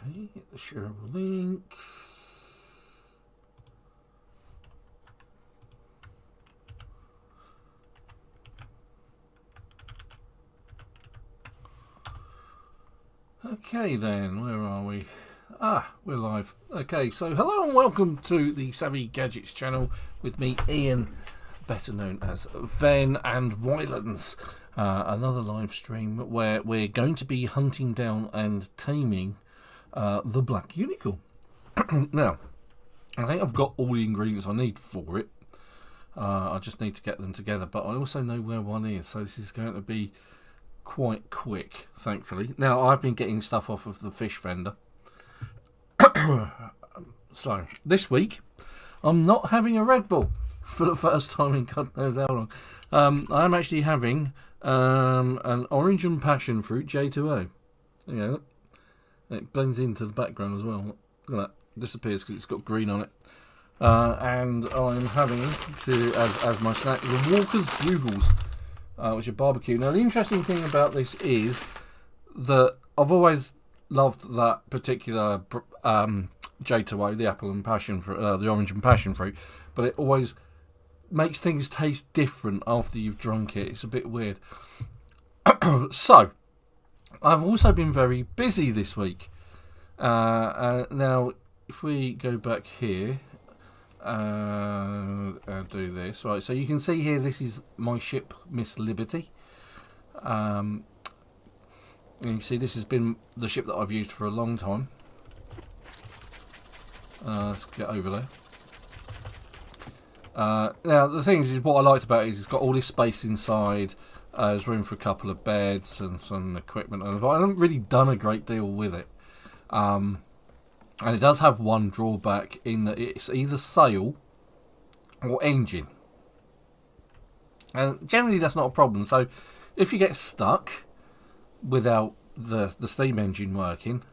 Okay, get the shareable link. Okay then, where are we? Ah, we're live. Okay, so hello and welcome to the Savvy Gadgetz channel with me, Ian, better known as Ven, and Ylands. Another live stream where we're going to be hunting down and taming the black unicorn. Now, I think I've got all the ingredients I need for it. I just need to get them together, but I also know where one is, so this is going to be quite quick, thankfully. Now, I've been getting stuff off of the fish vendor. So, this week, I'm not having a Red Bull for the first time in God knows how long. I'm actually having an orange and passion fruit J2O. There you go. It blends into the background as well. Look at that. Disappears because it's got green on it. And I'm having as my snack the Walker's Bugles, which are barbecue. Now, the interesting thing about this is that I've always loved that particular J2O, the apple and passion fruit, the orange and passion fruit, but it always makes things taste different after you've drunk it. It's a bit weird. So, I've also been very busy this week. Now, if we go back here and do this, right? So you can see here, this is my ship, Miss Liberty. And you see, this has been the ship that I've used for a long time. Let's get over there. Now, the thing is what I liked about it is it's got all this space inside. There's room for a couple of beds and some equipment, but I haven't really done a great deal with it. And it does have one drawback in that it's either sail or engine. And generally that's not a problem. So if you get stuck without the steam engine working,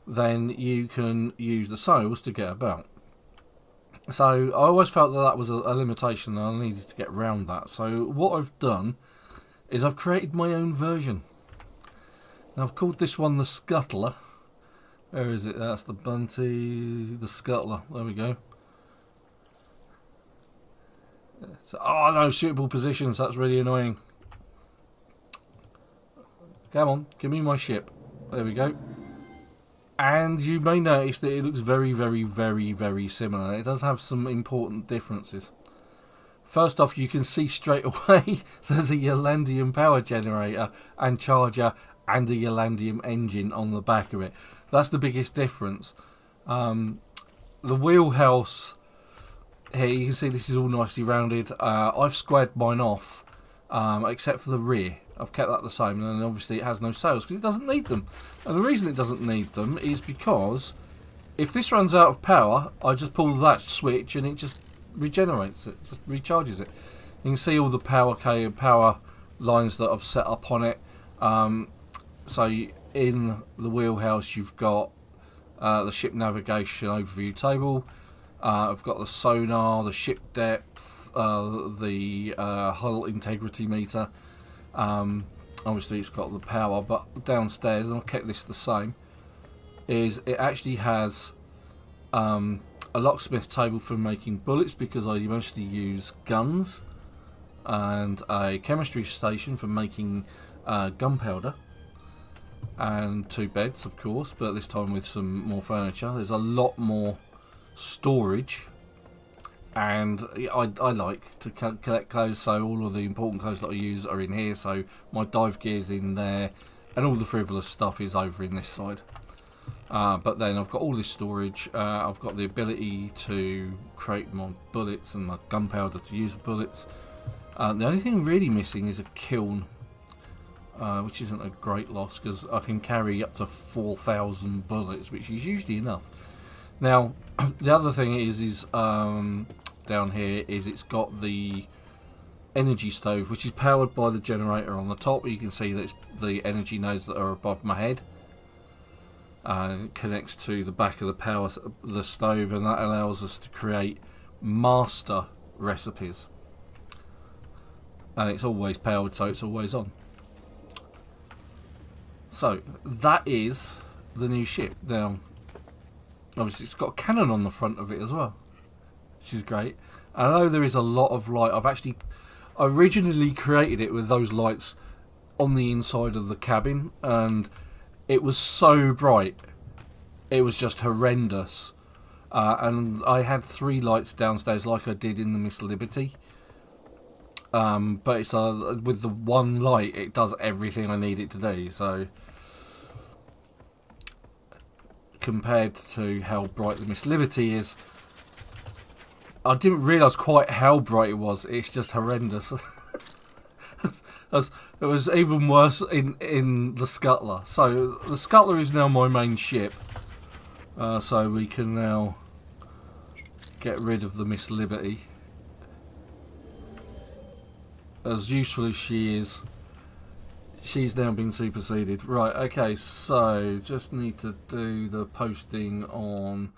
then you can use the sails to get about. So I always felt that was a limitation and I needed to get around that. So what I've done is I've created my own version. Now I've called this one the Scuttler. Where is it? That's the Bunty, the Scuttler. There we go. So, oh no, suitable positions. That's really annoying. Come on, give me my ship. There we go. And you may notice that it looks very, very, very, very similar. It does have some important differences. First off, you can see straight away there's a Ylandium power generator and charger and a Ylandium engine on the back of it. That's the biggest difference. The wheelhouse here, you can see this is all nicely rounded. I've squared mine off, except for the rear. I've kept that the same, and obviously it has no sails because it doesn't need them. And the reason it doesn't need them is because if this runs out of power, I just pull that switch and it just regenerates it, just recharges it. You can see all the power lines that I've set up on it. So in the wheelhouse you've got the ship navigation overview table. I've got the sonar, the ship depth, the hull integrity meter. Obviously it's got the power, but downstairs, and I've kept this the same, is it actually has a locksmith table for making bullets because I mostly use guns, and a chemistry station for making gunpowder, and 2 beds of course, but this time with some more furniture. There's a lot more storage, and I like to collect clothes, so all of the important clothes that I use are in here. So my dive gear's in there, and all the frivolous stuff is over in this side. But then I've got all this storage. I've got the ability to create my bullets and my gunpowder to use bullets. The only thing really missing is a kiln, which isn't a great loss because I can carry up to 4,000 bullets, which is usually enough. Now, the other thing is down here is it's got the energy stove, which is powered by the generator on the top. You can see that it's the energy nodes that are above my head. It connects to the back of the stove, and that allows us to create master recipes. And it's always powered, so it's always on. So that is the new ship. Now, obviously, it's got a cannon on the front of it as well, which is great. I know there is a lot of light. I've actually originally created it with those lights on the inside of the cabin, and it was so bright. It was just horrendous. And I had 3 lights downstairs like I did in the Miss Liberty. But it's with the one light, it does everything I need it to do. So compared to how bright the Miss Liberty is, I didn't realise quite how bright it was. It's just horrendous. It was even worse in the Scuttler. So the Scuttler is now my main ship. So we can now get rid of the Miss Liberty. As useful as she is, she's now been superseded. Right, okay, so just need to do the posting on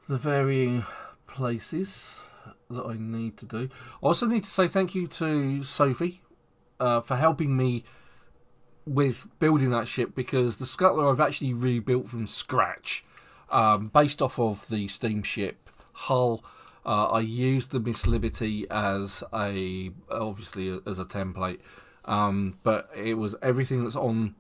the varying places that I need to do. I also need to say thank you to Sophie for helping me with building that ship, because the Scuttler I've actually rebuilt from scratch based off of the steamship hull. I used the Miss Liberty as obviously as a template, but it was everything that's on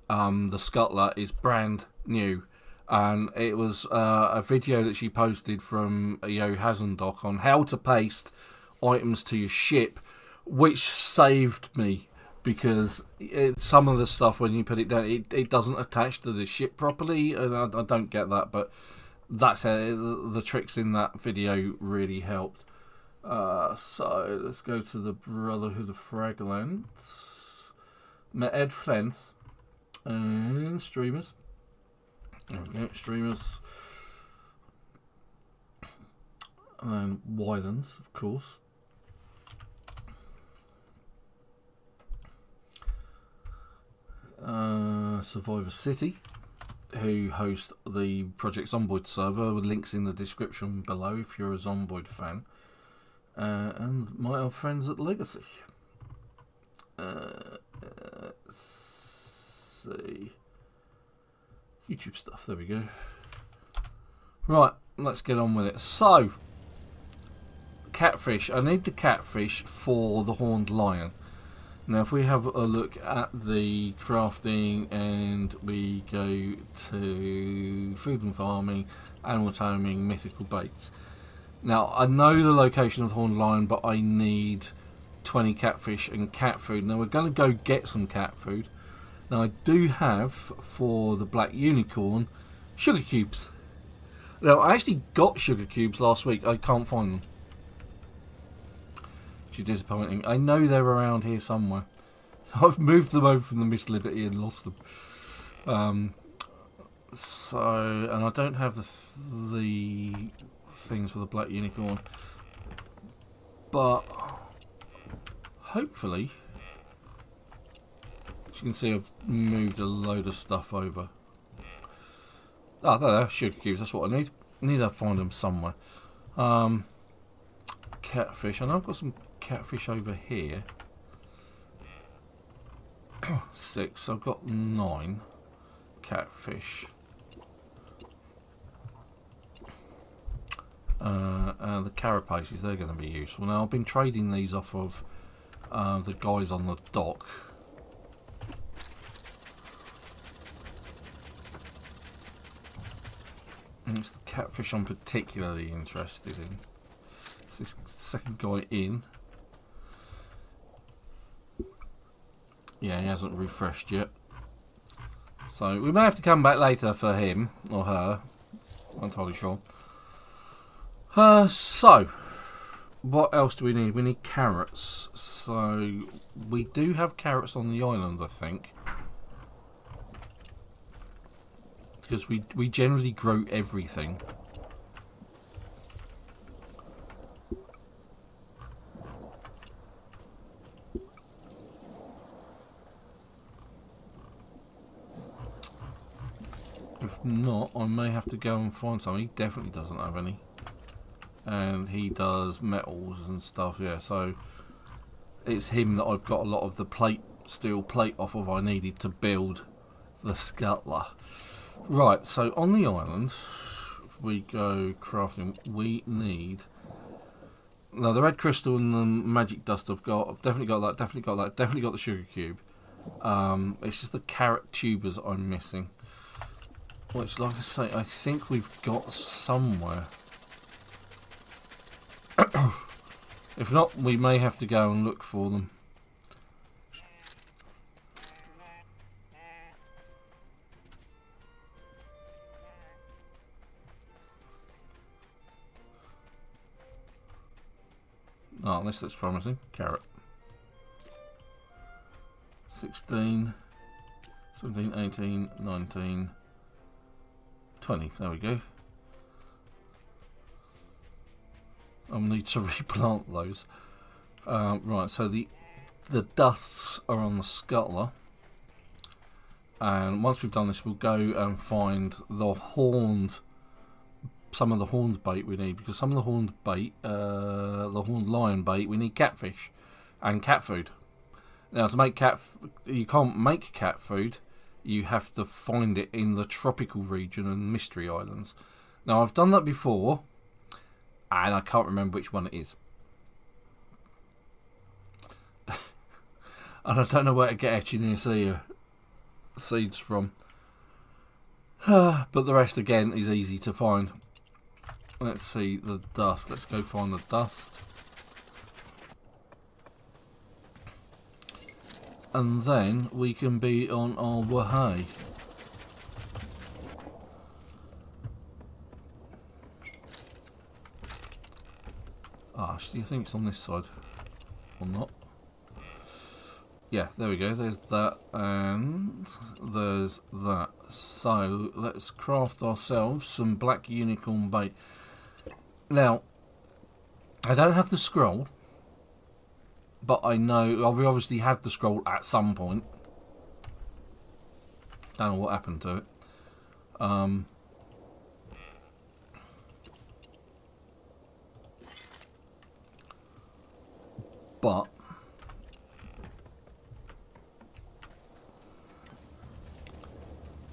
the Scuttler is brand new, and it was a video that she posted from Yo Hazendock on how to paste items to your ship, which saved me, because some of the stuff when you put it down, it doesn't attach to the ship properly, and I don't get that, but that's the tricks in that video really helped. So let's go to the Brotherhood of Fraglands, met Ed Flens, and streamers. There we go, streamers, and Ylands, of course. SurvivorCity, who host the Project Zomboid server, with links in the description below if you're a Zomboid fan, and my old friends at Legacy. Let's see, YouTube stuff, there we go. Right, let's get on with it. So, catfish, I need the catfish for the horned lion. Now if we have a look at the crafting and we go to food and farming, animal taming, mythical baits. Now I know the location of the horned lion, but I need 20 catfish and cat food. Now we're going to go get some cat food. Now I do have, for the black unicorn, sugar cubes. Now I actually got sugar cubes last week, I can't find them, which is disappointing. I know they're around here somewhere. I've moved them over from the Miss Liberty and lost them. And I don't have the things for the black unicorn. But hopefully, as you can see, I've moved a load of stuff over. Ah, there they are, sugar cubes. That's what I need. I need to find them somewhere. Catfish. I know I've got some catfish over here. 6. I've got 9 catfish. The carapaces, they're going to be useful. Now I've been trading these off of the guys on the dock. And it's the catfish I'm particularly interested in. It's this second guy in. Yeah, he hasn't refreshed yet. So we may have to come back later for him or her. I'm not entirely sure. So what else do we need? We need carrots. So we do have carrots on the island, I think. Because we generally grow everything. If not, I may have to go and find some. He definitely doesn't have any. And he does metals and stuff, yeah. So it's him that I've got a lot of the steel plate off of I needed to build the scuttler. Right, so on the island, we go crafting. We need... Now, the red crystal and the magic dust I've got. I've definitely got that, definitely got that, definitely got the sugar cube. It's just the carrot tubers I'm missing. Which, like I say, I think we've got somewhere. If not, we may have to go and look for them. Oh, this looks promising. Carrot. 16, 17, 18, 19, 20. There we go. I'll need to replant those. Right, so the dusts are on the scuttler. And once we've done this, we'll go and find the horned... some of the horned bait we need, because some of the horned bait, the horned lion bait, we need catfish and cat food. Now, to make you can't make cat food. You have to find it in the tropical region and mystery islands. Now, I've done that before, and I can't remember which one it is. And I don't know where to get echinacea seeds from. But the rest, again, is easy to find. Let's see, the dust. Let's go find the dust. And then we can be on our way. Ah, do you think it's on this side? Or not? Yeah, there we go. There's that and there's that. So, let's craft ourselves some black unicorn bait. Now, I don't have the scroll, but I know we obviously had the scroll at some point. Don't know what happened to it. But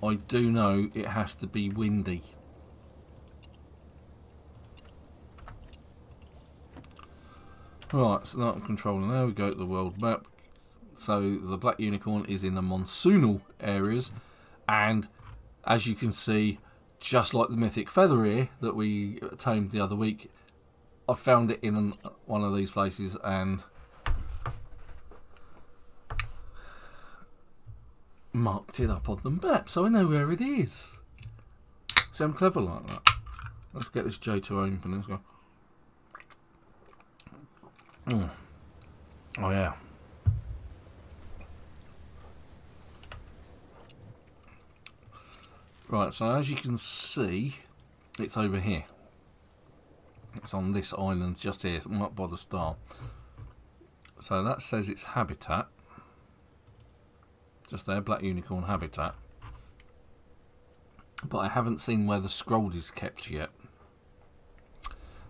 I do know it has to be windy. Right, so now I'm controlling. There we go to the world map. So the black unicorn is in the monsoonal areas, and as you can see, just like the mythic feather ear that we tamed the other week, I found it in one of these places and marked it up on the map, so I know where it is. See, I'm clever like that. Let's get this J2 open. Let's go. Oh yeah. Right, so as you can see, it's over here. It's on this island just here, right by the star. So that says it's habitat. Just there, black unicorn habitat. But I haven't seen where the scroll is kept yet.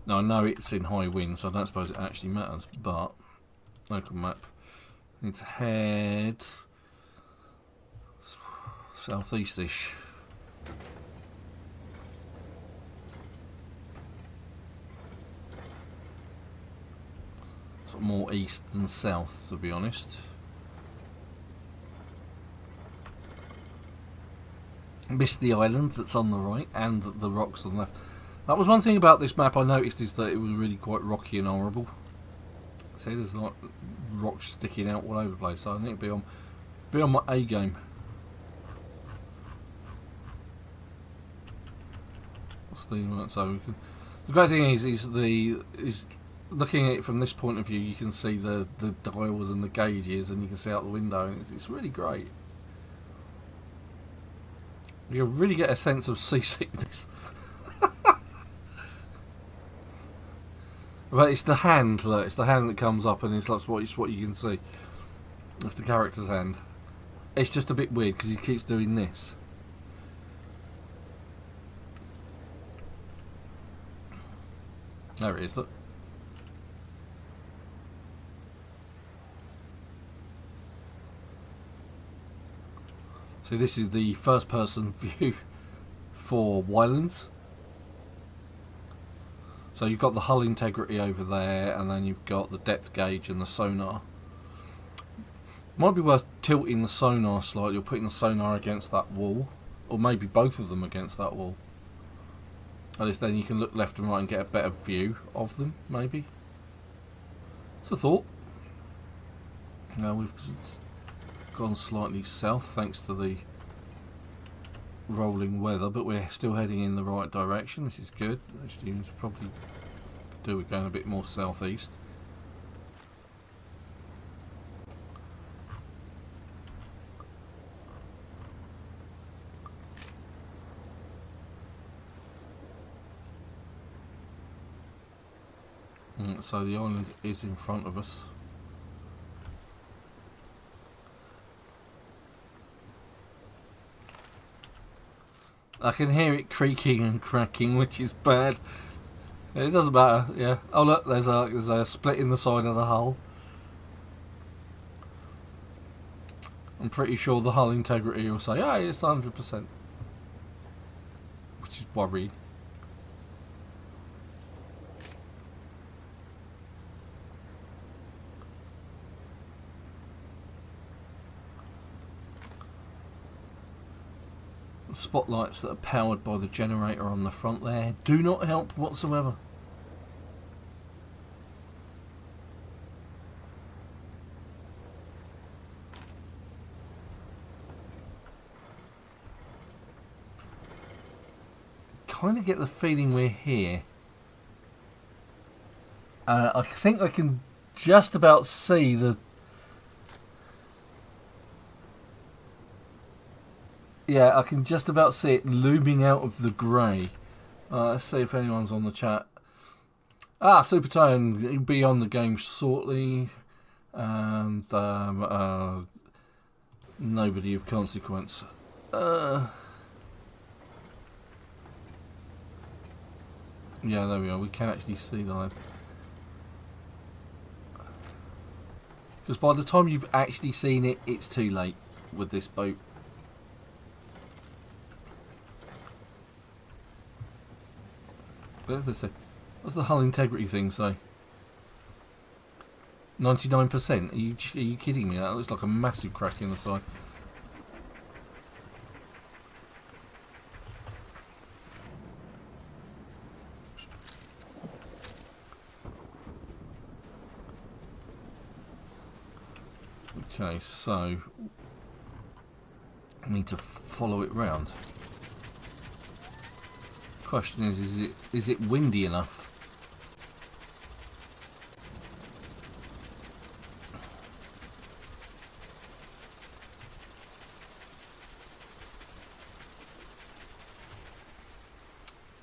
Now I know it's in high wind, so I don't suppose it actually matters, but local map. Need to head southeast-ish. Sort of more east than south, to be honest. Missed the island that's on the right and the rocks on the left. That was one thing about this map I noticed, is that it was really quite rocky and horrible. See, there's like rocks sticking out all over the place, so I need to be on my A game. So the great thing is looking at it from this point of view, you can see the dials and the gauges, and you can see out the window, and it's really great. You really get a sense of seasickness. But it's the hand, look, it's the hand that comes up, and it's what you can see. It's the character's hand. It's just a bit weird because he keeps doing this. There it is, look. So this is the first person view for Ylands. So you've got the hull integrity over there, and then you've got the depth gauge and the sonar. Might be worth tilting the sonar slightly, or putting the sonar against that wall, or maybe both of them against that wall. At least then you can look left and right and get a better view of them, maybe. It's a thought. Now we've gone slightly south thanks to the rolling weather, but we're still heading in the right direction. This is good. Actually, we probably do it going a bit more southeast. So the island is in front of us. I can hear it creaking and cracking, which is bad. It doesn't matter, yeah. Oh look, there's a split in the side of the hull. I'm pretty sure the hull integrity will say, "Ah, it's 100%," which is worrying. The spotlights that are powered by the generator on the front there do not help whatsoever. Kind of get the feeling we're here. I think I can just about see the... Yeah, I can just about see it looming out of the grey. Let's see if anyone's on the chat. Supertone, he'll be on the game shortly. And nobody of consequence. Yeah, there we are. We can actually see that. Because by the time you've actually seen it, it's too late with this boat. What's the hull integrity thing say? 99%? Are you kidding me? That looks like a massive crack in the side. Okay, so I need to follow it round. Question is it windy enough?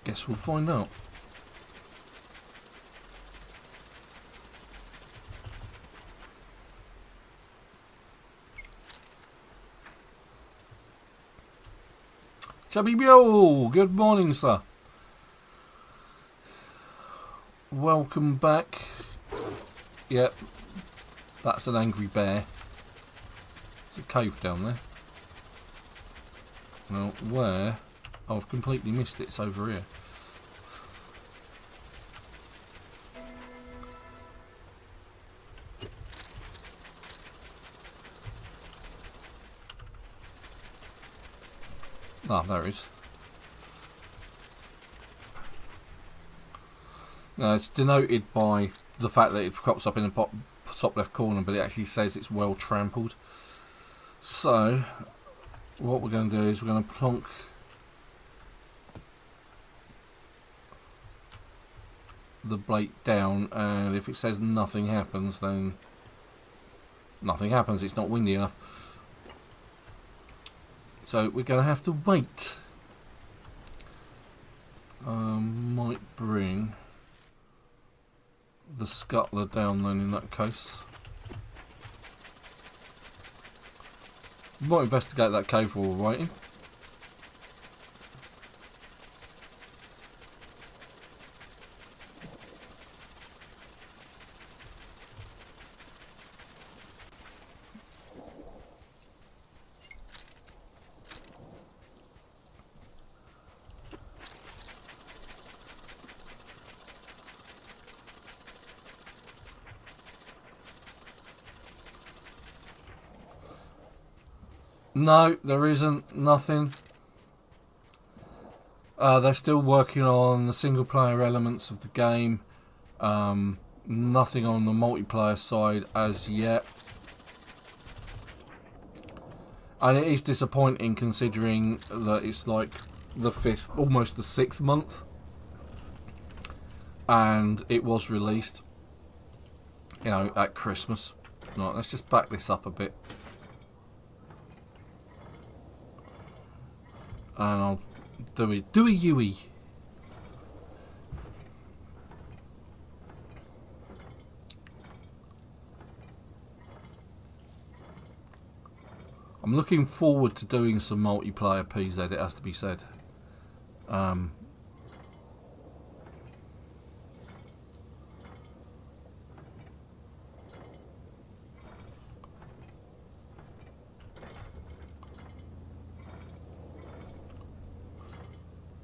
Guess we'll find out. Chubby Bill, good morning, sir. Welcome back. Yep, that's an angry bear. There's a cave down there. Well, where? Oh, I've completely missed it. It's over here. Ah, there it is. No, it's denoted by the fact that it crops up in the top left corner, but it actually says it's well trampled. So, what we're going to do is we're going to plonk the plate down, and if it says nothing happens, then nothing happens. It's not windy enough. So we're going to have to wait. Might bring the scuttler down then in that case. Might investigate that cave while we're waiting. No, there isn't. Nothing. They're still working on the single player elements of the game. Nothing on the multiplayer side as yet. And it is disappointing considering that it's like the 5th, almost the 6th month. And it was released, you know, at Christmas. Right, let's just back this up a bit. And I'll do a Yui. I'm looking forward to doing some multiplayer PZ, it has to be said.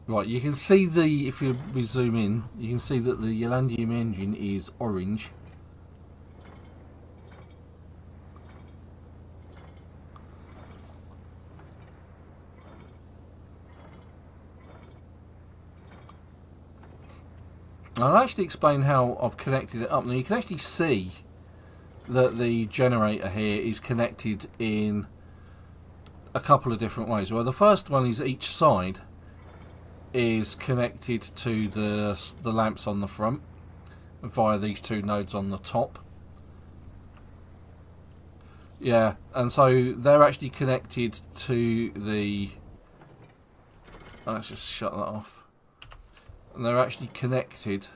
Right, you can see the, if we zoom in, you can see that the Ylands engine is orange. I'll actually explain how I've connected it up. Now you can actually see that the generator here is connected in a couple of different ways. Well, the first one is each side is connected to the lamps on the front via these two nodes on the top. Yeah, and so they're actually connected to the... Let's just shut that off. And they're actually connected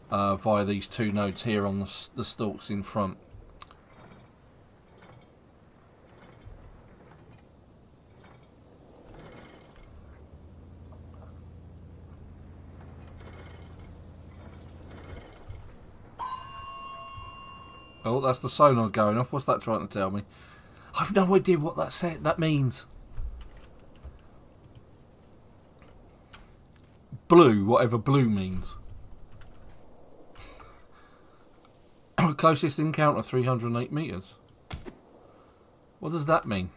via these two nodes here on the stalks in front. Oh, that's the sonar going off. What's that trying to tell me? I've no idea what that means. Blue, whatever blue means. Closest encounter, 308 meters. What does that mean?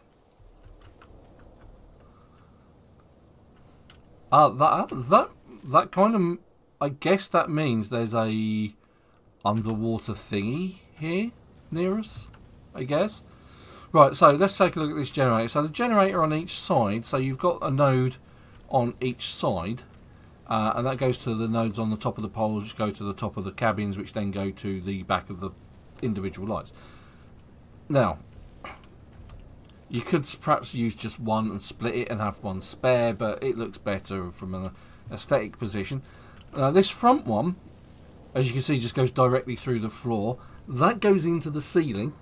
That kind of, I guess that means there's a underwater thingy here near us, I guess. Right, so let's take a look at this generator. So the generator on each side, so you've got a node on each side. And that goes to the nodes on the top of the poles, which go to the top of the cabins, which then go to the back of the individual lights. Now, you could perhaps use just one and split it and have one spare, but it looks better from an aesthetic position. This front one, as you can see, just goes directly through the floor. That goes into the ceiling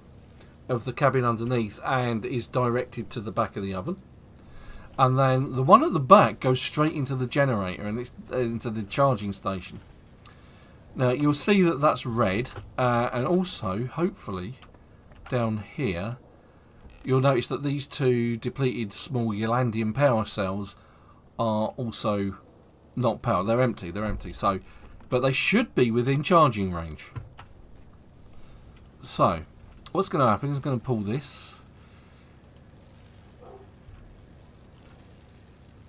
of the cabin underneath and is directed to the back of the oven. And then the one at the back goes straight into the generator and it's into the charging station. Now you'll see that that's red, and also hopefully down here you'll notice that these two depleted small Ylandian power cells are also not powered. They're empty. They're empty. So, but they should be within charging range. So, what's going to happen is I'm going to pull this.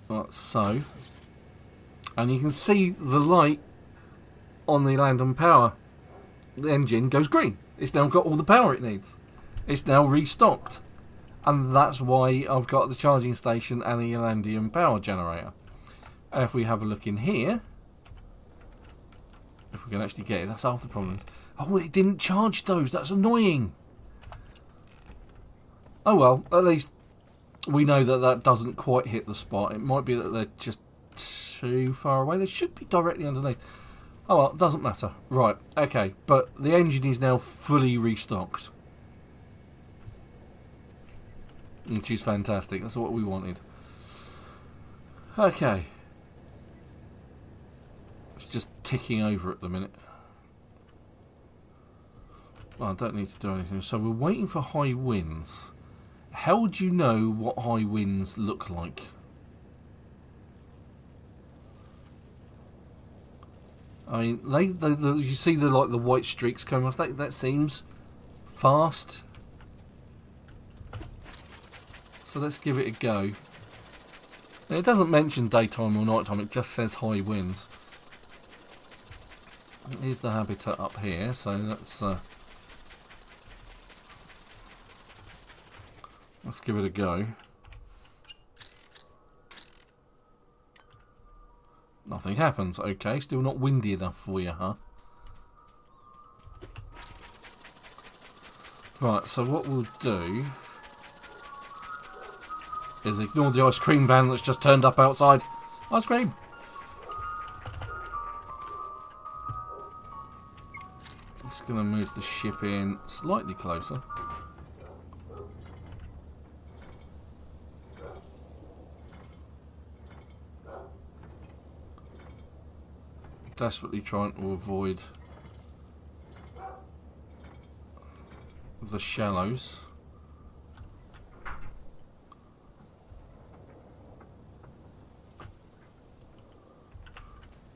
Like so, and you can see the light on the Ylands power. The engine goes green. It's now got all the power it needs. It's now restocked, and that's why I've got the charging station and the Ylands power generator. And if we have a look in here, if we can actually get it, that's half the problem. Oh, it didn't charge those. That's annoying. Oh well, at least we know that that doesn't quite hit the spot. It might be that they're just too far away. They should be directly underneath. Oh well, doesn't matter. Right, okay. But the engine is now fully restocked. Which is fantastic. That's what we wanted. Okay. It's just ticking over at the minute. Well, I don't need to do anything. So we're waiting for high winds. How would you know what high winds look like? I mean, you see the white streaks coming off. That seems fast. So let's give it a go. And it doesn't mention daytime or nighttime, it just says high winds. Here's the habitat up here, so let's give it a go. Nothing happens. Okay, still not windy enough for you, huh? Right, so what we'll do is ignore the ice cream van that's just turned up outside. Ice cream! Just going to move the ship in slightly closer. Desperately trying to avoid the shallows.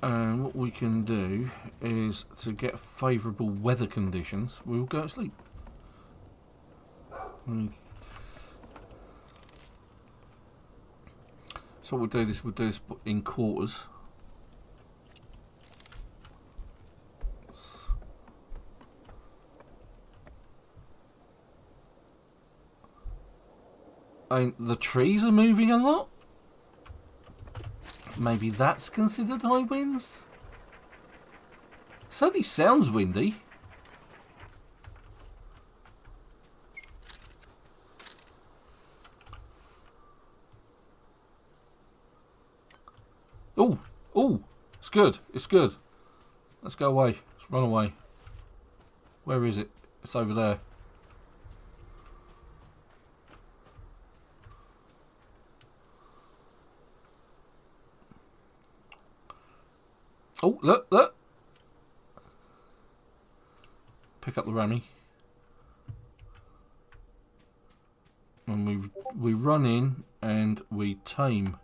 And what we can do is to get favourable weather conditions, we'll go to sleep. So we'll do this in quarters. And the trees are moving a lot. Maybe that's considered high winds? Certainly sounds windy. Oh, oh, it's good, it's good. Let's go away, let's run away. Where is it? It's over there. Oh, look, look. Pick up the rammy. And we run in and we tame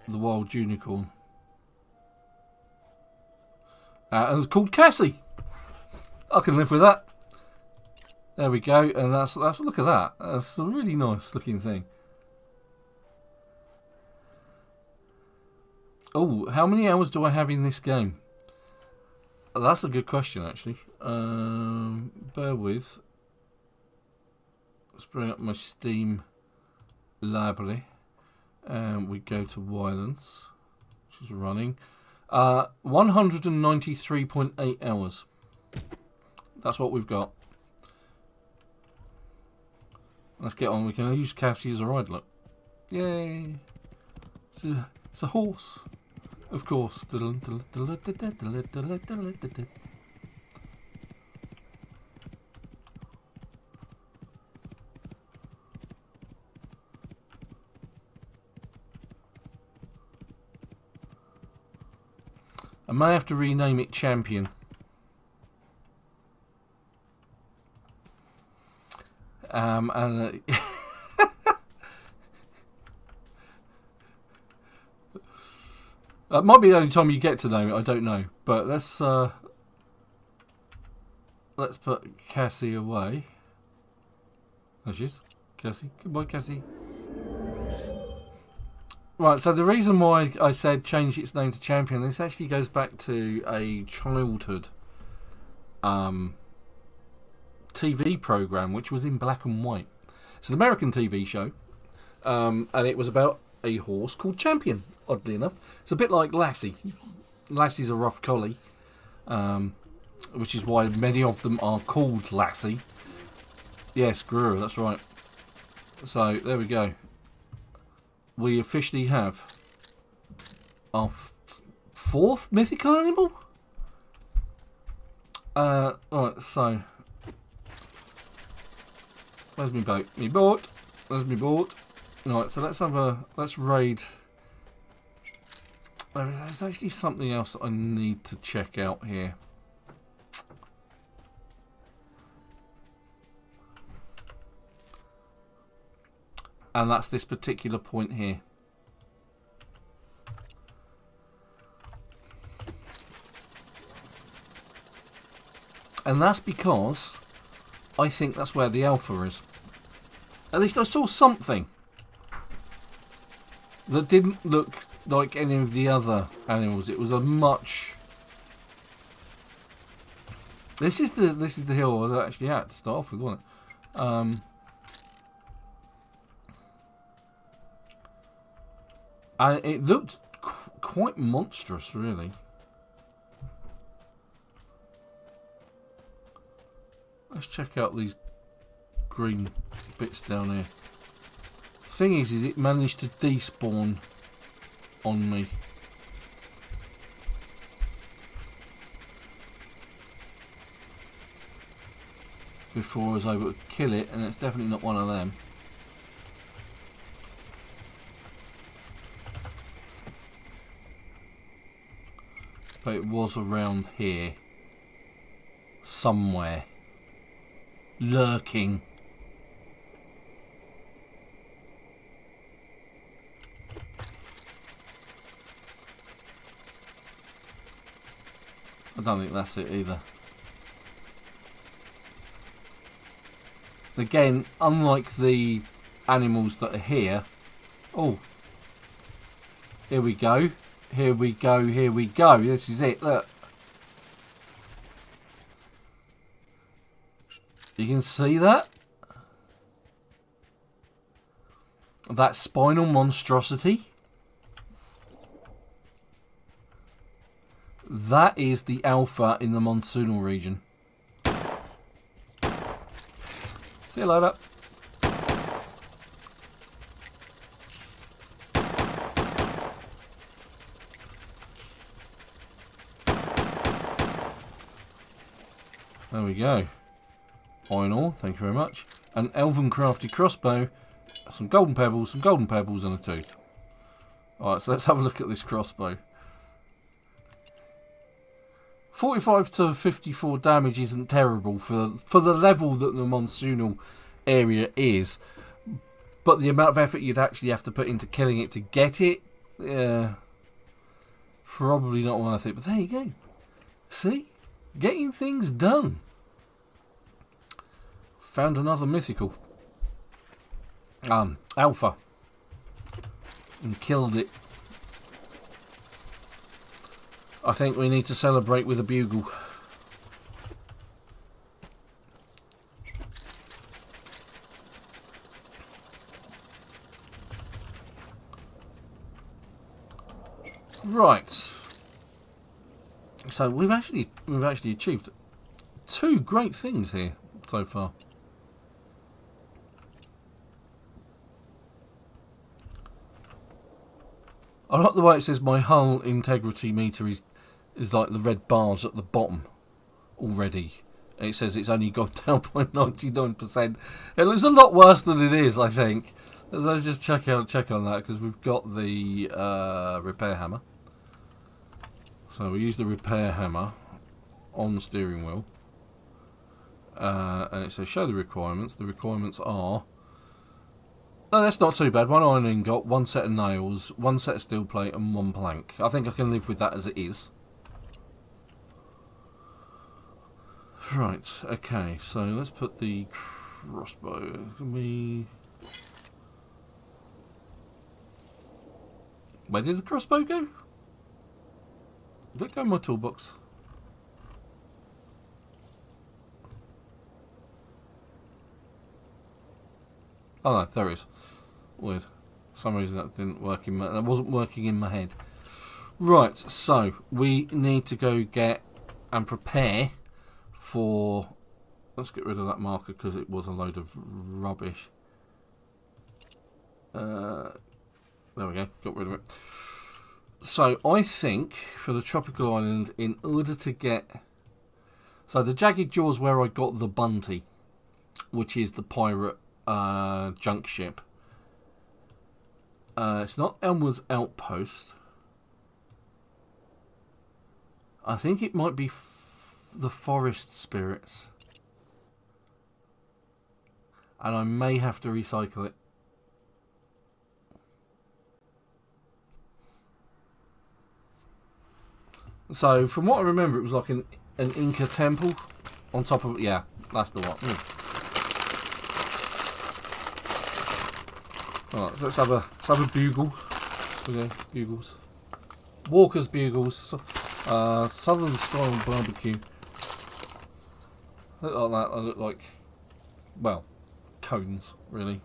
the wild unicorn. And it's called Cassie. I can live with that. There we go. And that's look at that. That's a really nice looking thing. Oh, how many hours do I have in this game? That's a good question, actually. Bear with. Let's bring up my Steam library. And we go to Ylands, which is running. 193.8 hours. That's what we've got. Let's get on. We can use Cassie as a ride, look. Yay. It's a horse. Of course. I may have to rename it Champion. And that might be the only time you get to name it, I don't know. But let's put Cassie away. There she is. Cassie. Goodbye, Cassie. Right, so the reason why I said change its name to Champion, this actually goes back to a childhood TV program which was in black and white. It's an American TV show, and it was about a horse called Champion, oddly enough. It's a bit like Lassie. Lassie's a rough collie, which is why many of them are called Lassie. Yes, Grur, that's right. So, there we go. We officially have our fourth mythical animal. Alright, so where's my boat? Me boat. There's my boat. Alright, so let's raid. There's actually something else that I need to check out here. And that's this particular point here. And that's because I think that's where the alpha is. At least I saw something that didn't look like any of the other animals. It was a much... This is the hill I was actually at to start off with, wasn't it? And it looked quite monstrous, really. Let's check out these green bits down here. The thing is it managed to despawn on me. Before I was able to kill it, and it's definitely not one of them. But it was around here. Somewhere. Lurking. I don't think that's it either. Again, unlike the animals that are here. Oh. Here we go. Here we go. Here we go. This is it. Look. You can see that? That spinal monstrosity. That is the alpha in the monsoonal region. See you later. There we go. Iron ore, thank you very much. An elven crafted crossbow, some golden pebbles, and a tooth. Alright, so let's have a look at this crossbow. 45 to 54 damage isn't terrible for the level that the monsoonal area is. But the amount of effort you'd actually have to put into killing it to get it, probably not worth it. But there you go. See? Getting things done. Found another mythical. Alpha. And killed it. I think we need to celebrate with a bugle. Right. So we've actually achieved 2 great things here so far. I like the way it says my hull integrity meter is like the red bars at the bottom already. It says it's only gone down by 99%. It looks a lot worse than it is, I think. So let's just check on that, because we've got the repair hammer. So we use the repair hammer on the steering wheel. And it says show the requirements. The requirements are... No, that's not too bad. 1 iron ingot, 1 set of nails, 1 set of steel plate, and 1 plank. I think I can live with that as it is. Right, okay, so let's put the crossbow. Where did the crossbow go? Did it go in my toolbox? Oh no, there it is. Weird. For some reason that didn't work that wasn't working in my head. Right, so we need to go get and prepare for... Let's get rid of that marker because it was a load of rubbish. There we go, got rid of it. So I think for the tropical island, in order to get... So the Jagged Jaws where I got the Bunty, which is the pirate junk ship. It's not Elmer's Outpost. I think it might be the Forest Spirits. And I may have to recycle it. So, from what I remember, it was like an Inca temple on top of... Yeah, that's the one. Alright, so let's have a bugle. Okay, bugles. Walker's bugles. Southern style barbecue. Look like that. I look like, well, cones, really.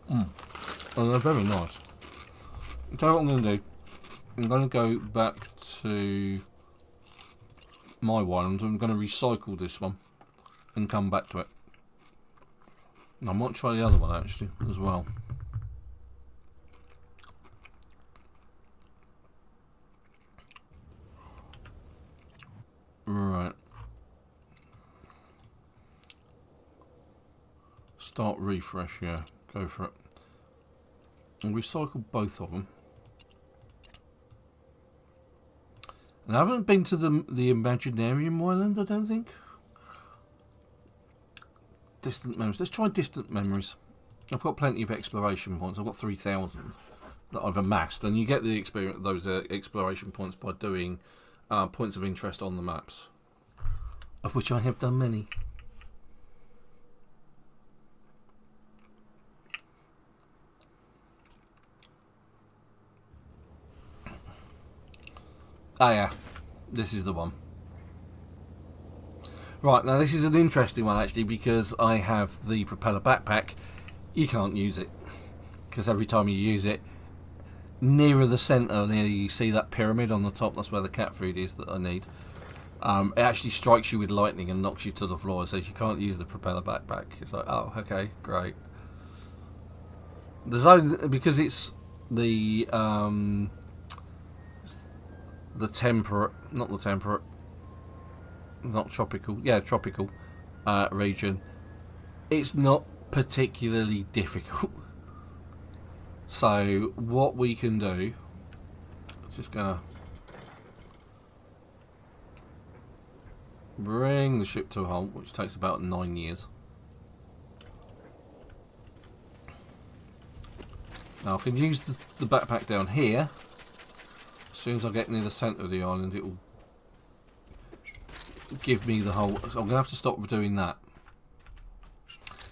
And they're very nice. So what I'm going to do, I'm going to go back to my Ylands. I'm going to recycle this one and come back to it. I might try the other one actually as well. Right. Start refresh, yeah. Go for it. And recycle both of them. And I haven't been to the Imaginarium Yland, I don't think. Distant memories. Let's try distant memories. I've got plenty of exploration points. I've got 3,000 that I've amassed, and you get the experience those exploration points by doing points of interest on the maps, of which I have done many. Ah yeah, this is the one. Right, now this is an interesting one actually, because I have the propeller backpack. You can't use it, because every time you use it, nearer the centre, near you see that pyramid on the top, that's where the cat food is that I need. It actually strikes you with lightning and knocks you to the floor. It says you can't use the propeller backpack. It's like, oh, okay, great. The zone, because it's the temperate, not the temperate, not tropical, yeah, tropical region, it's not particularly difficult. So what we can do, just gonna bring the ship to a halt, which takes about 9 years. Now I can use the backpack down here. As soon as I get near the centre of the island, it will give me the whole. So I'm going to have to stop doing that.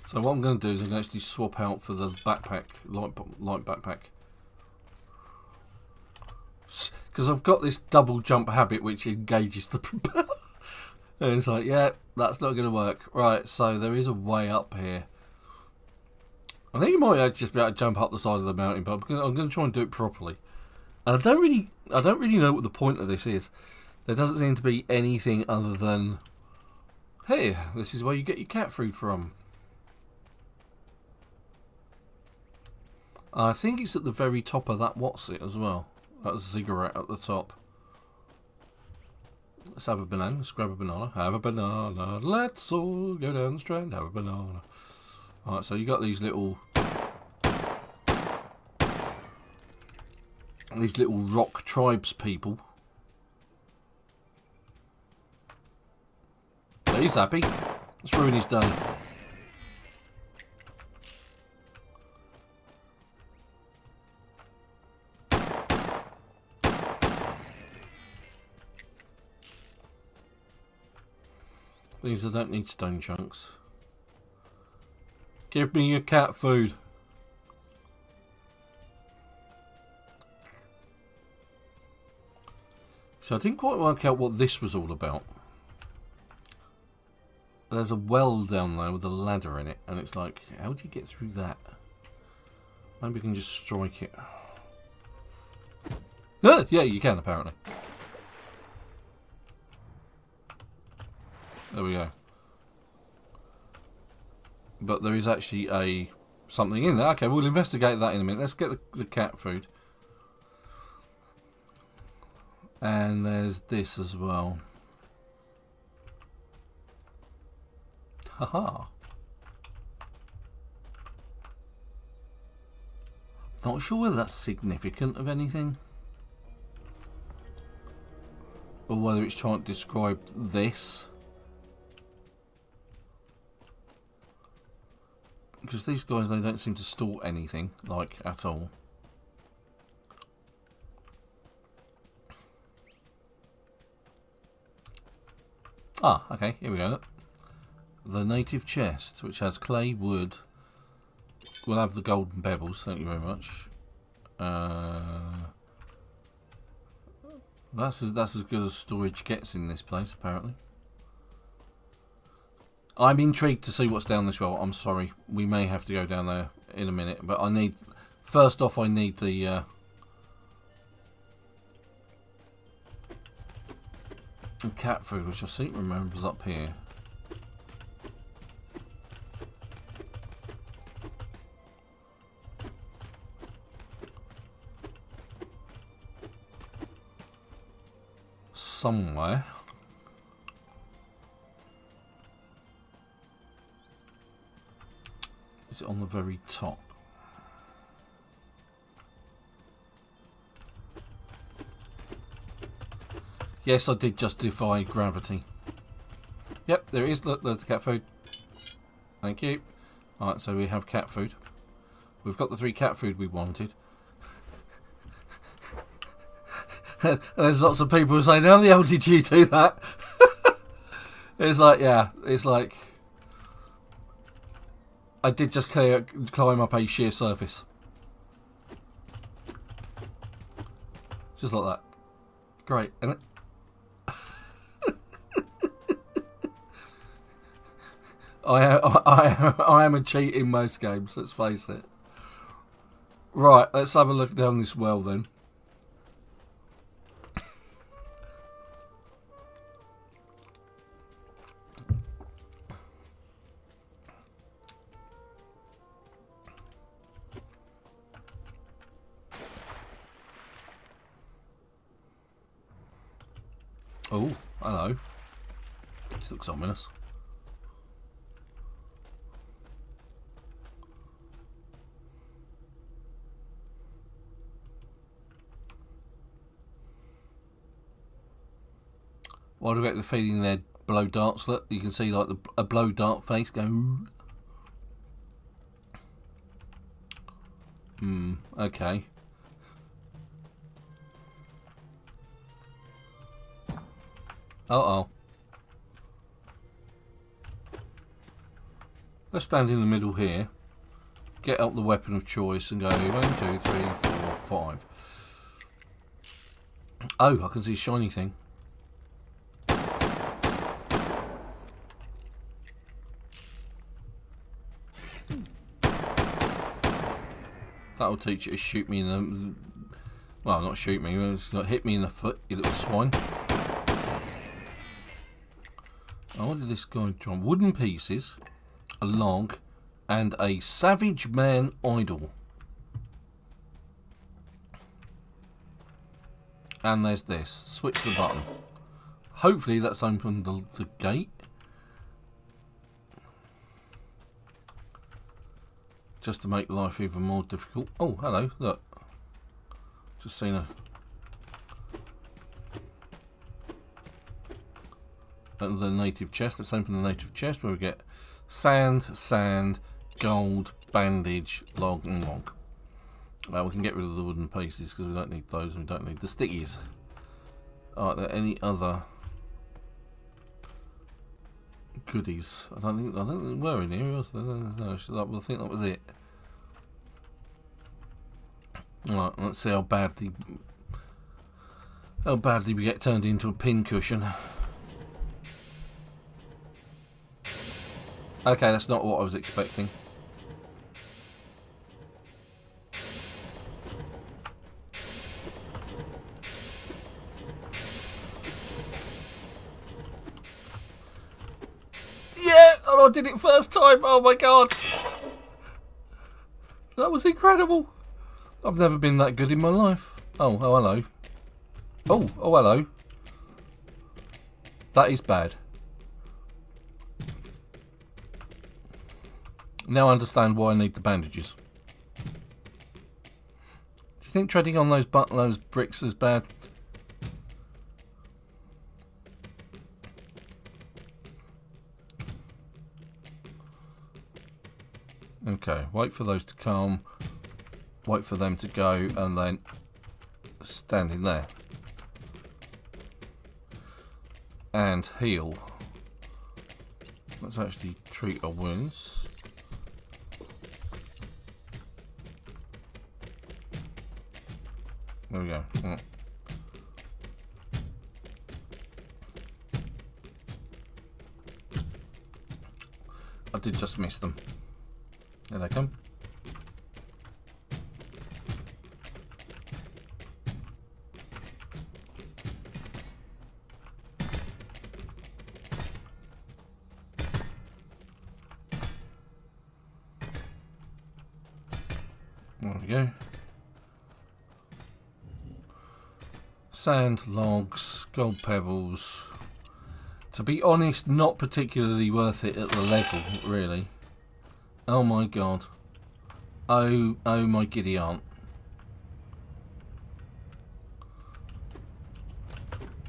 So what I'm going to do is I'm going to actually swap out for the backpack, light backpack. Because I've got this double jump habit which engages the propeller. And it's like, yeah, that's not going to work. Right, so there is a way up here. I think you might just be able to jump up the side of the mountain, but I'm going to try and do it properly. And I don't really know what the point of this is. There doesn't seem to be anything other than, hey, this is where you get your cat food from. I think it's at the very top of that what's it as well. That cigarette at the top. Let's have a banana. Let's grab a banana. Have a banana. Let's all go down the strand. Have a banana. Alright, so you got these little rock tribes people. So he's happy. Let's ruin his day. These I don't need stone chunks. Give me your cat food. So I didn't quite work out what this was all about. There's a well down there with a ladder in it, and it's like, how do you get through that? Maybe we can just strike it. Ah, yeah, you can apparently. There we go. But there is actually something in there. Okay, we'll investigate that in a minute. Let's get the cat food. And there's this as well. Haha. Not sure whether that's significant of anything. Or whether it's trying to describe this. Because these guys, they don't seem to store anything, like, at all. Ah, okay, here we go. Look. The native chest, which has clay, wood, We'll have the golden pebbles. Thank you very much. That's as good as storage gets in this place, apparently. I'm intrigued to see what's down this well. I'm sorry, we may have to go down there in a minute, but I need. First off, I need the cat food, which I seem to remember is up here. Somewhere. Is it on the very top? Yes, I did just defy gravity. Yep, there it is. Look, there's the cat food. Thank you. Alright, so we have cat food. We've got the 3 cat food we wanted. And there's lots of people who say, how the hell did you do that? It's like, yeah, it's like... I did just climb up a sheer surface. Just like that. Great, isn't it? I am a cheat in most games, let's face it. Right, let's have a look down this well then. Oh, hello. This looks ominous. Why do we get the feeling they're blow darts? Look, you can see like a blow dart face going. Okay. Uh-oh. Let's stand in the middle here. Get out the weapon of choice and go 1, 2, 3, 4, 5. Oh, I can see a shiny thing. That'll teach you to shoot me in the... Well, not shoot me, it's not hit me in the foot, you little swine. Oh, what did this guy drop? Wooden pieces, a log, and a Savage Man idol. And there's this. Switch the button. Hopefully that's opened the gate. Just to make life even more difficult. Oh, hello, look. Just seen a... the native chest. Let's open the native chest where we get sand, gold, bandage, log and log. We can get rid of the wooden pieces because we don't need those and we don't need the stickies. Are there any other goodies? I don't think there were in here, was there? No, I think that was it. Alright, let's see how badly we get turned into a pin cushion. Okay, that's not what I was expecting. Yeah! Oh, I did it first time! Oh my god! That was incredible! I've never been that good in my life. Oh hello. Oh hello. That is bad. Now I understand why I need the bandages. Do you think treading on those bricks is bad? Okay, wait for those to come. Wait for them to go and then stand in there. And heal. Let's actually treat our wounds. There we go. Mm. I did just miss them. There they come. There we go. Sand, logs, gold pebbles. To be honest, not particularly worth it at the level, really. Oh my god. Oh my giddy aunt.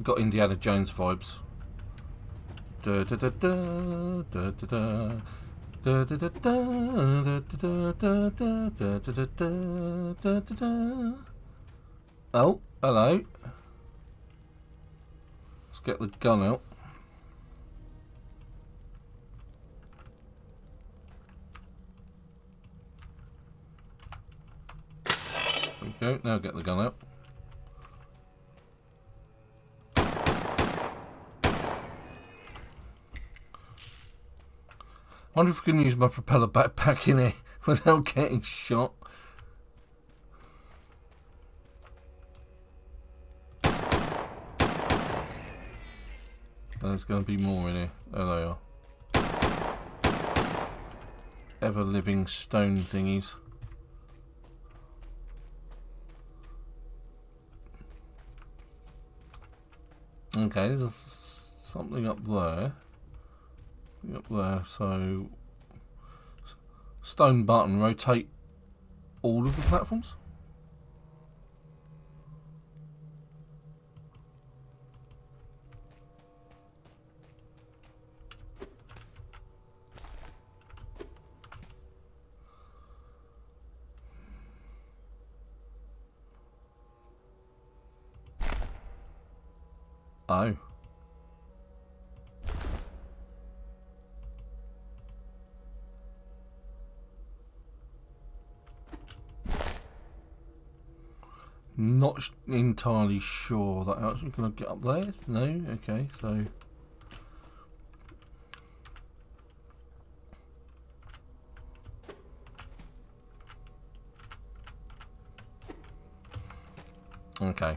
Got Indiana Jones vibes. Da da da da da da da. Da da da da da da da da da da da da. Oh, hello. Let's get the gun out. There we go. Now get the gun out. I wonder if I can use my propeller backpack in here without getting shot. There's going to be more in here. There they are. Ever-living stone thingies. Okay, there's something up there. Up there, so stone button, rotate all of the platforms. Oh. Not entirely sure that I'm actually going to get up there. No? Okay, so... Okay.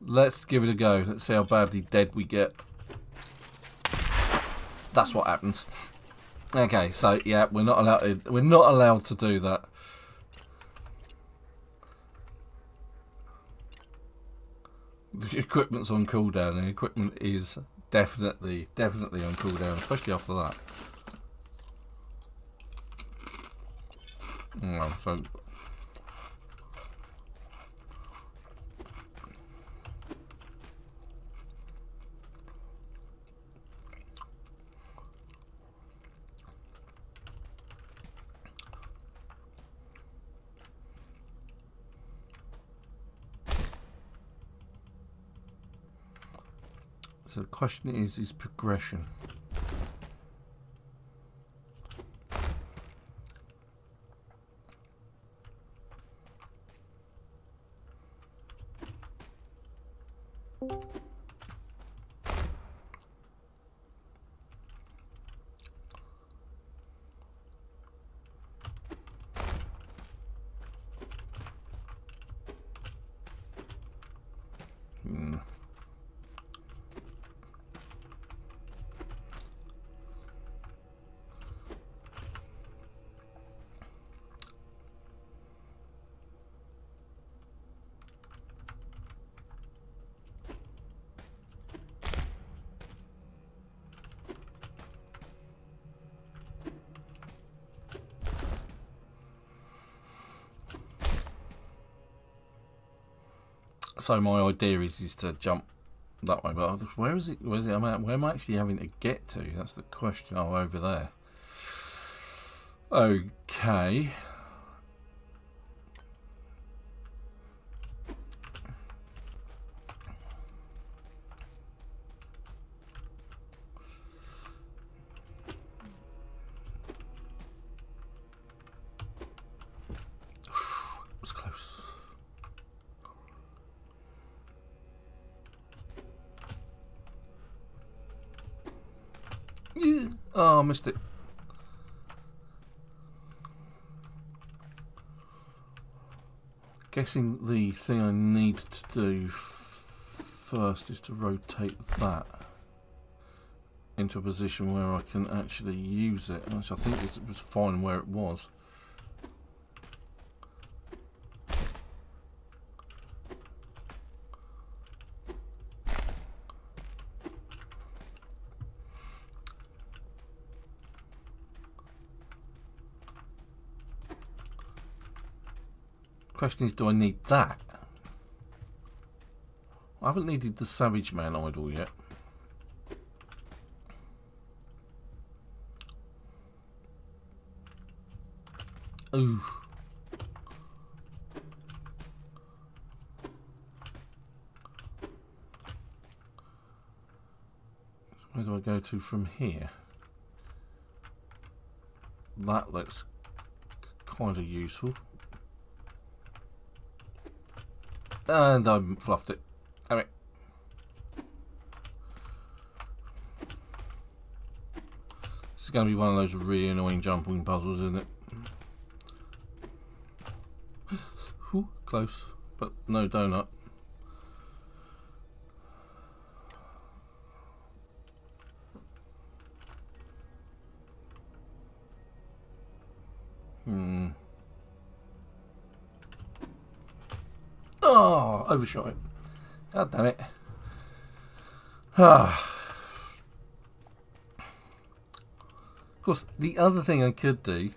Let's give it a go. Let's see how badly dead we get. That's what happens. Okay, so yeah, we're not allowed to do that. The equipment's on cooldown, and the equipment is definitely on cooldown, especially after that. Oh, so the question is progression. So my idea is to jump that way, but where is it? Where am I actually having to get to? That's the question. Oh, over there. Okay. It was close. Oh, I missed it. Guessing the thing I need to do first is to rotate that into a position where I can actually use it, which I think it was fine where it was. Question is, do I need that? I haven't needed the Savage Man idol yet. Ooh. Where do I go to from here? That looks kind of useful. And I fluffed it. Damn it. This is going to be one of those really annoying jumping puzzles, isn't it? Ooh, close, but no donut. Oh, overshot it. God damn it. Of course, the other thing I could do,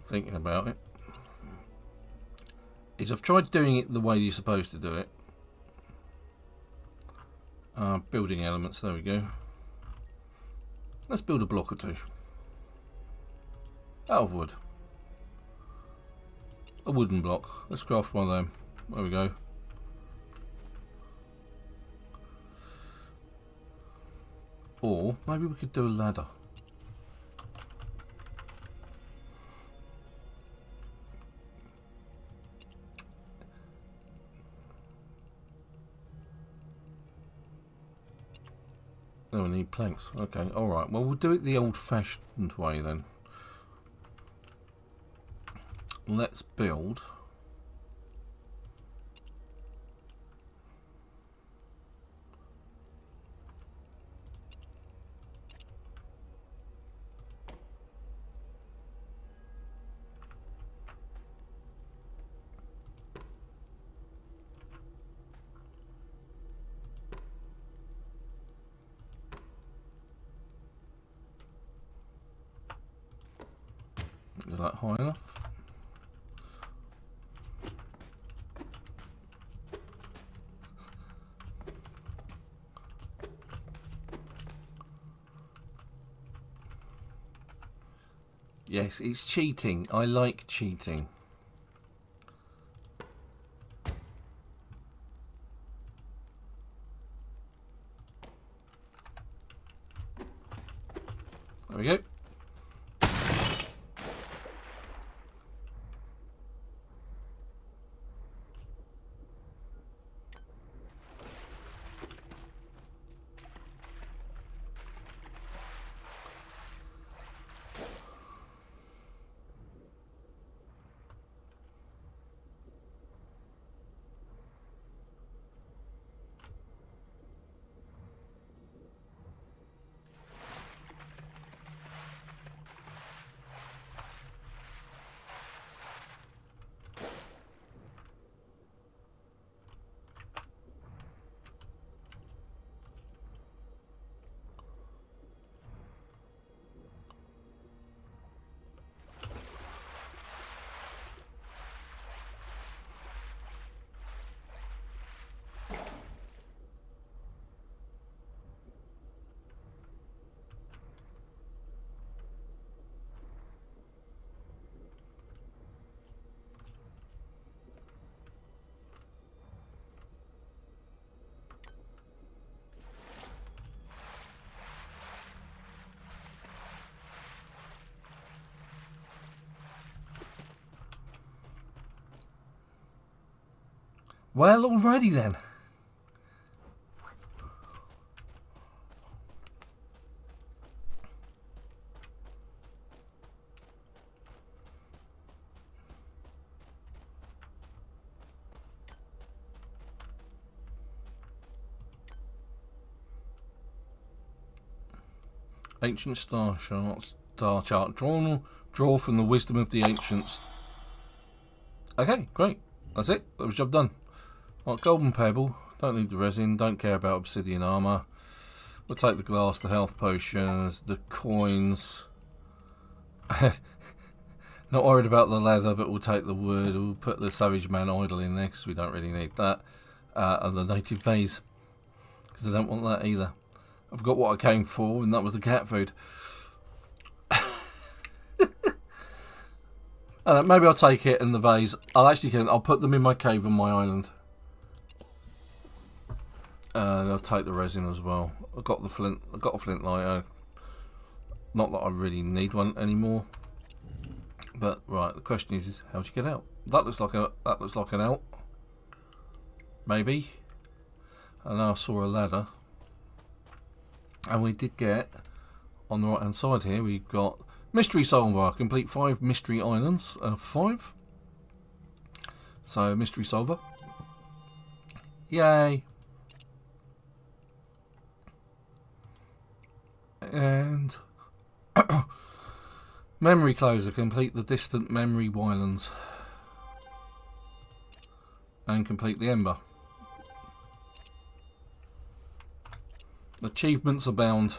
thinking about it, is I've tried doing it the way you're supposed to do it. Building elements, there we go. Let's build a block or two. Out of wood. A wooden block. Let's craft one of them. There we go. Or maybe we could do a ladder. Oh, we need planks. Okay, alright. Well, we'll do it the old-fashioned way then. Let's build is that high enough? Yes, it's cheating. I like cheating. There we go. Well, alrighty then. Ancient star charts. Star chart. Draw from the wisdom of the ancients. Okay, great. That's it. That was job done. Right, golden pebble. Don't need the resin. Don't care about obsidian armour. We'll take the glass, the health potions, the coins. Not worried about the leather, but we'll take the wood. We'll put the savage man idol in there because we don't really need that. And the native vase, because I don't want that either. I forgot what I came for, and that was the cat food. Maybe I'll take it and the vase. I'll put them in my cave on my island. And I'll take the resin as well. I've got the flint. I've got a flint lighter. Not that I really need one anymore. But right, the question is how do you get out? That looks like an out. Maybe. And I saw a ladder. And we did get on the right hand side here. We've got mystery solver. Complete 5 mystery islands. 5. So mystery solver. Yay. And memory closer, complete the distant memory Ylands and complete the ember. Achievements abound.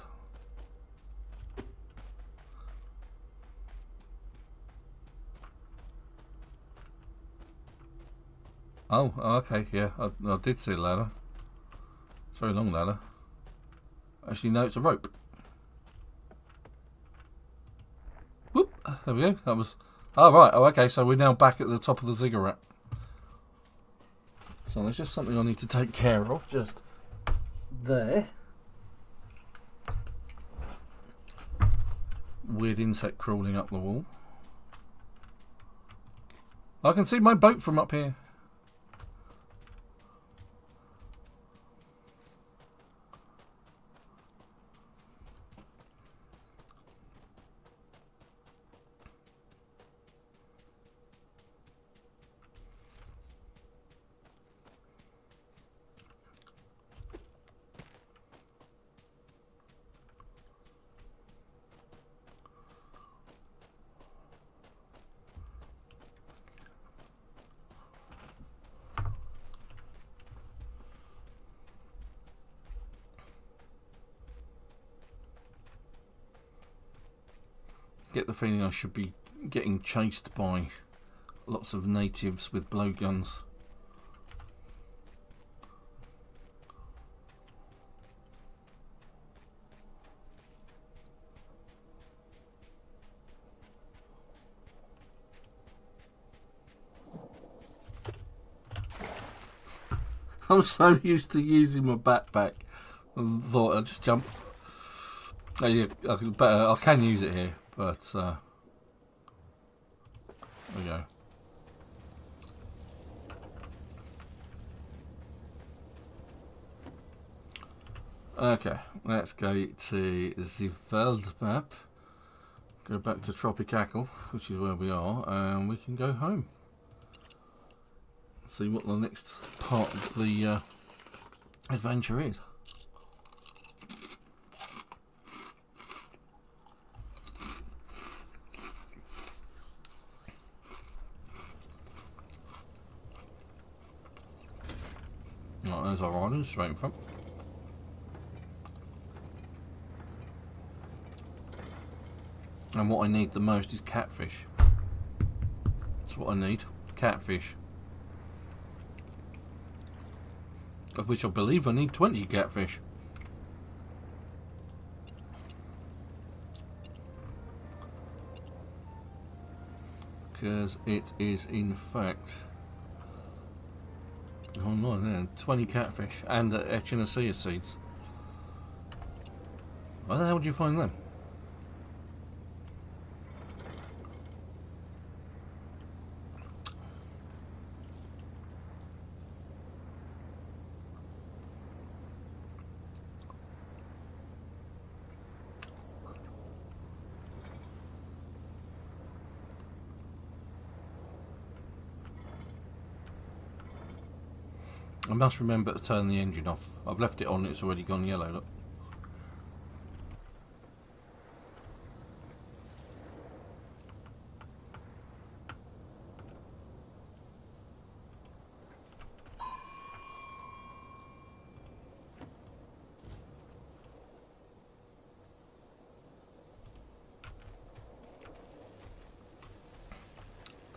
Oh, okay, yeah, I did see a ladder. It's a very long ladder. Actually, no, it's a rope. Whoop, there we go. That was... Oh, right. Oh, okay. So we're now back at the top of the ziggurat. So there's just something I need to take care of. Just there. Weird insect crawling up the wall. I can see my boat from up here. Get the feeling I should be getting chased by lots of natives with blowguns. I'm so used to using my backpack. I thought I'd just jump. Oh, yeah, I can use it here. But, there we go. Okay, let's go to the world map. Go back to Tropicacal, which is where we are, and we can go home. See what the next part of the adventure is. Right, there's our island straight in front. And what I need the most is catfish. That's what I need. Catfish. Of which I believe I need 20 catfish. Because it is in fact... Oh no, yeah, 20 catfish and echinacea seeds. Where the hell would you find them? I must remember to turn the engine off. I've left it on, it's already gone yellow, look.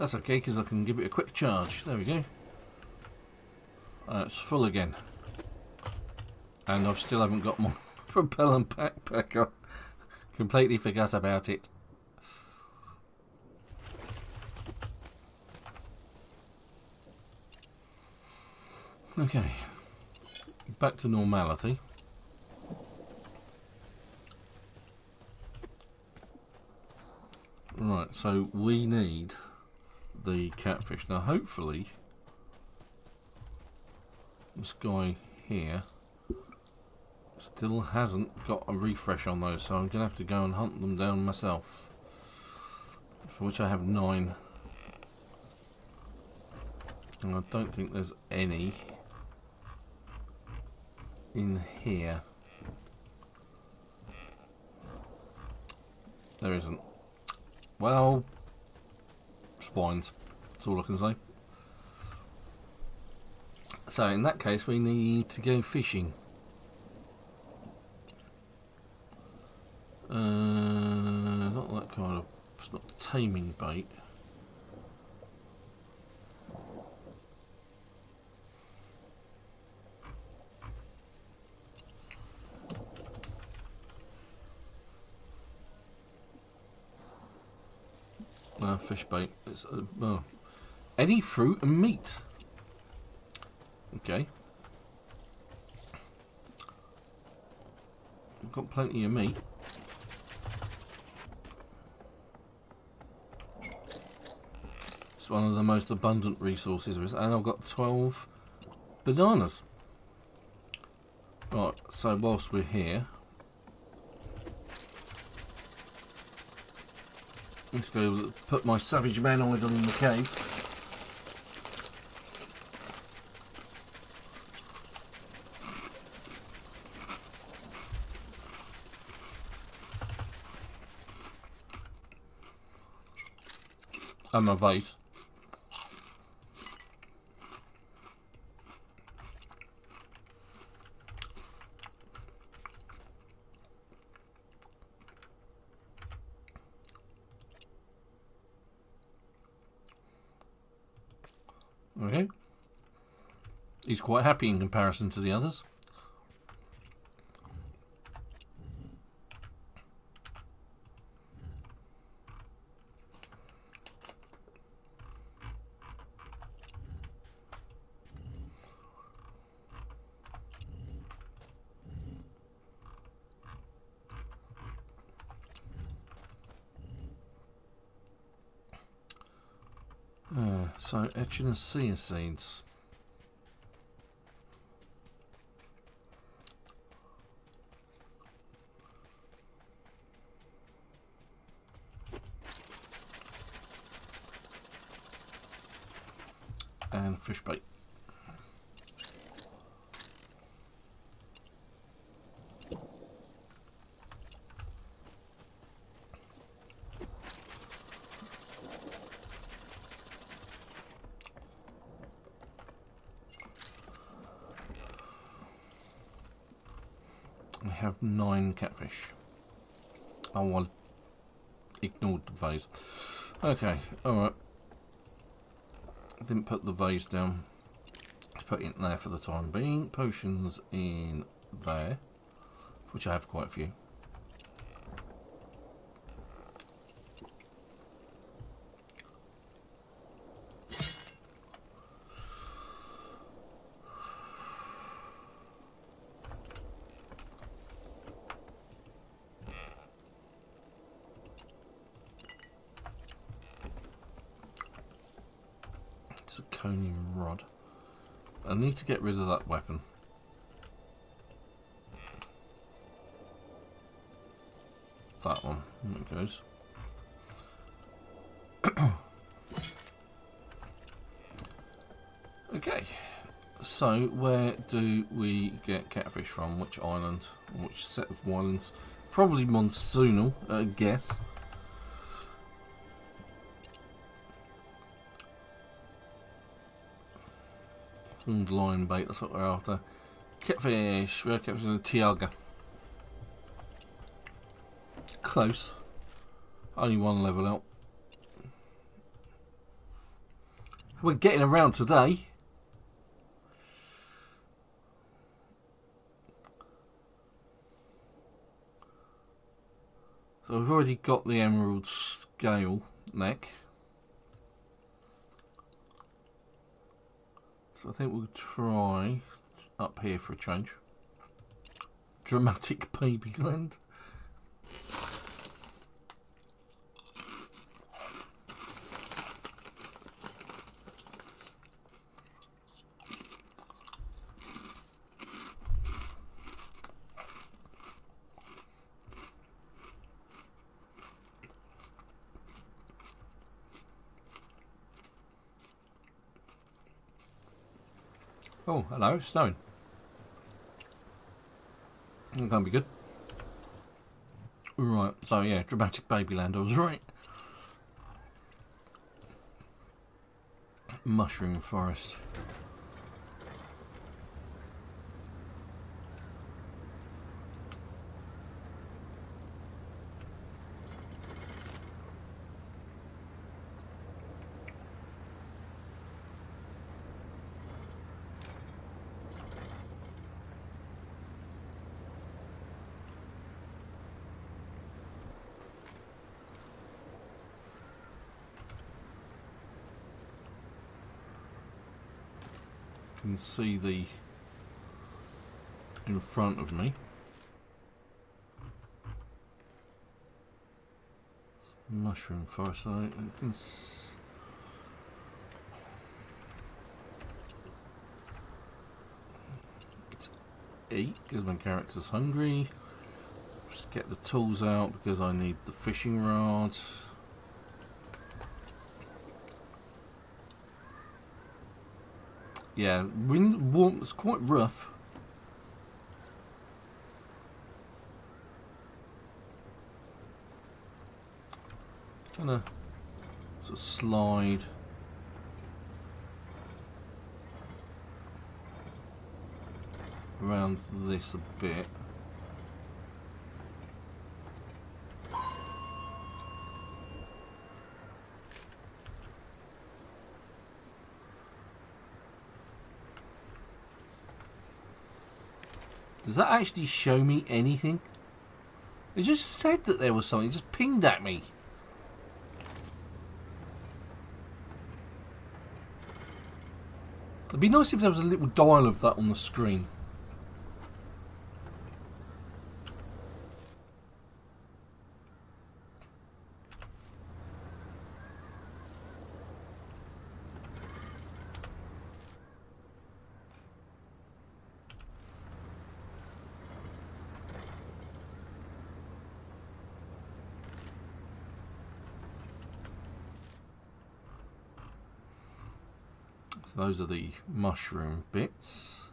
That's okay, because I can give it a quick charge. There we go. It's full again. And I still haven't got my propellant backpack on. Completely forgot about it. Okay. Back to normality. Right, so we need the catfish. Now hopefully this guy here still hasn't got a refresh on those, so I'm going to have to go and hunt them down myself, for which I have 9. And I don't think there's any in here. There isn't. Well, spines, that's all I can say. So in that case we need to go fishing. Not that kind of, it's not taming bait. Fish bait. It's any fruit and meat. Okay. I've got plenty of meat. It's one of the most abundant resources, and I've got 12 bananas. Right, so whilst we're here, let's go put my savage man idol in the cave. And my vase. Okay. He's quite happy in comparison to the others. So echinacea seeds. And fish bait. I have 9 catfish. Oh, I ignored the vase. Okay, alright. Didn't put the vase down. Let's put it in there for the time being. Potions in there, which I have quite a few. Zirconium rod. I need to get rid of that weapon. That one. There it goes. Okay. So, where do we get catfish from? Which island? Which set of islands? Probably Monsoonal, I guess. Line bait, that's what we're after. Catfish, we're catching a tiaga. Close. Only 1 level out. We're getting around today. So we've already got the emerald scale neck. So I think we'll try up here for a change. Dramatic baby land. Oh, hello, stone. That can't be good. Right, so yeah, dramatic babyland, I was right. Mushroom forest. Can see the in front of me. Mushroom forest. So I can eat because my character's hungry. Just get the tools out because I need the fishing rod. Yeah, wind warm. It's quite rough. Gonna sort of slide around this a bit. Does that actually show me anything? It just said that there was something. It just pinged at me. It'd be nice if there was a little dial of that on the screen. So those are the mushroom bits.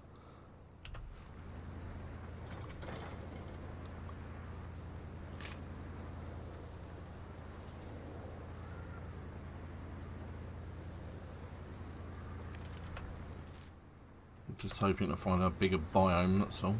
I'm just hoping to find a bigger biome, that's all.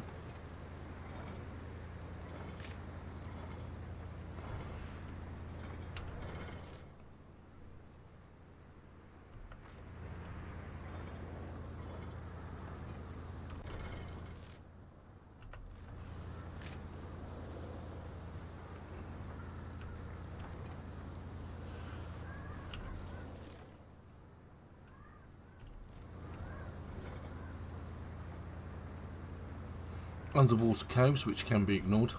Underwater caves, which can be ignored.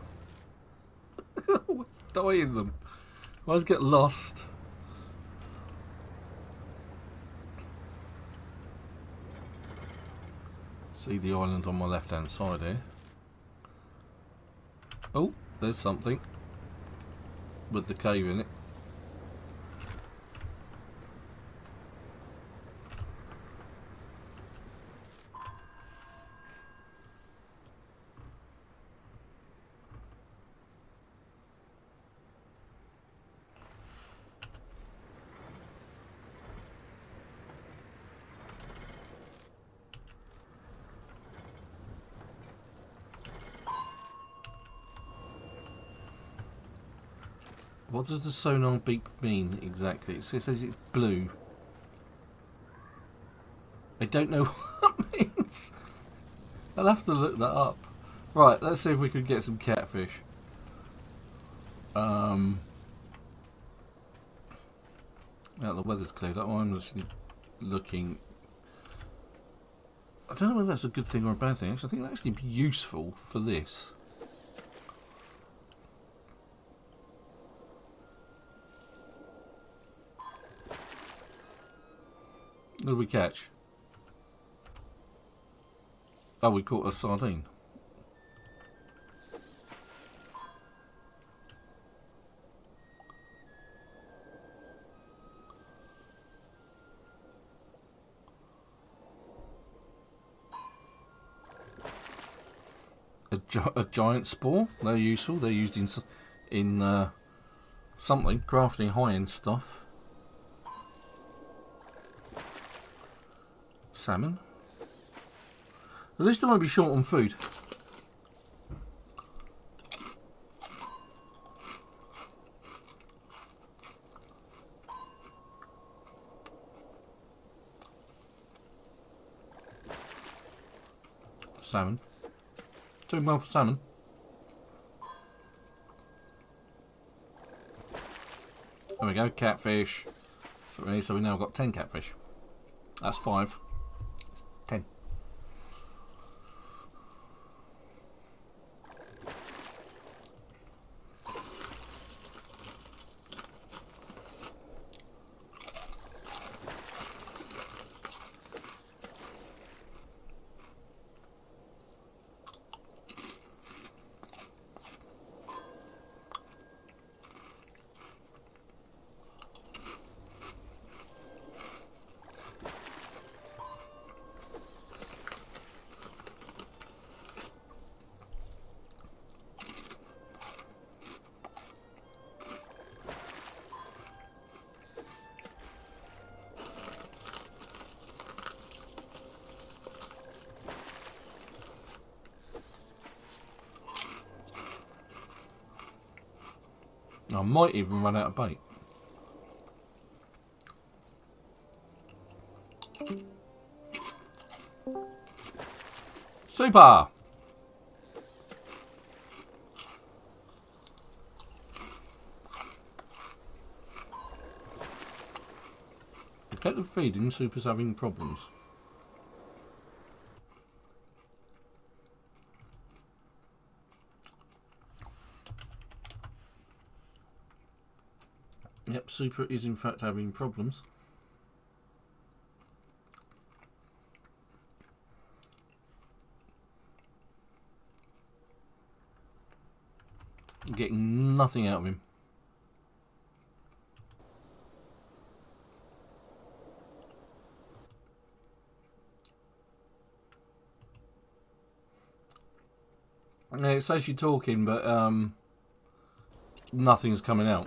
Always die in them. I always get lost. See the island on my left hand side here. Oh, there's something with the cave in it. What does the sonar beep mean exactly? It says it's blue. I don't know what that means. I'll have to look that up. Right, let's see if we could get some catfish. Now the weather's cleared up. I'm just looking. I don't know whether that's a good thing or a bad thing. Actually, I think that'd actually be useful for this. What did we catch? Oh, we caught a sardine. A giant spore. They're useful. They're used in something, crafting high-end stuff. Salmon. At least I won't be short on food. Salmon. Doing well for salmon. There we go, catfish. So we now got 10 catfish. That's 5. It's 10. I might even run out of bait. Super! Detective feeding, Super's having problems. Yep, Super is in fact having problems. Getting nothing out of him. Yeah, it says you're talking, but nothing's coming out.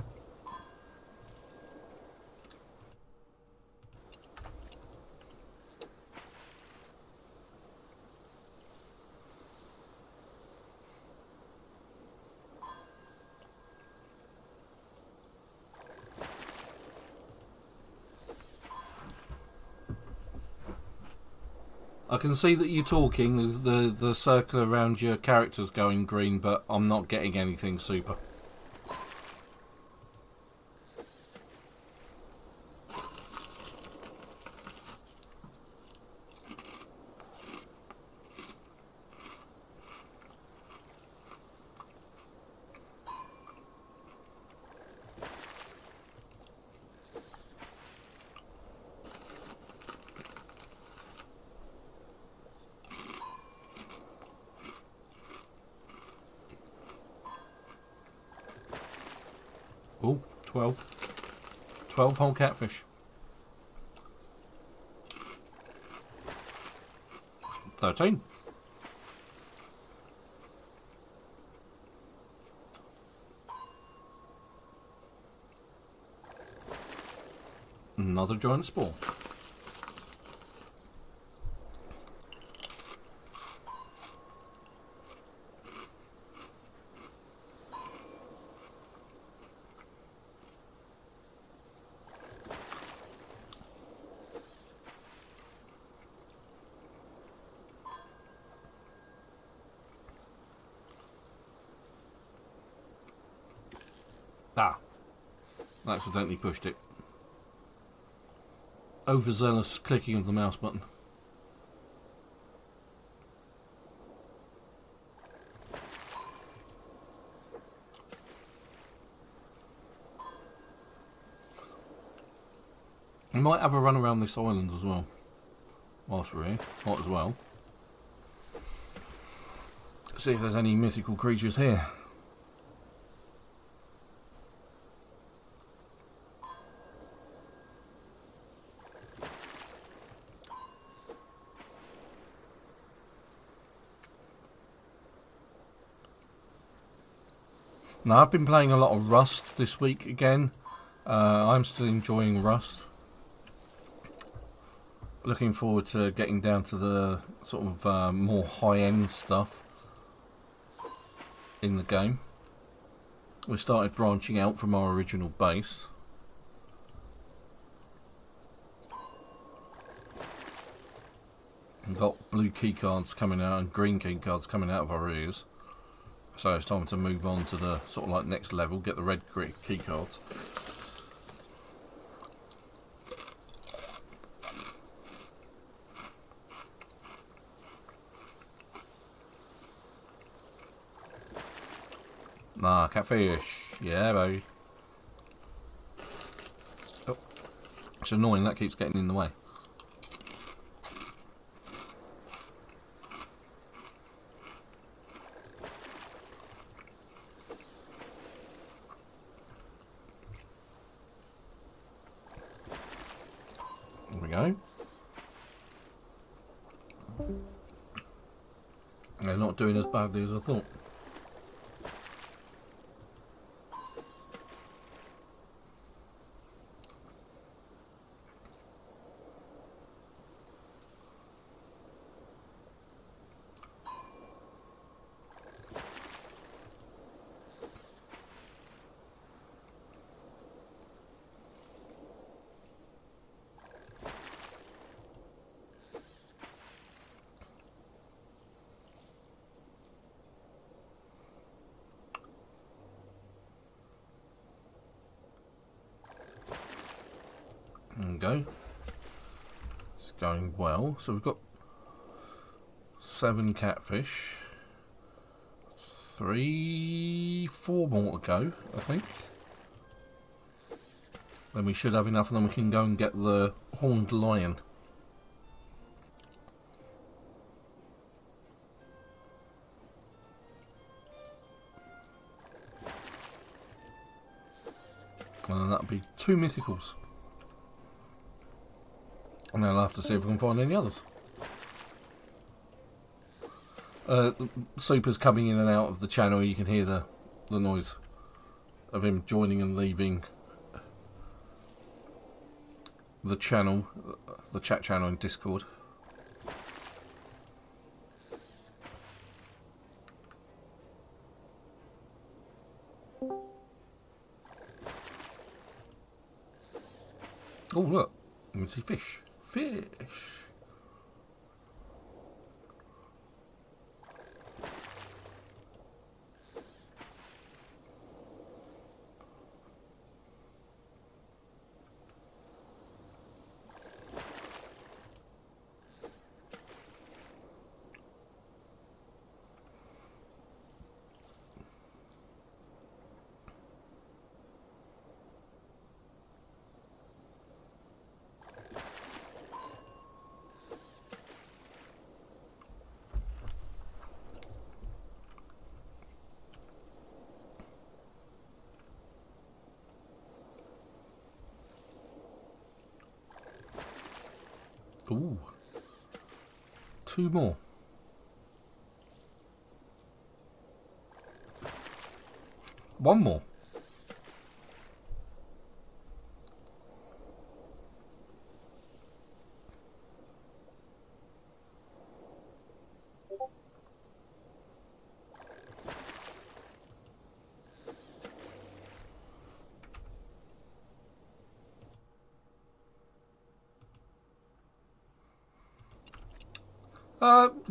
I can see that you're talking, the circle around your character's going green, but I'm not getting anything, Super. Oh, 12. 12 whole catfish. 13. Another giant spore. Ah, I accidentally pushed it. Overzealous clicking of the mouse button. We might have a run around this island as well. Whilst we're here. Might as well. See if there's any mythical creatures here. Now, I've been playing a lot of Rust this week again. I'm still enjoying Rust. Looking forward to getting down to the sort of more high-end stuff in the game. We started branching out from our original base. We've got blue keycards coming out and green keycards coming out of our ears. So it's time to move on to the sort of like next level, get the red keycards. Nah, catfish. Yeah, baby. Oh, it's annoying, that keeps getting in the way. There we go. They're not doing as badly as I thought. There we go. It's going well. So we've got 7 catfish. 4 more to go, I think. Then we should have enough, and then we can go and get the horned lion. And then that'll be 2 mythicals. And then I'll have to see if we can find any others. Super's coming in and out of the channel. You can hear the noise of him joining and leaving the channel, the chat channel in Discord. Oh look, you can see fish. Fish. Ooh. 2 more. One more.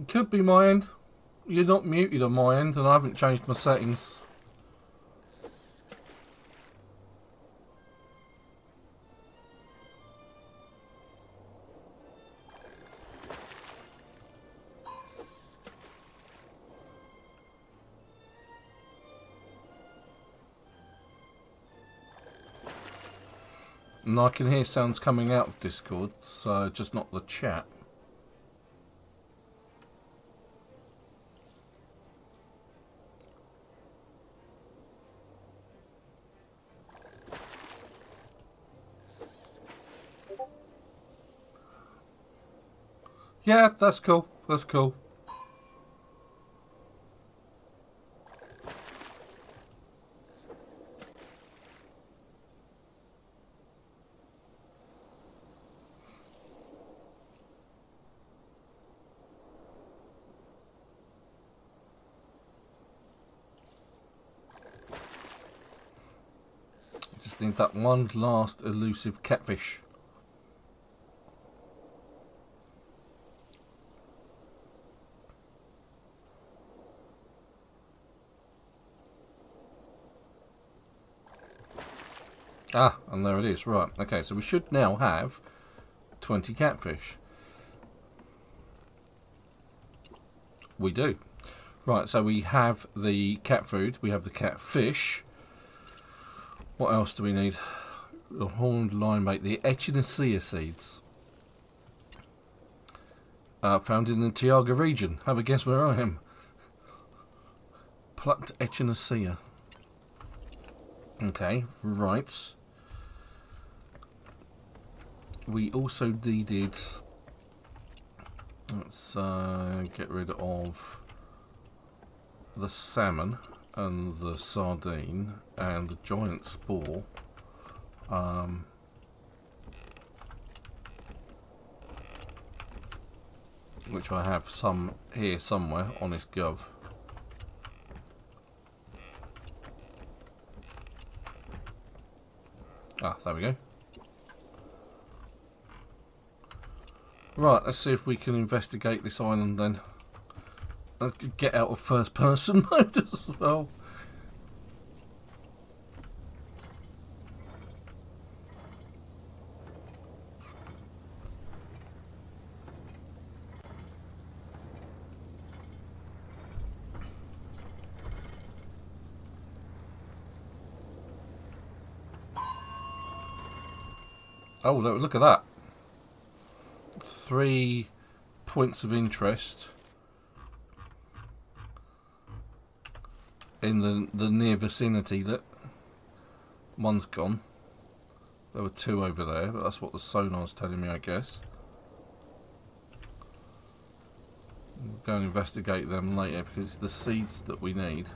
Could be my end. You're not muted on my end, and I haven't changed my settings. And I can hear sounds coming out of Discord, so just not the chat. Yeah, that's cool. That's cool. Just need that one last elusive catfish. Ah, and there it is. Right. Okay, so we should now have 20 catfish. We do. Right, so we have the cat food. We have the catfish. What else do we need? The horned linebait. The echinacea seeds. Found in the Tiaga region. Have a guess where I am. Plucked echinacea. Okay, right. We also needed... Let's get rid of the salmon and the sardine and the giant spore. Which I have some here somewhere on this gov. Ah, there we go. Right, let's see if we can investigate this island then. I could get out of first person mode as well. Oh, look at that. 3 points of interest in the near vicinity. That one's gone. There were 2 over there, but that's what the sonar's telling me, I guess. We'll go and investigate them later because it's the seeds that we need.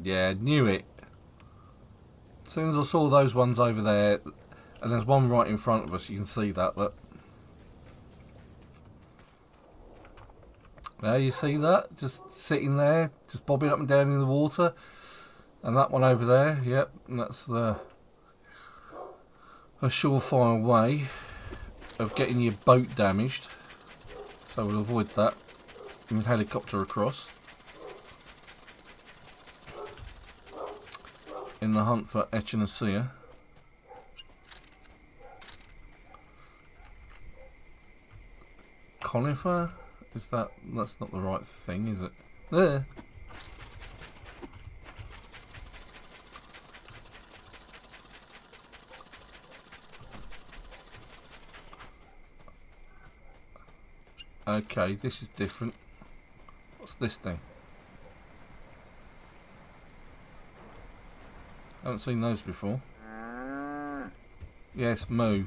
Yeah, knew it. As soon as I saw those ones over there, and there's one right in front of us, you can see that. Look. There, you see that? Just sitting there, just bobbing up and down in the water. And that one over there, yep, that's a surefire way of getting your boat damaged. So we'll avoid that. And helicopter across. In the hunt for echinacea. Conifer? Is that's not the right thing, is it? There. Okay, this is different. What's this thing? Haven't seen those before. Yes, moo.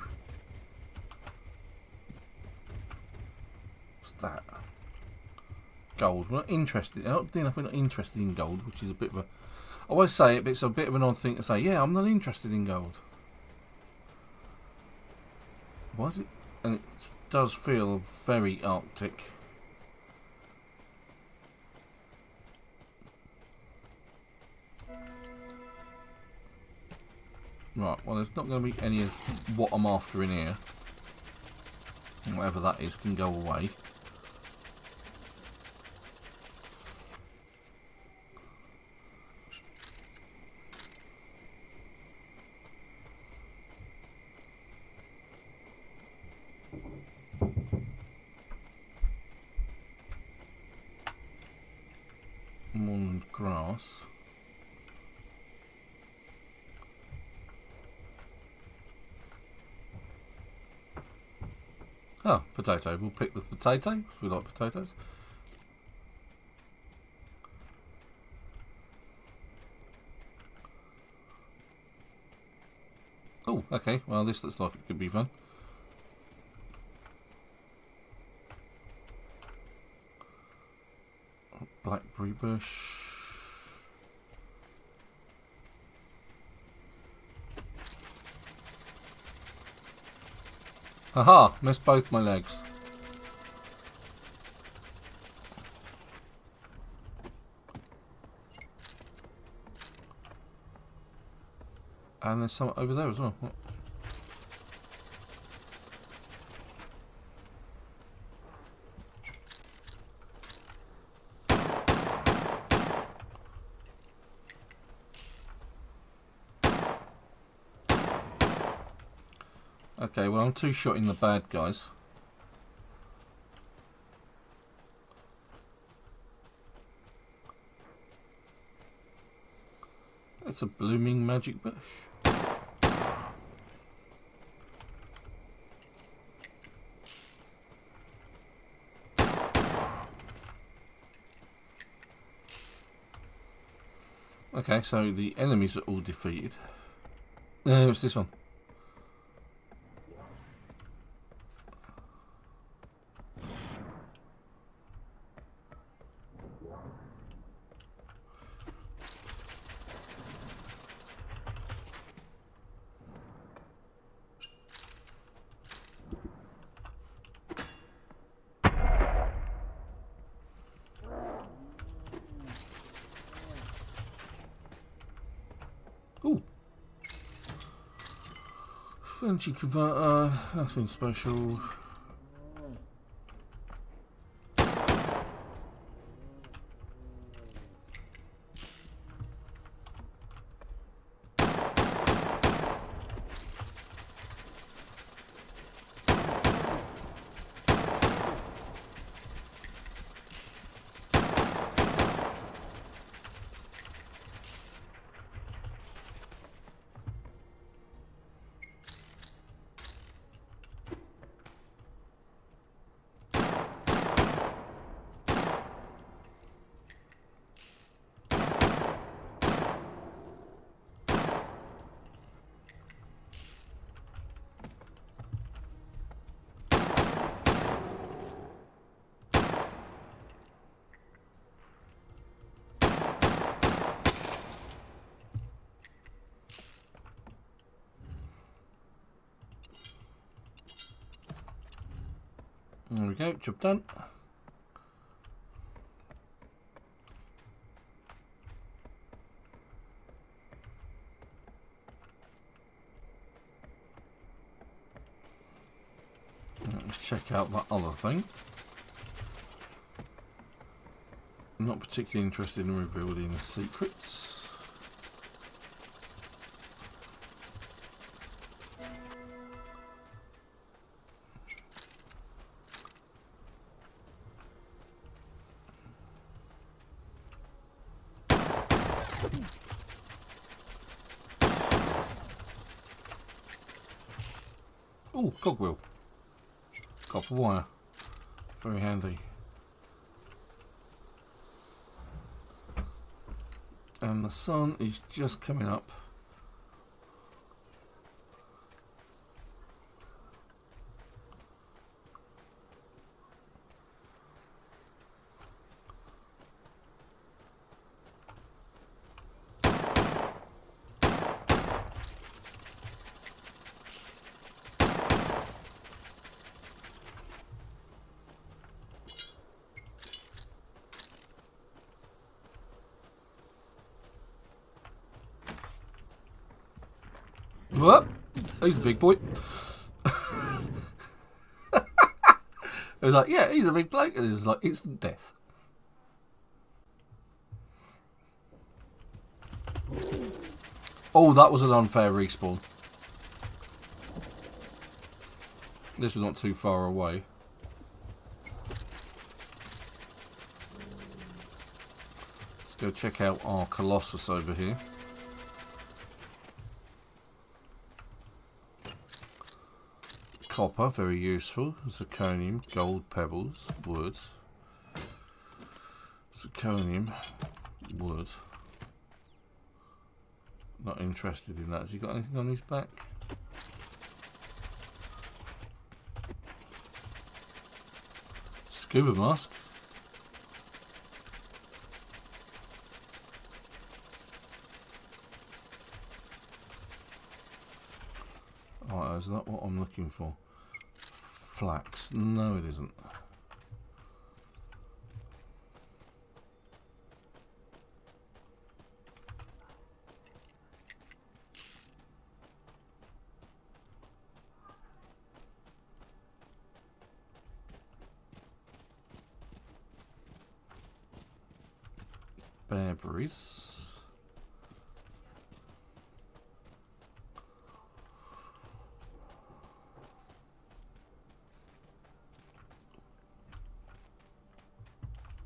What's that? Gold. We're not interested. Oddly enough, we're not interested in gold, which is a bit of a... I always say it, but it's a bit of an odd thing to say. Yeah, I'm not interested in gold. Why is it? And it does feel very Arctic. Right, well, there's not going to be any of what I'm after in here. Whatever that is can go away. nice. Oh, potato. We'll pick the potato. We like potatoes. Oh, okay. Well, this looks like it could be fun. Blackberry bush. Haha! Missed both my legs. And there's some over there as well. What? Okay, well, I'm two-shotting the bad guys. It's a blooming magic bush. Okay, so the enemies are all defeated. No, it's this one. Ooh. Energy converter, nothing special. There we go, job done. Let's check out that other thing. I'm not particularly interested in revealing the secrets. Oh, cogwheel. Copper wire. Very handy. And the sun is just coming up. Whoop! He's a big boy. It was like, yeah, he's a big bloke. And it was like instant death. Oh, that was an unfair respawn. This was not too far away. Let's go check out our Colossus over here. Copper, very useful. Zirconium, gold pebbles, wood. Zirconium, wood. Not interested in that. Has he got anything on his back? Scuba mask. Alright, is that what I'm looking for? Flax. No, it isn't. Bearberries.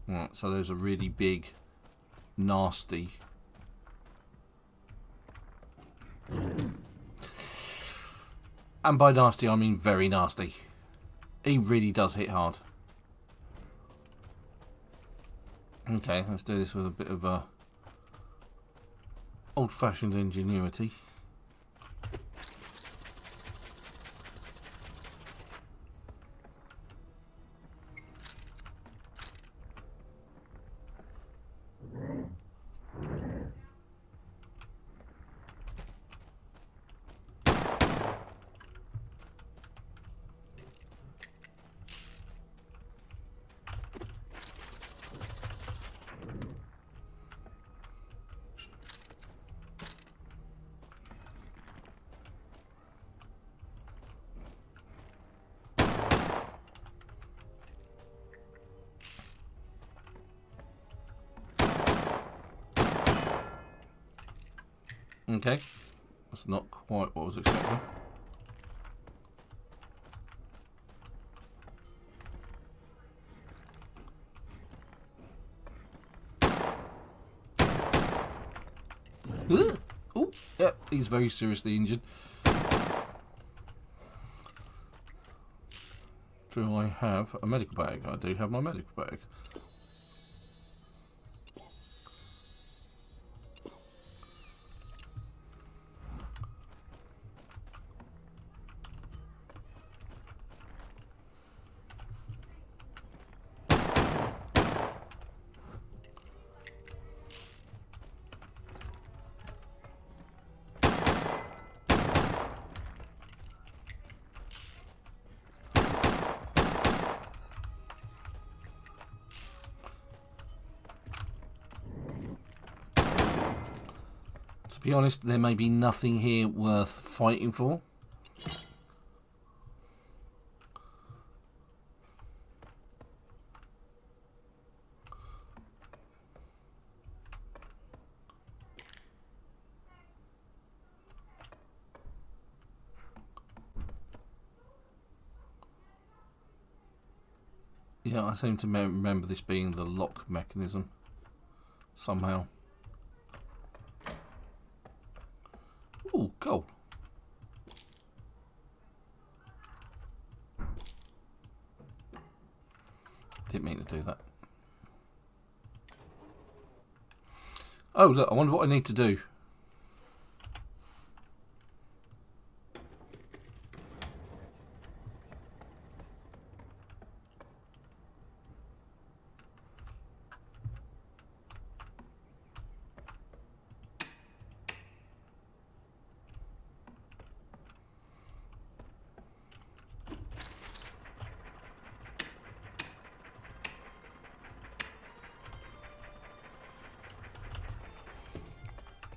Right, so those are really big, nasty. And by nasty, I mean very nasty. He really does hit hard. Okay, let's do this with a bit of old-fashioned ingenuity. Okay, that's not quite what I was expecting. Oh, yeah, he's very seriously injured. Do I have a medical bag? I do have my medical bag. To be honest, there may be nothing here worth fighting for. Yeah, I seem to remember this being the lock mechanism somehow. Ooh, gold. Didn't mean to do that. Oh, look, I wonder what I need to do.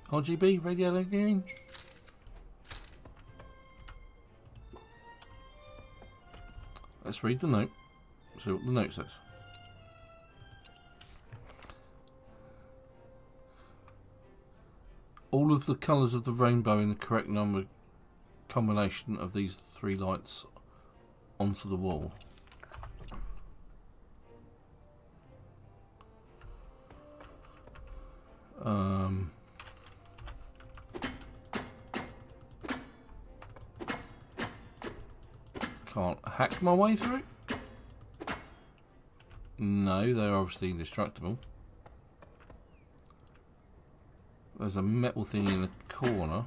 RGB, radio gain. Let's read the note. See what the note says. All of the colours of the rainbow in the correct number combination of these three lights onto the wall. hack my way through? No, they're obviously indestructible. There's a metal thing in the corner.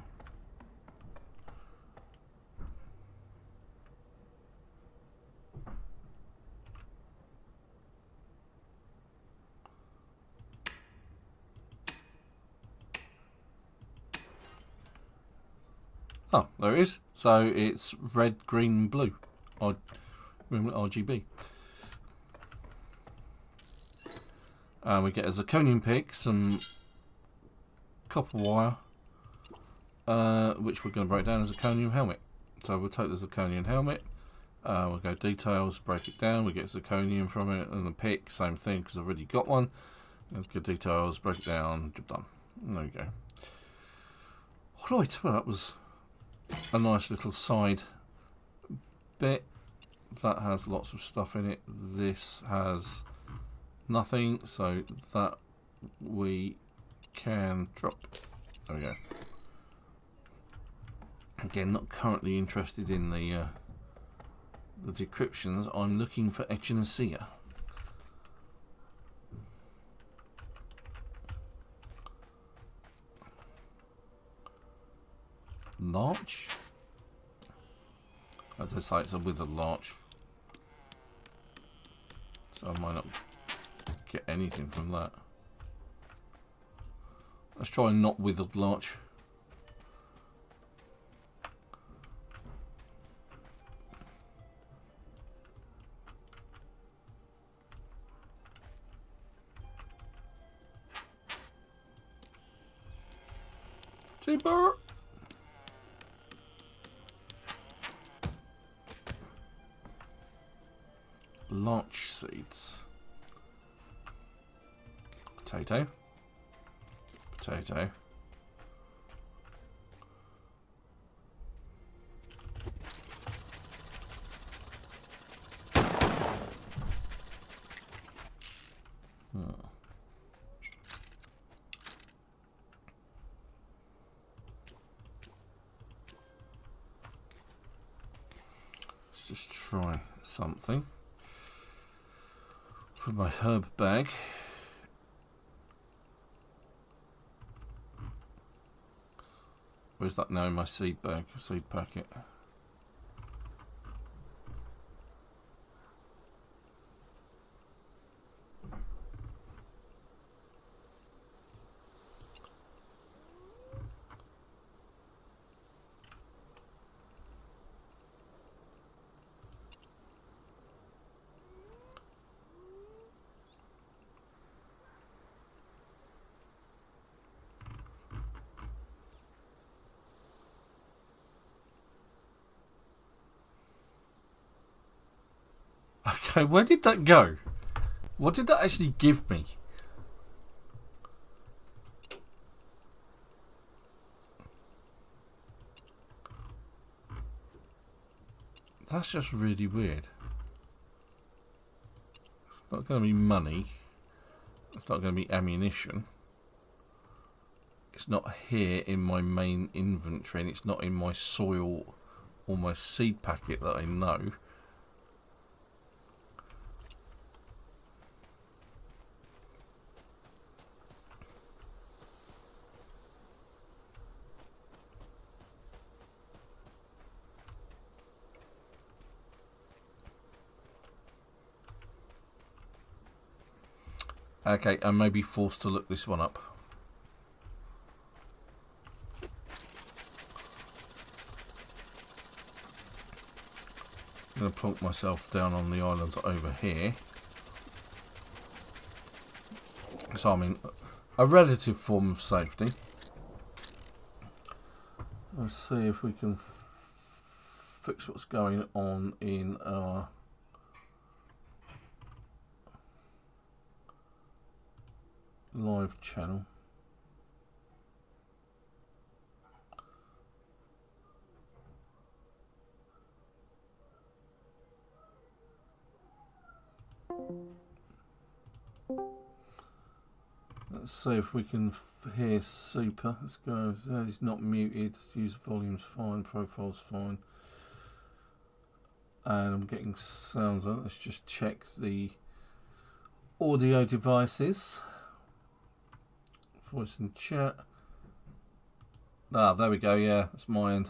Oh, there it is. So it's red, green, and blue. RGB. We get a zirconium pick, some copper wire, which we're going to break down as a zirconium helmet. So we'll take the zirconium helmet, we'll go details, break it down, we get zirconium from it, and the pick, same thing, because I've already got one. We'll go details, break it down, job done. There we go. Right, well that was a nice little side bit. That has lots of stuff in it. This has nothing, so that we can drop. There we go. Again, not currently interested in the decryptions. I'm looking for Echinacea. Larch. As I say, it's a withered larch, so I might not get anything from that. Let's try not withered larch. Timber. Larch seeds. Potato. Potato. Let's just try something. For my herb bag. Where's that now in my seed bag, seed packet? Okay, where did that go? What did that actually give me? That's just really weird. It's not going to be money. It's not going to be ammunition. It's not here in my main inventory, and it's not in my soil or my seed packet that I know. Okay, I may be forced to look this one up. I'm going to plonk myself down on the island over here. So I'm in a relative form of safety. Let's see if we can fix what's going on in our live channel. Let's see if we can hear super. Let's go. That is, he's not muted. Use volume's fine. Profile's fine. And I'm getting sounds on. Let's just check the audio devices. Voice and chat. Ah, there we go. Yeah, it's my end.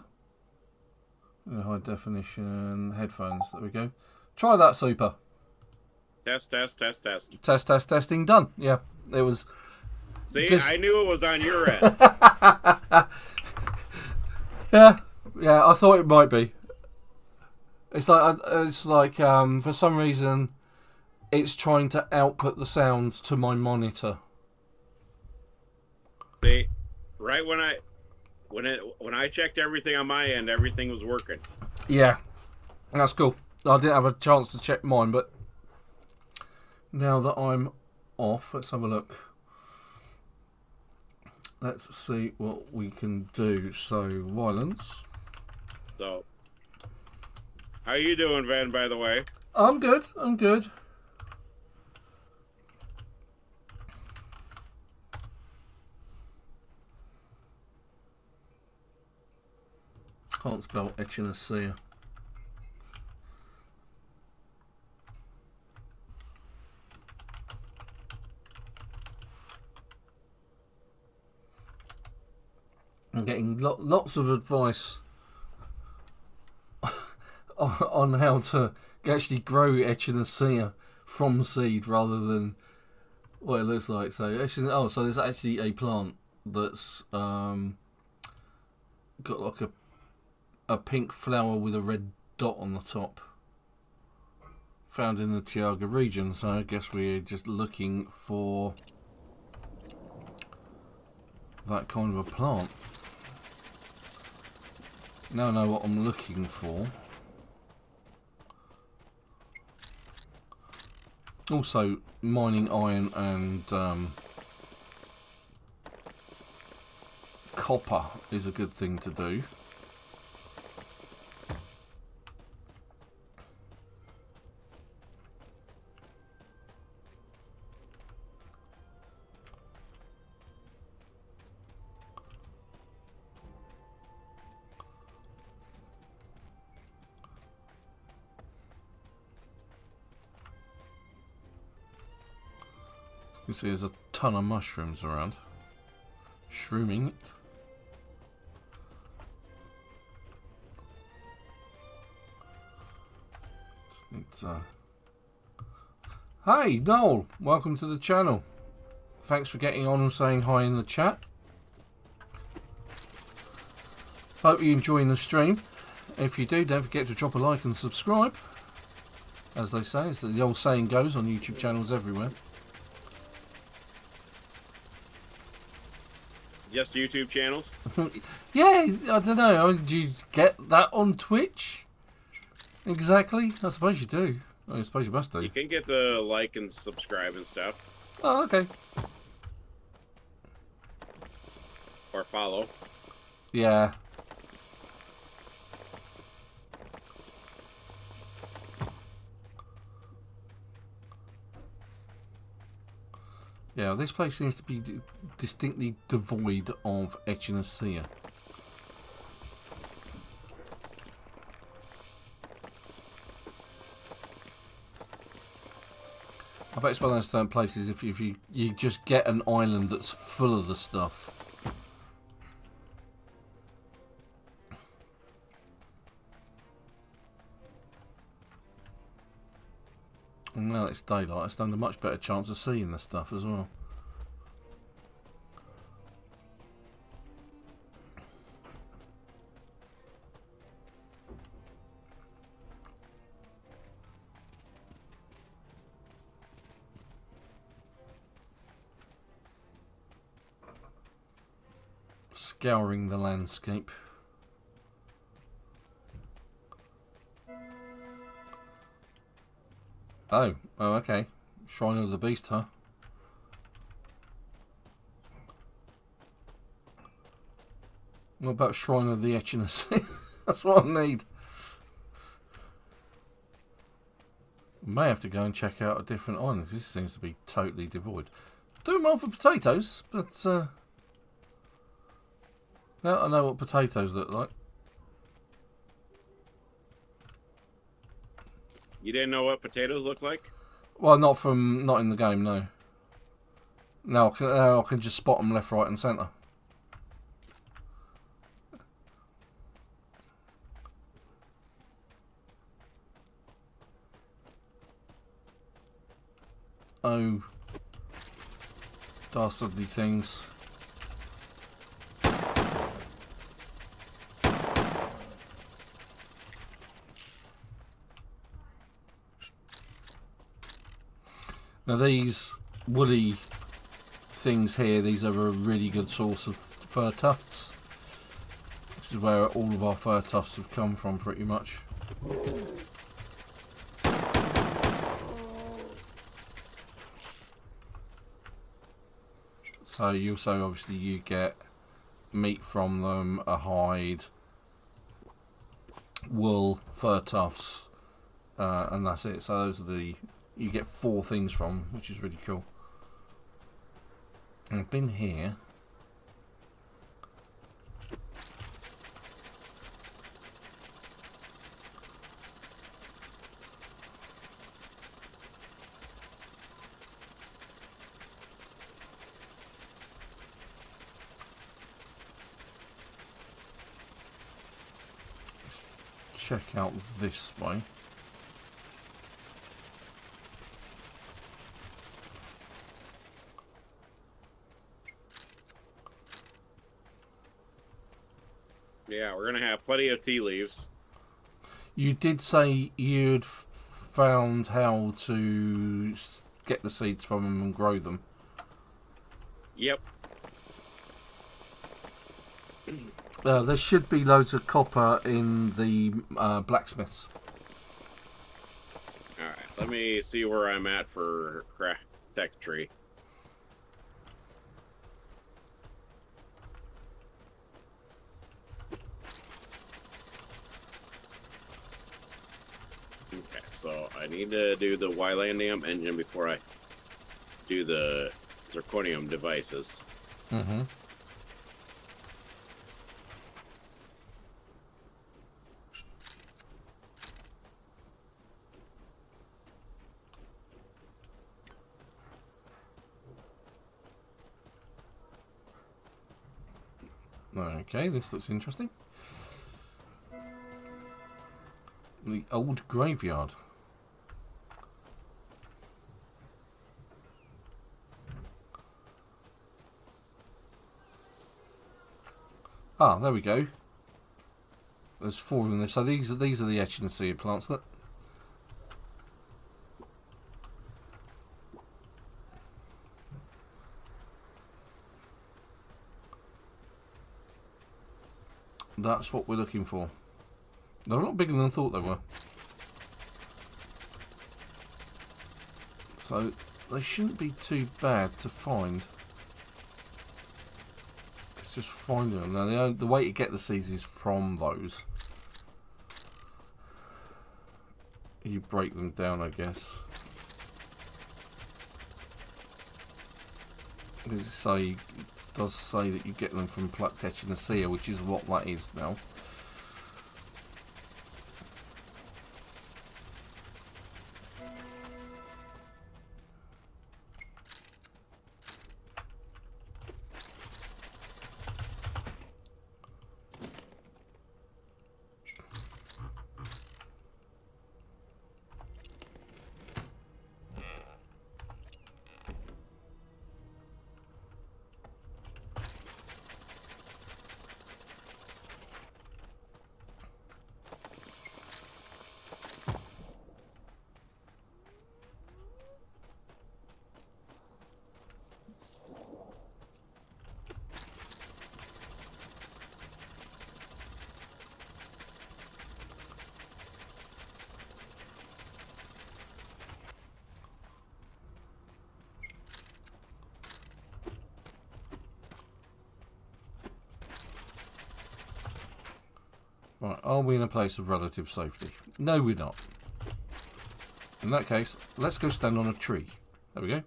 High definition headphones. There we go. Try that, Super. Test. Testing done. Yeah, it was. See, I knew it was on your end. Yeah, I thought it might be. It's like for some reason, it's trying to output the sounds to my monitor. See, right when I checked everything on my end, everything was working. Yeah, that's cool. I didn't have a chance to check mine, but now that I'm off, let's have a look. Let's see what we can do. So, Ylands. So, how you doing, Van, by the way? I'm good. Can't spell Echinacea. I'm getting lots of advice on how to actually grow Echinacea from seed rather than what it looks like. So, so there's actually a plant that's got like a pink flower with a red dot on the top, found in the Tiaga region. So I guess we're just looking for that kind of a plant. Now I know what I'm looking for. Also, mining iron and copper is a good thing to do. You see there's a ton of mushrooms around. Shrooming it. Hey Noel, welcome to the channel. Thanks for getting on and saying hi in the chat. Hope you're enjoying the stream. If you do, don't forget to drop a like and subscribe. As they say, as the old saying goes on YouTube channels everywhere. Just YouTube channels? Yeah, I don't know. Do you get that on Twitch? Exactly. I suppose you do. I suppose you must do. You can get the like and subscribe and stuff. Oh, okay. Or follow. Yeah. Yeah, this place seems to be distinctly devoid of Echinacea. I bet it's one of those places if you just get an island that's full of the stuff. And now it's daylight, I stand a much better chance of seeing the stuff as well. Scouring the landscape. Oh, okay. Shrine of the Beast, huh? What about Shrine of the Echinacea? That's what I need. May have to go and check out a different island. This seems to be totally devoid. Doing well for potatoes, but now I know what potatoes look like. You didn't know what potatoes look like? Well, not in the game, no. No, I can just spot them left, right, and centre. Oh, dastardly things. Now these woolly things here, these are a really good source of fur tufts. This is where all of our fur tufts have come from, pretty much. So you also, obviously, you get meat from them, a hide, wool, fur tufts, and that's it. So those are you get 4 things from, which is really cool. I've been here. Check out this way. Yeah, we're gonna have plenty of tea leaves. You did say you'd found how to get the seeds from them and grow them. Yep. There should be loads of copper in the blacksmiths. Alright, let me see where I'm at for craft tech tree. Okay, so I need to do the Ylandium engine before I do the zirconium devices. Mm-hmm. Okay, this looks interesting. The old graveyard. Ah, there we go. There's 4 of them there. So these are the etching and seed plants. That that's what we're looking for. They're a lot bigger than I thought they were. So they shouldn't be too bad to find. It's just finding them. Now the way to get the seeds is from those. You break them down, I guess. It does say that you get them from plucked echinacea, which is what that is now. Right, are we in a place of relative safety? No, we're not. In that case, let's go stand on a tree. There we go.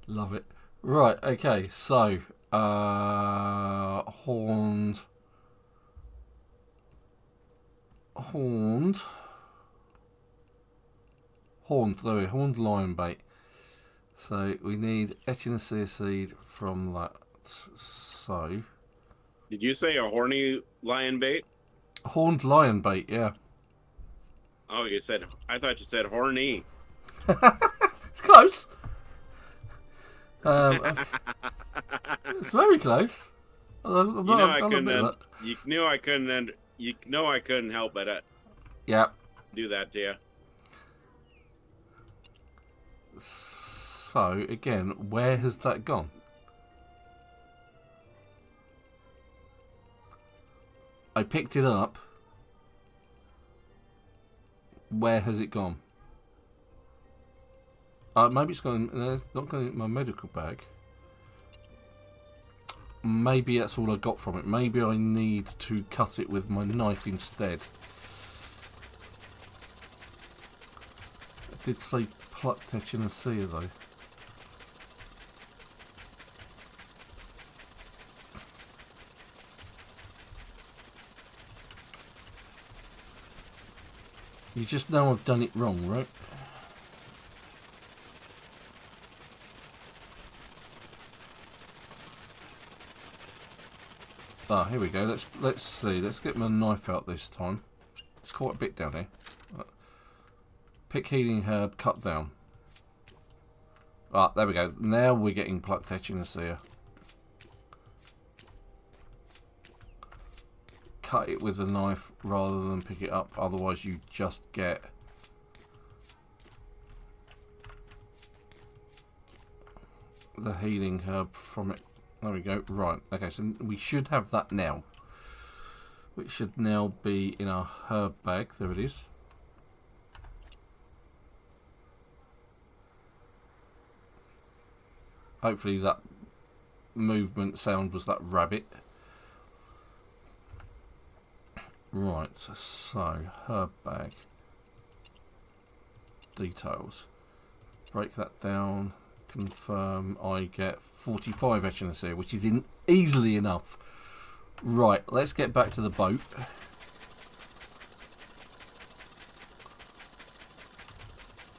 Love it. Right, okay, so horned horned lion bait. So we need echinacea seed from that. So Did you say a horny lion bait? horned lion bait, yeah. Oh, I thought you said horny. It's close. It's very close. You know I couldn't help but yeah. do that to you. So again, where has that gone? I picked it up. Where has it gone? Maybe it's gone. It's not going in my medical bag. Maybe that's all I got from it. Maybe I need to cut it with my knife instead. It did say plucked echinacea though. You just know I've done it wrong, right? Ah, here we go. Let's see. Let's get my knife out this time. It's quite a bit down here. Pick healing herb, cut down. Ah, there we go. Now we're getting plucked echinacea. Cut it with a knife rather than pick it up, otherwise you just get the healing herb from it. There we go. Right, okay, so we should have that now, which should now be in our herb bag. There it is. Hopefully that movement sound was that rabbit. Right, so herb bag details. Break that down. Confirm. I get 45 echinacea, which is easily enough. Right, let's get back to the boat.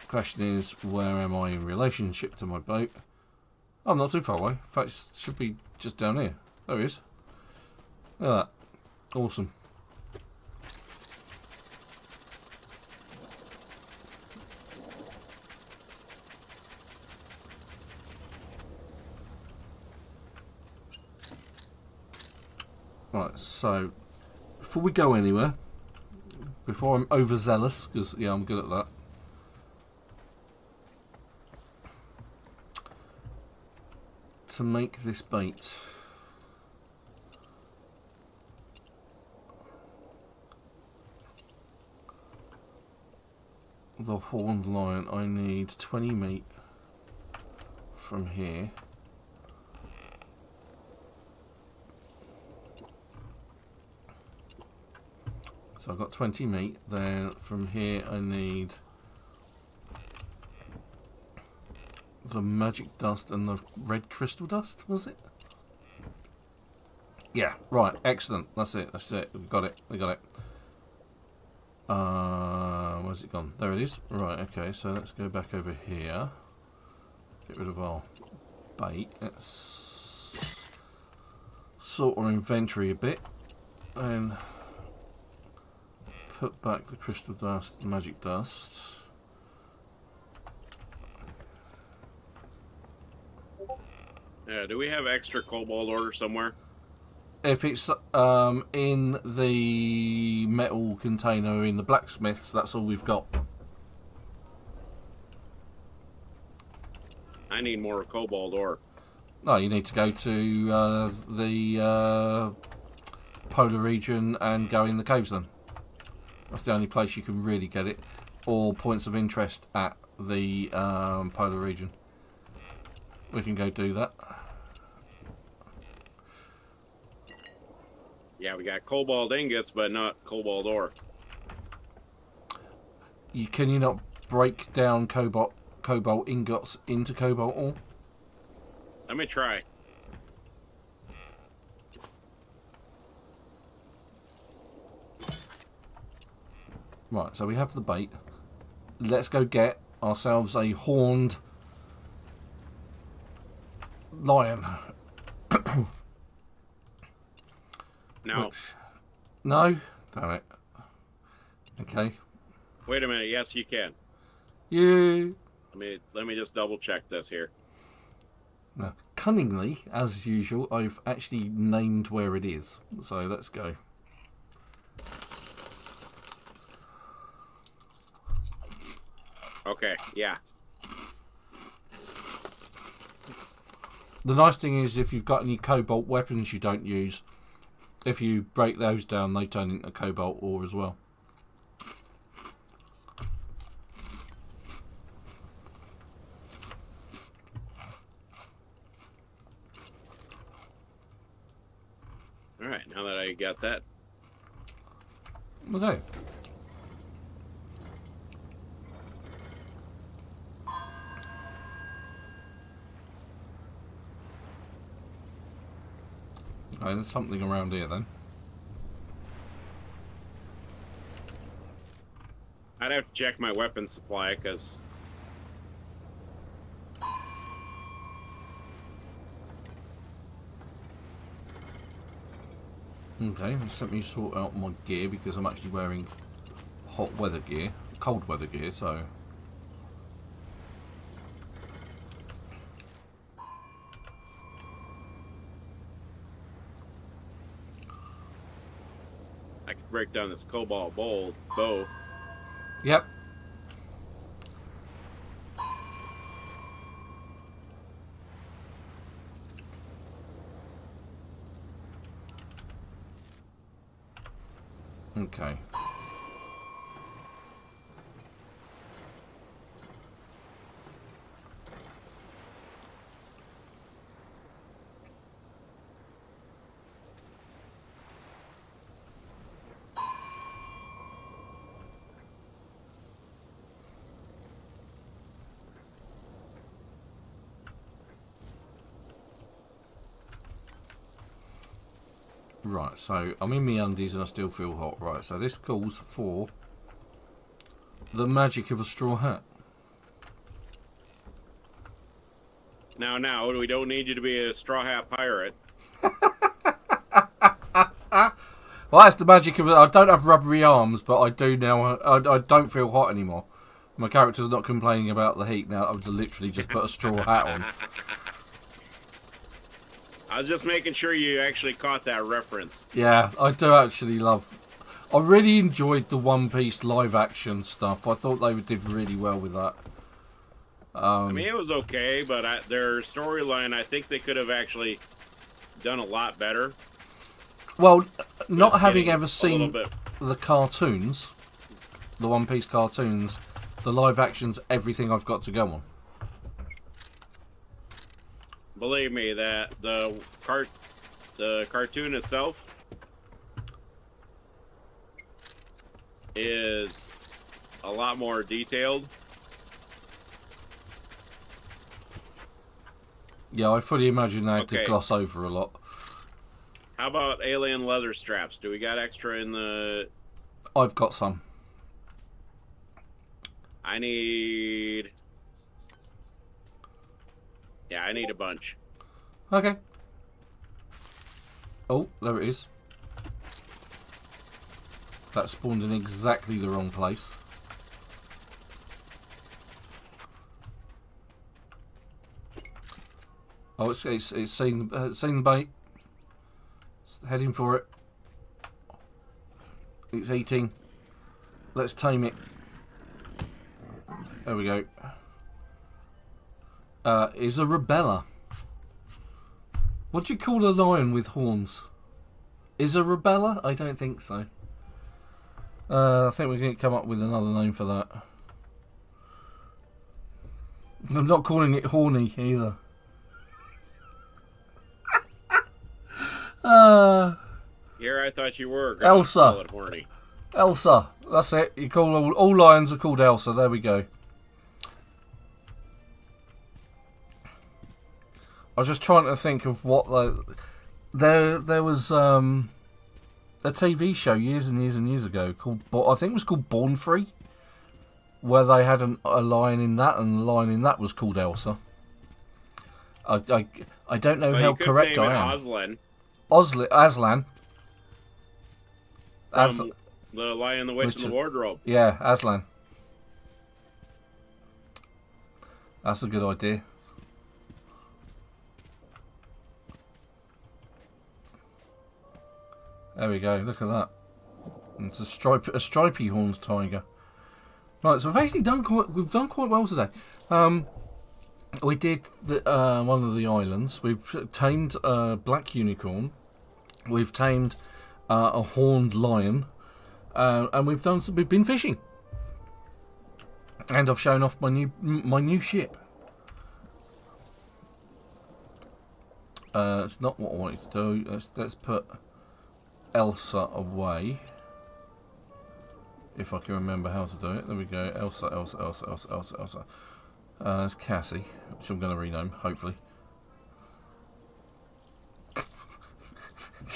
Question is, where am I in relationship to my boat? I'm not too far away. In fact, it should be just down here. There he is. Look at that. Awesome. Right, so before we go anywhere, before I'm overzealous, because yeah, I'm good at that. To make this bait, the horned lion, I need 20 meat from here. So I've got 20 meat. Then from here I need the magic dust and the red crystal dust, was it? Yeah, right, excellent. That's it, we got it. Where's it gone? There it is. Right, okay, so let's go back over here. Get rid of our bait. Let's sort our inventory a bit and put back the crystal dust, the magic dust. Do we have extra cobalt ore somewhere? If it's in the metal container in the blacksmiths, that's all we've got. I need more cobalt ore. No, you need to go to the polar region and go in the caves then. That's the only place you can really get it. Or points of interest at the polar region. We can go do that. Yeah, we got cobalt ingots, but not cobalt ore. Can you not break down cobalt ingots into cobalt ore? Let me try. Right, so we have the bait. Let's go get ourselves a horned lion. No. No? Damn it. Okay. Wait a minute. Yes, you can. You. Let me just double check this here. No. Cunningly, as usual, I've actually named where it is. So let's go. Okay, yeah. The nice thing is, if you've got any cobalt weapons you don't use, if you break those down, they turn into cobalt ore as well. Alright, now that I got that. Okay. Okay, there's something around here then. I'd have to check my weapon supply, because... Okay, just let me sort out my gear because I'm actually wearing hot weather gear, cold weather gear, so... I could break down this cobalt bow. Yep. Okay. Right, so I'm in my undies and I still feel hot. Right, so this calls for the magic of a straw hat. Now, we don't need you to be a straw hat pirate. Well, that's the magic of it. I don't have rubbery arms, but I do now. I don't feel hot anymore. My character's not complaining about the heat now. I've literally just put a straw hat on. I was just making sure you actually caught that reference. Yeah, I do actually love... I really enjoyed the One Piece live action stuff. I thought they did really well with that. I mean, it was okay, but their storyline, I think they could have actually done a lot better. Well, not having ever seen bit... the cartoons, the One Piece cartoons, the live action's everything I've got to go on. Believe me, that the cartoon itself is a lot more detailed. Yeah, I fully imagine they had to gloss over a lot. How about alien leather straps? Do we got extra in the... I've got some. I need... Yeah, I need a bunch. Okay. Oh, there it is. That spawned in exactly the wrong place. Oh, it's seen the bait. It's heading for it. It's eating. Let's tame it. There we go. Is a rebella. What do you call a lion with horns? Is a rebella? I don't think so. I think we're going to come up with another name for that. I'm not calling it horny either. Here I thought you were. Elsa. Call it horny. Elsa. That's it. You call all lions are called Elsa. There we go. I was just trying to think of what there was a TV show years and years and years ago called, I think it was called Born Free, where they had a lion in that, and the lion in that was called Elsa. I don't know how correct I am. Aslan. From The Lion, the Witch, and the Wardrobe. Yeah, Aslan. That's a good idea. There we go. Look at that. It's a stripy horned tiger. Right, so we've done quite well today. We did one of the islands. We've tamed a black unicorn. We've tamed a horned lion, and we've been fishing. And I've shown off my new ship. It's not what I wanted to do. Let's put Elsa away. If I can remember how to do it. There we go. Elsa. There's Cassie, which I'm going to rename, hopefully.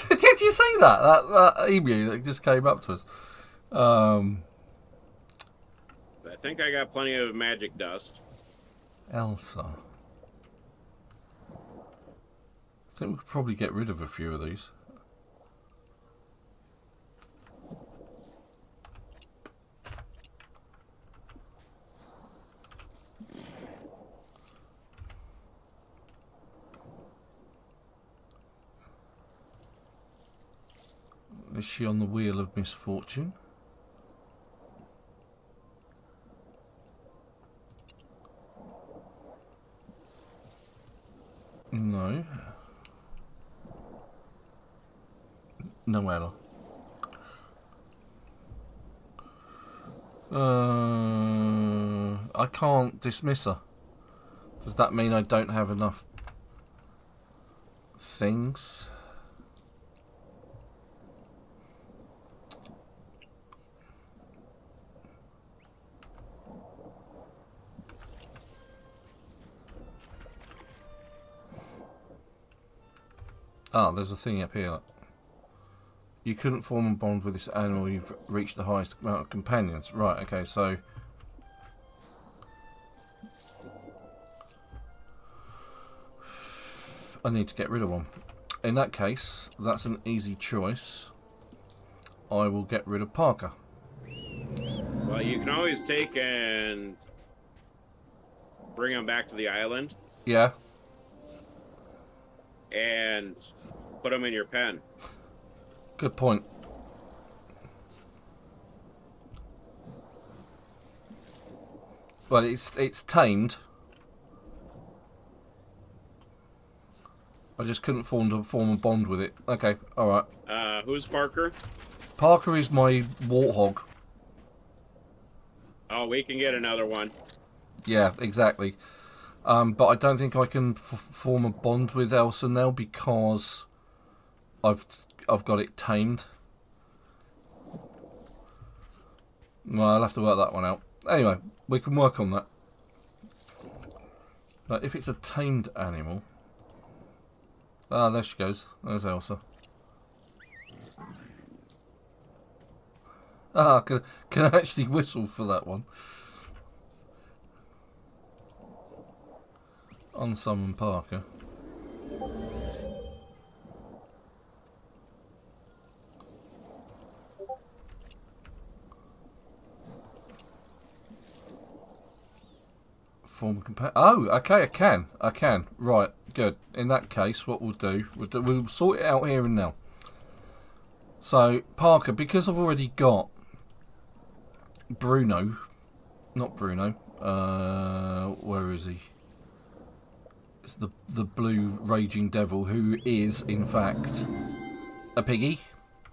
Did you see that emu that just came up to us? I think I got plenty of magic dust. Elsa. I think we could probably get rid of a few of these. Is she on the wheel of misfortune? No. No, Ella. I can't dismiss her. Does that mean I don't have enough things? Ah, there's a thing up here. Look. You couldn't form a bond with this animal. You've reached the highest amount of companions. Right, okay, so... I need to get rid of one. In that case, that's an easy choice. I will get rid of Parker. Well, you can always take and bring him back to the island. Yeah. And put him in your pen. Good point. Well, it's tamed. I just couldn't form a bond with it. Okay, all right. Who's Parker? Parker is my warthog. Oh, we can get another one. Yeah, exactly. But I don't think I can form a bond with Elsa now because I've got it tamed. Well, I'll have to work that one out. Anyway, we can work on that. But if it's a tamed animal... Ah, there she goes. There's Elsa. Ah, I can actually whistle for that one. Unsummon Parker. Form a companion. Oh, okay, I can. Right, good. In that case, what we'll sort it out here and now. So, Parker, because I've already got Bruno, not Bruno, where is he? It's the blue raging devil, who is, in fact, a piggy.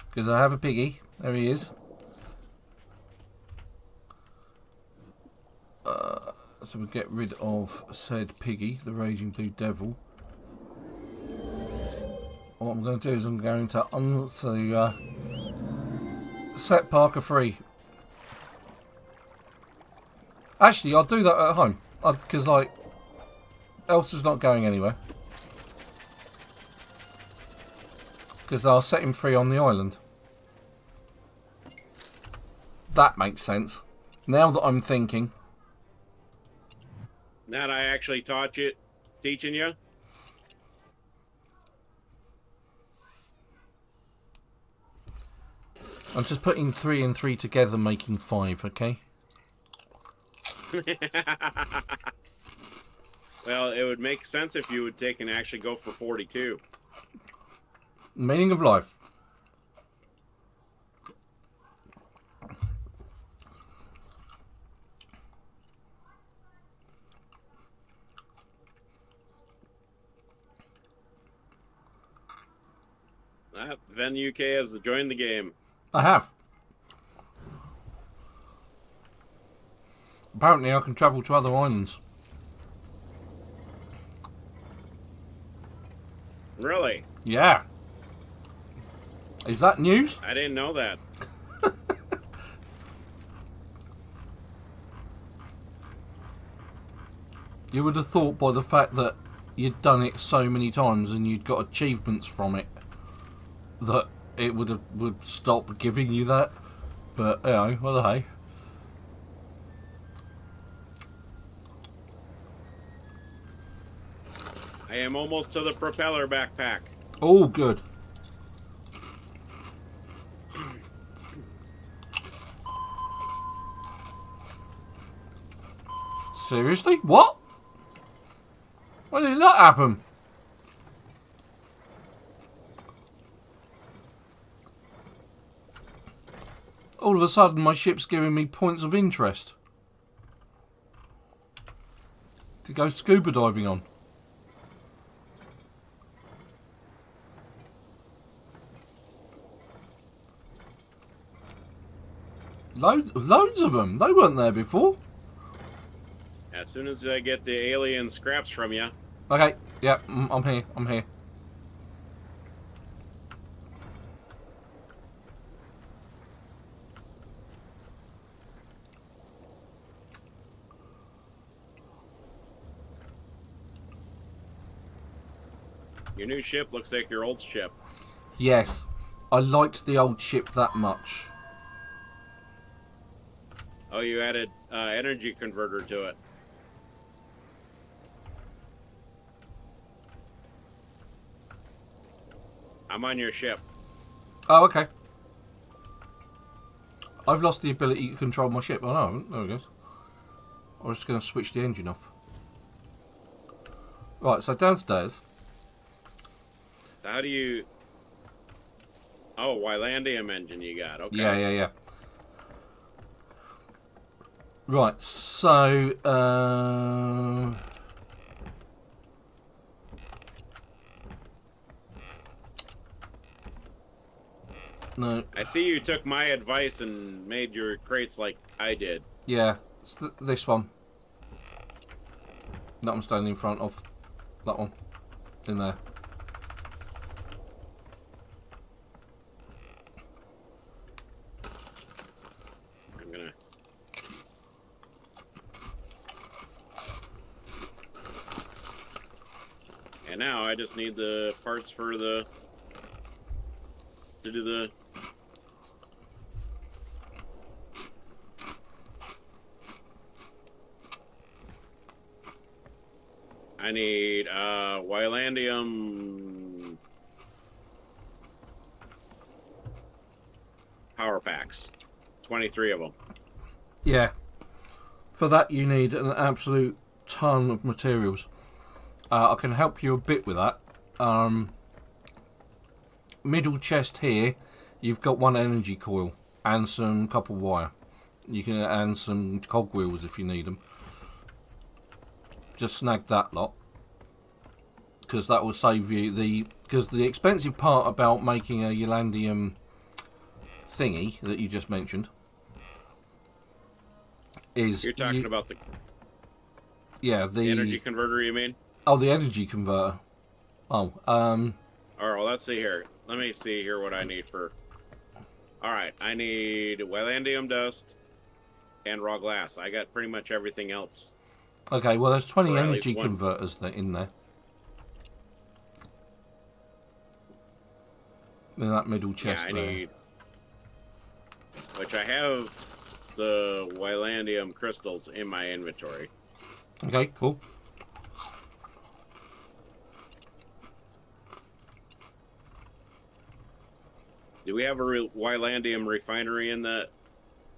Because I have a piggy. There he is. So we'll get rid of said piggy, the raging blue devil. What I'm going to do is I'm going to set Parker free. Actually, I'll do that at home. Because, like, Elsa's not going anywhere. Because I'll set him free on the island. That makes sense. Now that I'm thinking. That I actually teaching you. I'm just putting 3 and 3 together, making 5, okay? Well, it would make sense if you would take and actually go for 42. Meaning of life. Ven UK has joined the game. I have. Apparently I can travel to other islands. Really? Yeah. Is that news? I didn't know that. You would have thought by the fact that you'd done it so many times and you'd got achievements from it that it would stop giving you that. But, you know, well, hey. I am almost to the propeller backpack. Oh, good. Seriously? What? When did that happen? All of a sudden, my ship's giving me points of interest to go scuba diving on. Loads of them. They weren't there before. As soon as I get the alien scraps from you. Okay, yeah, I'm here. I'm here. Your new ship looks like your old ship. Yes, I liked the old ship that much. Oh, you added energy converter to it. I'm on your ship. Oh, okay. I've lost the ability to control my ship. Oh, no, I haven't. There it goes. I was just going to switch the engine off. Right, so downstairs. How do you... Oh, Ylandium engine you got. Okay. Yeah. Right, so... no. I see you took my advice and made your crates like I did. Yeah, it's this one. That I'm standing in front of. That one. In there. I'm gonna... And now I just need the parts for the... to do the... I need Ylandium power packs. 23 of them. Yeah. For that you need an absolute ton of materials. I can help you a bit with that. Middle chest here, you've got 1 energy coil and some copper wire. You can and some cogwheels if you need them. Just snag that lot, because that will save you because the expensive part about making a Ylandium thingy that you just mentioned is You're talking about the the energy converter, you mean? Oh, the energy converter. Oh, All right, well, let's see here. Let me see here what I need for... All right, I need Ylandium dust and raw glass. I got pretty much everything else. okay. Well, there's 20 Or at energy least one. converters in there. In that middle chest Yeah, I there. need... Which I have the Ylandium crystals in my inventory. Okay, cool. Do we have a Ylandium refinery in the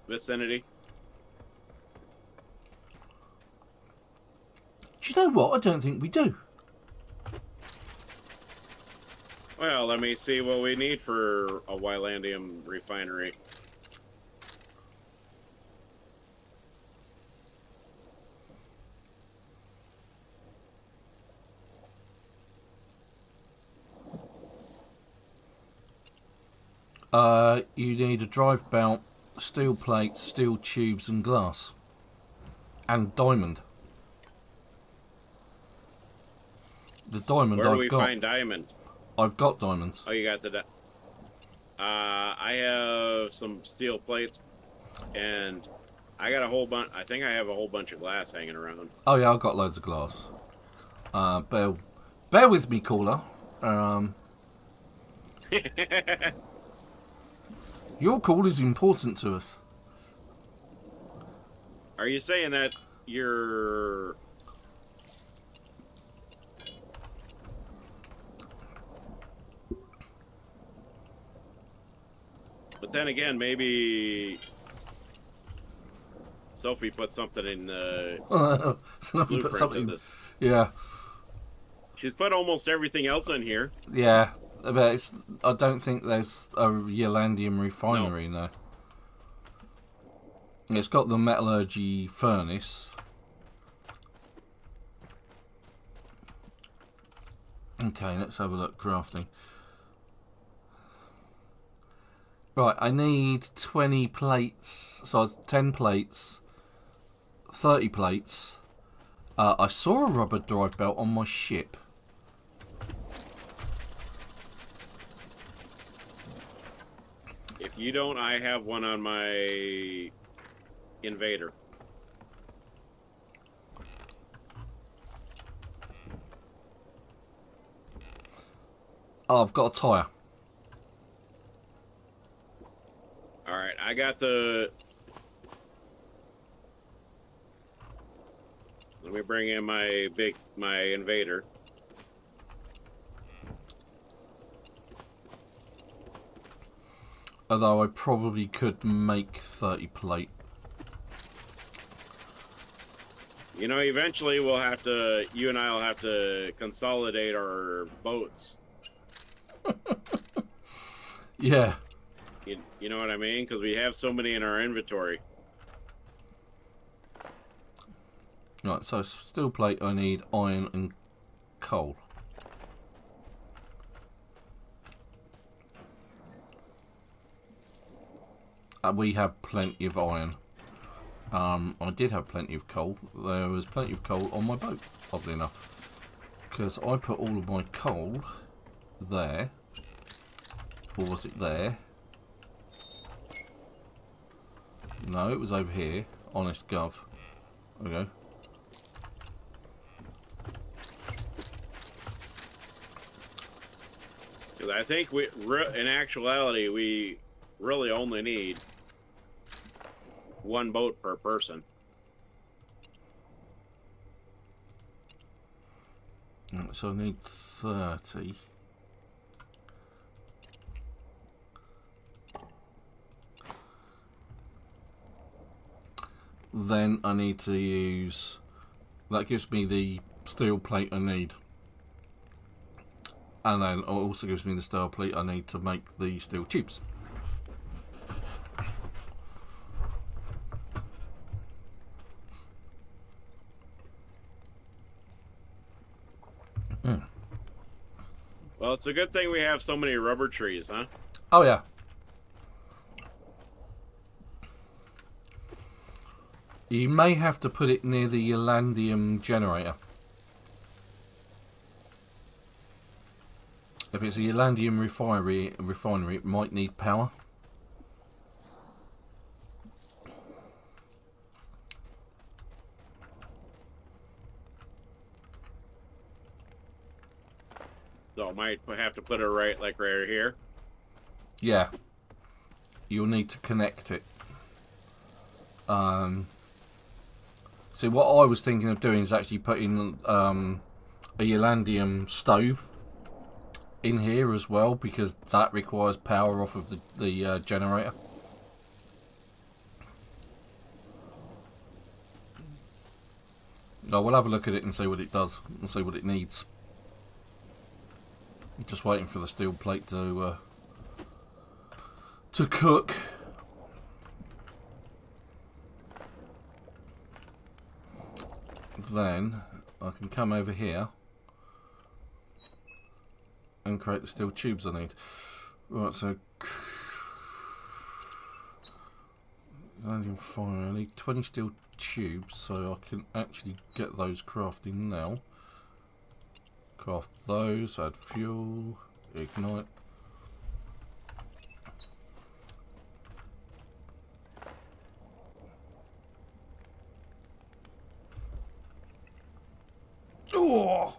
vicinity? Do you know what? I don't think we do. Well, let me see what we need for a Ylandium refinery. You need a drive belt, steel plates, steel tubes, and glass. And diamond. The diamond Where do I've we got. find diamond? I've got diamonds. Oh, you got the... I have some steel plates, and I got a whole bunch... I think I have a whole bunch of glass hanging around. Oh yeah, I've got loads of glass. Bear with me, caller. Your call is important to us. Are you saying that you're... But then again, maybe Sophie put something in the blueprint of this. Yeah. She's put almost everything else in here. Yeah, but I don't think there's a Ylandium refinery, no. It's got the metallurgy furnace. Okay, let's have a look. Crafting. Right, I need 20 plates. So 10 plates. 30 plates. I saw a rubber drive belt on my ship. If you don't, I have one on my invader. Oh, I've got a tyre. Alright, I got the... Let me bring in my invader. Although I probably could make 30 plate. You know, eventually we'll have to... You and I will have to consolidate our boats. Yeah. You know what I mean? Because we have so many in our inventory. Right, so steel plate, I need iron and coal. We have plenty of iron. I did have plenty of coal. There was plenty of coal on my boat, oddly enough. Because I put all of my coal there. Or was it there? No, it was over here. Honest gov. There we go. Because I think in actuality, we really only need one boat per person. So I need 30. Then I need to use... That gives me the steel plate I need. And then it also gives me the steel plate I need to make the steel tubes. Well, it's a good thing we have so many rubber trees, huh? Oh, yeah. You may have to put it near the Ylandium generator. If it's a Ylandium refinery, it might need power. So I might have to put it right here. Yeah. You'll need to connect it. See, what I was thinking of doing is actually putting a Ylandium stove in here as well, because that requires power off of the generator. No, we'll have a look at it and see what it does and see what it needs. I'm just waiting for the steel plate to cook. Then I can come over here and create the steel tubes I need. Right, so landing fire. I need 20 steel tubes, so I can actually get those crafting now. Craft those, add fuel, ignite. Oh!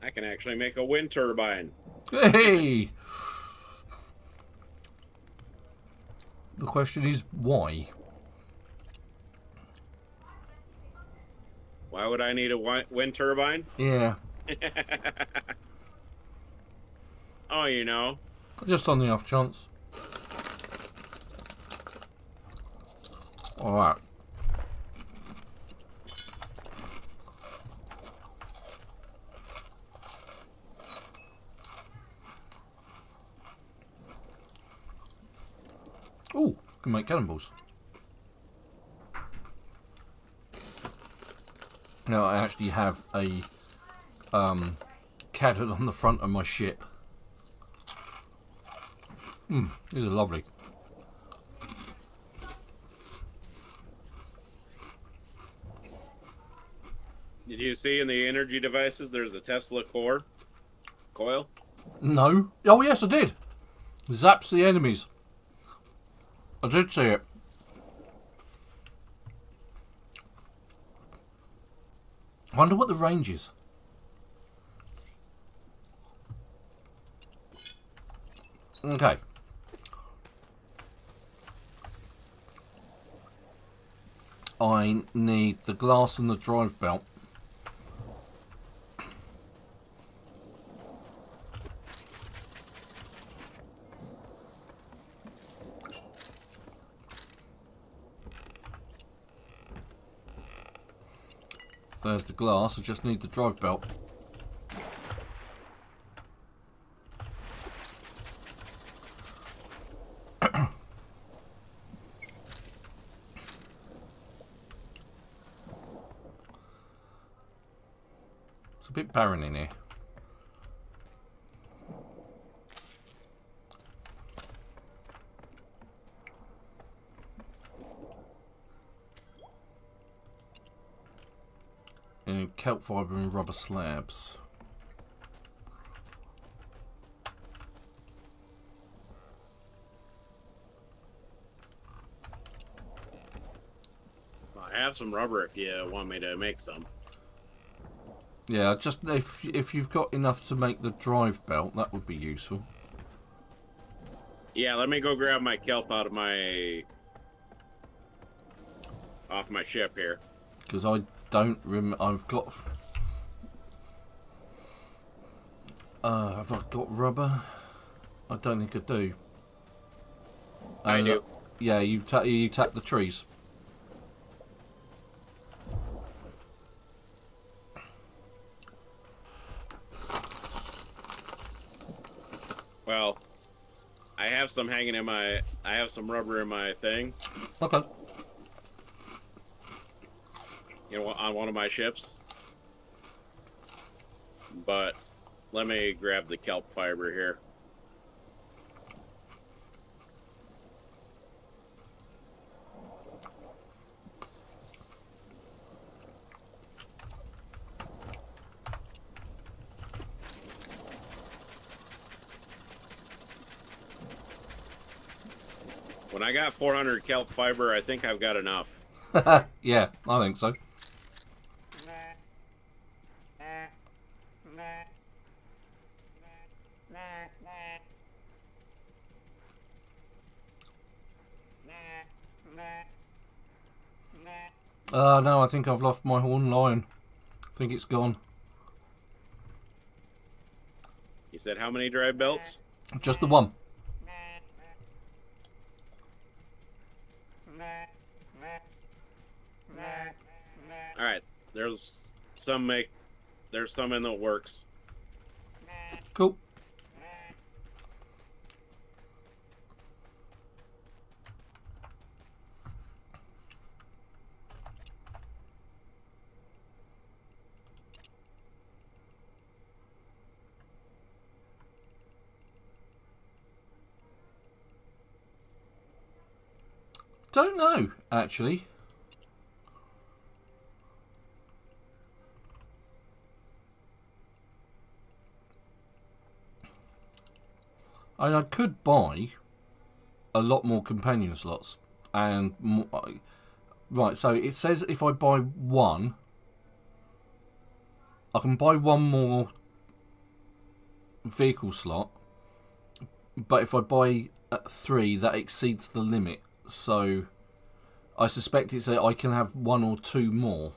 I can actually make a wind turbine. Hey! The question is, why? Why would I need a wind turbine? Yeah. Oh, you know. Just on the off chance. Alright. Ooh, can make cannonballs. Now I actually have a cannon on the front of my ship. These are lovely. Did you see in the energy devices there's a Tesla coil? No. Oh yes, I did. Zaps the enemies. I did see it. I wonder what the range is. Okay. I need the glass and the drive belt. There's the glass, I just need the drive belt. It's a bit barren in here. And kelp fibre and rubber slabs. I have some rubber if you want me to make some. Yeah, just if you've got enough to make the drive belt, that would be useful. Yeah, let me go grab my kelp out of off my ship here. Because I don't remember. I've got. Have I got rubber? I don't think I do. I do. Yeah, you tap the trees. Well, I have some hanging in I have some rubber in my thing. Okay. You know, on one of my ships. But let me grab the kelp fiber here. When I got 400 kelp fiber, I think I've got enough. Yeah, I think so. No, I think I've lost my horn lion. I think it's gone. You said how many dry belts? Just the one. All right, there's some in the works. Cool. Don't know, actually. I could buy a lot more companion slots. And right, so it says if I buy one, I can buy one more vehicle slot. But if I buy 3, that exceeds the limit. So I suspect it's that I can have 1 or 2 more.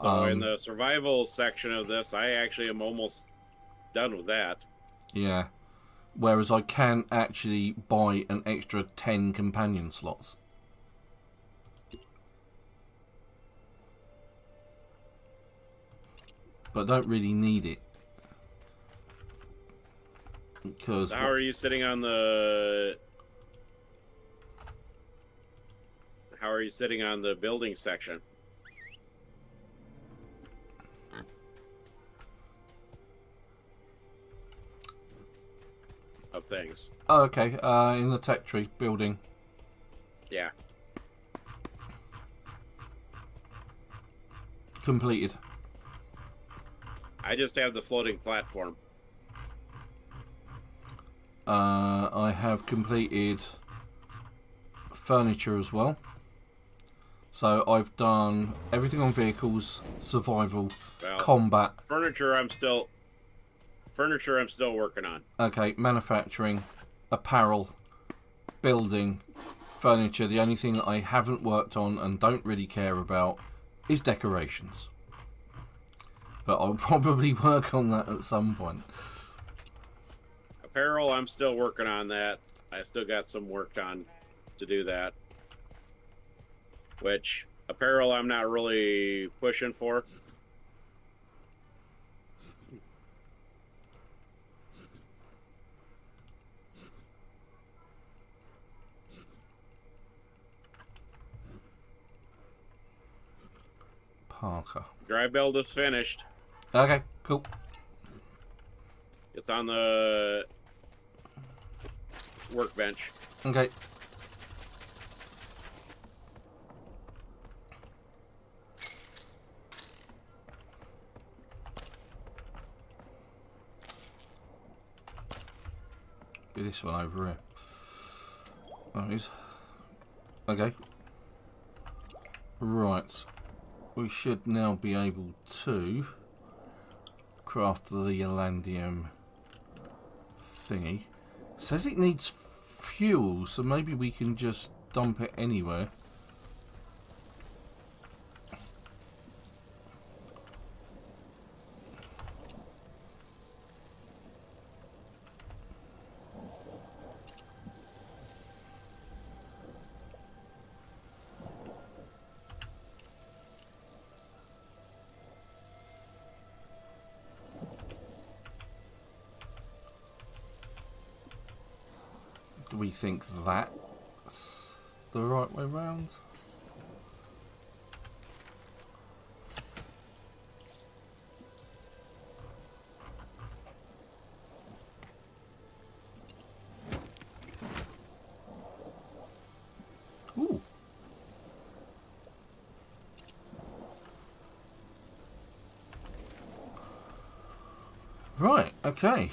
So in the survival section of this, I actually am almost done with that. Yeah. Whereas I can actually buy an extra 10 companion slots. But I don't really need it. Because How are you sitting on the... How are you sitting on the building section? Of things. Oh, okay. In the tech tree building. Yeah. Completed. I just have the floating platform. I have completed furniture as well. So I've done everything on vehicles, survival, combat. Furniture I'm still working on. Okay, manufacturing, apparel, building, furniture. The only thing that I haven't worked on and don't really care about is decorations. But I'll probably work on that at some point. Apparel, I'm still working on that. I still got some work done to do that. Which, apparel I'm not really pushing for. Parker. Dry build is finished. Okay, cool. It's on the workbench. Okay. Be this one over here. That is. Okay. Right. We should now be able to craft the Ylandium thingy. Says it needs fuel, so maybe we can just dump it anywhere. Do we think that's the right way round? Ooh. Right, okay.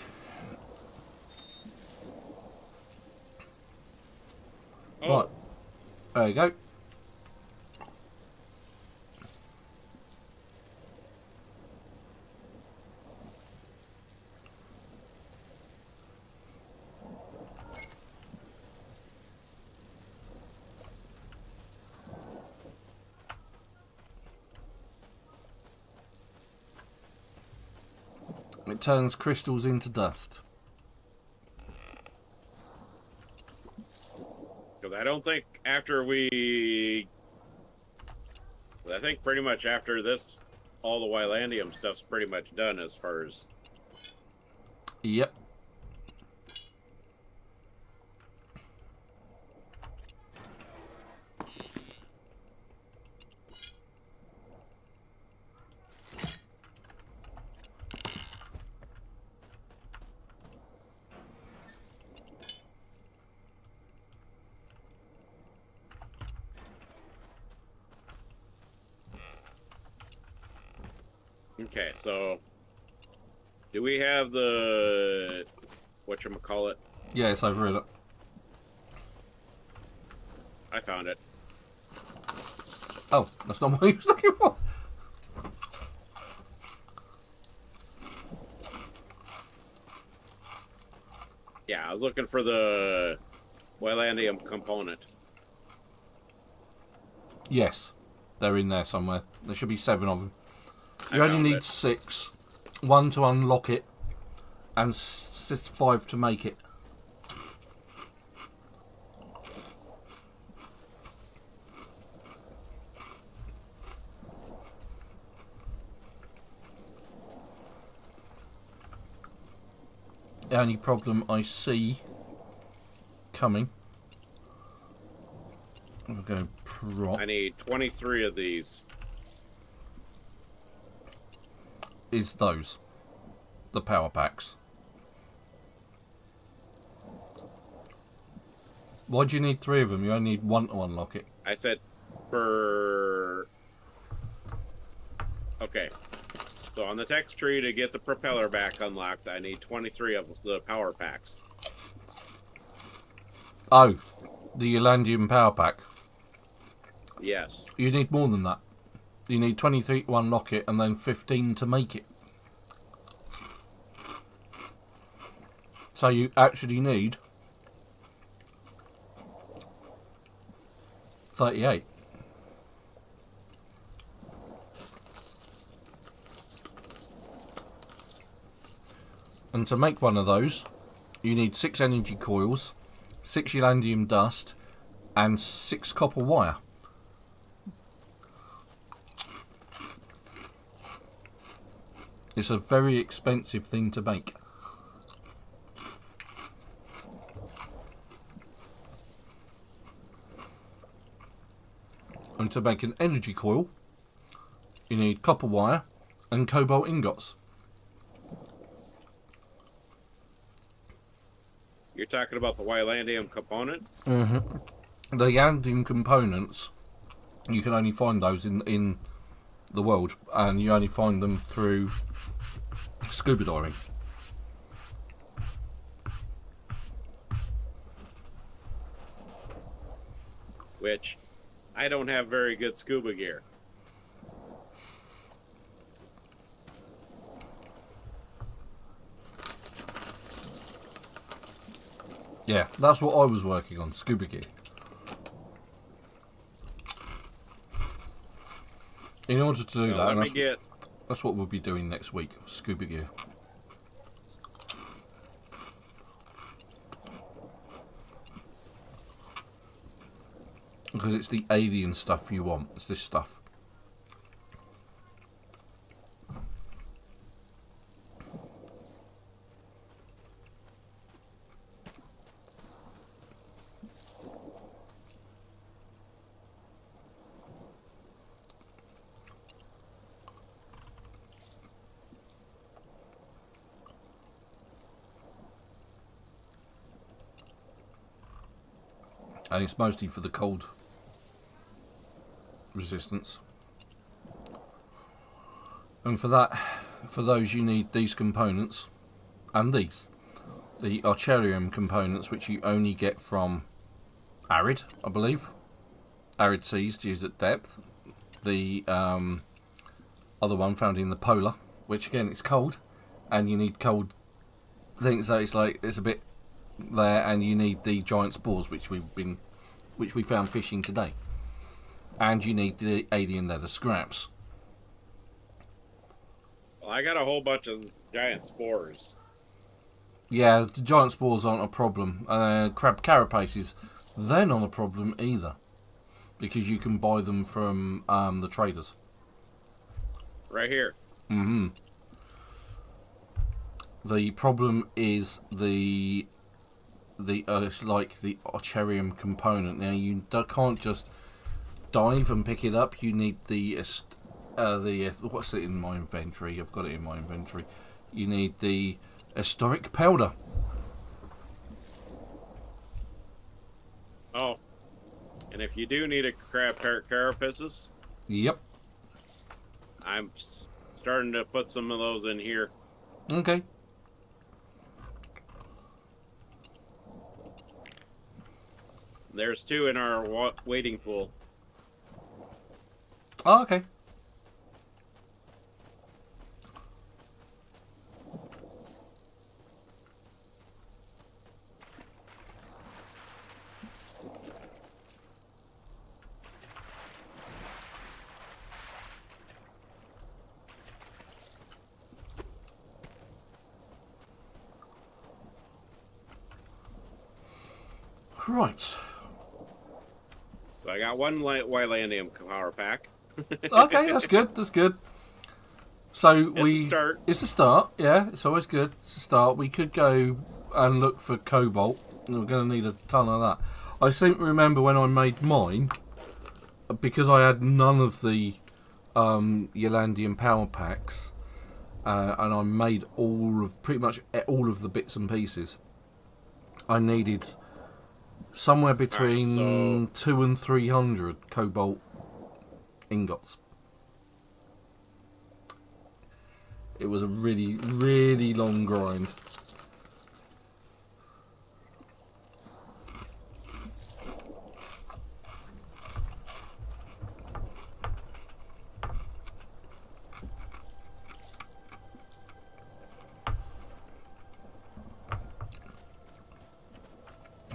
There you go. It turns crystals into dust. Because I don't think after we... I think pretty much after this, all the Ylandium stuff's pretty much done as far as... Yep. Okay, so... Do we have the... whatchamacallit? Yeah, it's over here. I found it. Oh, that's not what he was looking for. Yeah, I was looking for the Ylandium component. Yes, they're in there somewhere. There should be 7 of them. You I only found need it. 6. 1 to unlock it, and 5 to make it. The only problem I see coming... We'll go prop... I need 23 of these. is those. The power packs. Why do you need 3 of them? You only need 1 to unlock it. I said for... Okay. So on the text tree, to get the propeller back unlocked, I need 23 of the power packs. Oh, the Ylandium power pack. Yes. You need more than that. You need 23 to unlock it and then 15 to make it. So you actually need 38. And to make one of those, you need 6 energy coils, 6 Ylandium dust, and 6 copper wire. It's a very expensive thing to make. And to make an energy coil, you need copper wire and cobalt ingots. You're talking about the Ylandium component? Mm-hmm. The Ylandium components, you can only find those in the world, and you only find them through scuba diving. Which, I don't have very good scuba gear. Yeah, that's what I was working on, scuba gear. In order to do that, and that's what we'll be doing next week, scuba gear. Because it's the alien stuff you want, it's this stuff. And it's mostly for the cold resistance. And for that, for those you need these components and these. The Archerium components, which you only get from Arid, I believe. arid seas to use at depth. The other one found in the polar, which again it's cold, and you need cold things. So it's a bit there, and you need the giant spores, which we found fishing today, and you need the alien leather scraps. Well, I got a whole bunch of giant spores. Yeah, the giant spores aren't a problem. Crab carapaces, they're not a problem either, because you can buy them from the traders. Right here. Mm-hmm. The problem is the it's like the ocherium component. Now you can't just dive and pick it up. You need the what's it in my inventory? I've got it in my inventory. You need the historic powder. Oh, and if you do need a crab carapaces, Yep. I'm starting to put some of those in here. Okay. There's 2 in our waiting pool. Oh, okay. Right. So I got 1 Ylandium power pack. Okay, that's good. That's good. So It's a start. Yeah, it's always good. It's a start. We could go and look for cobalt. We're going to need a ton of that. I seem to remember when I made mine, because I had none of the Ylandium power packs, and I made pretty much all of the bits and pieces. I needed somewhere between 200 and 300 cobalt ingots. It was a really, really long grind.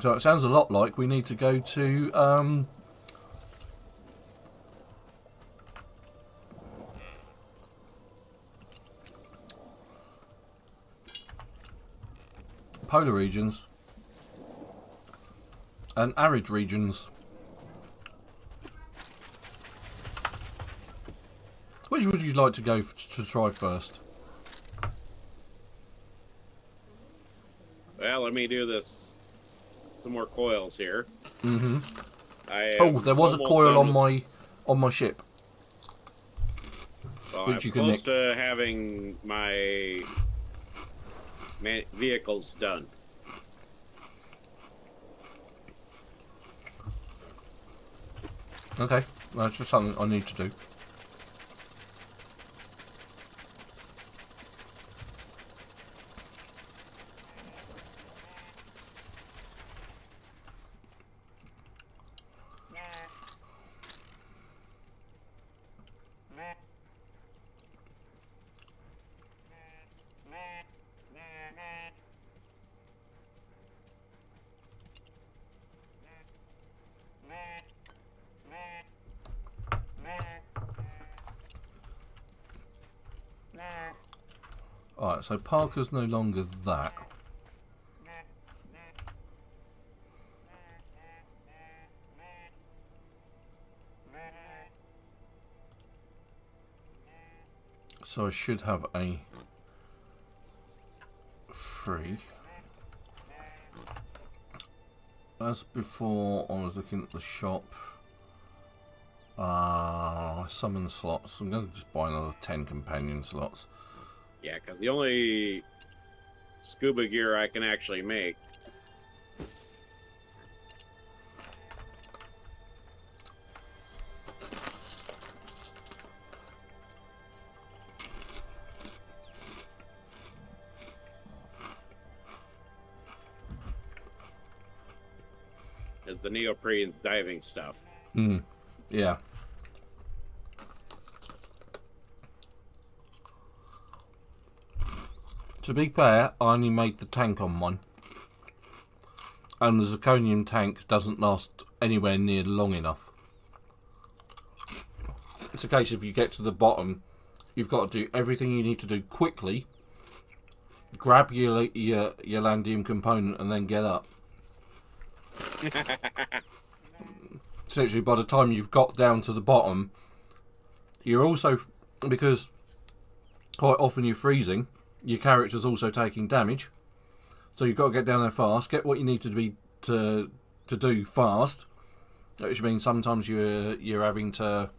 So it sounds a lot like we need to go to polar regions and arid regions. Which would you like to go to try first? Well, let me do this. Some more coils here. Mm-hmm. Oh, there was a coil on my ship. Well, which I'm you can close nick. to having my vehicles done. Okay, that's just something I need to do. Alright, so Parker's no longer that. So I should have a free. As before, I was looking at the shop. Summon slots. I'm going to just buy another 10 companion slots. Yeah, because the only scuba gear I can actually make is the neoprene diving stuff. Mm. Yeah. To be fair, I only made the tank on mine. And the zirconium tank doesn't last anywhere near long enough. It's a case if you get to the bottom, you've got to do everything you need to do quickly, grab your Ylandium component and then get up. Essentially, by the time you've got down to the bottom, you're also, because quite often you're freezing, your character's also taking damage. So you've got to get down there fast, get what you need to do fast, which means sometimes you're having to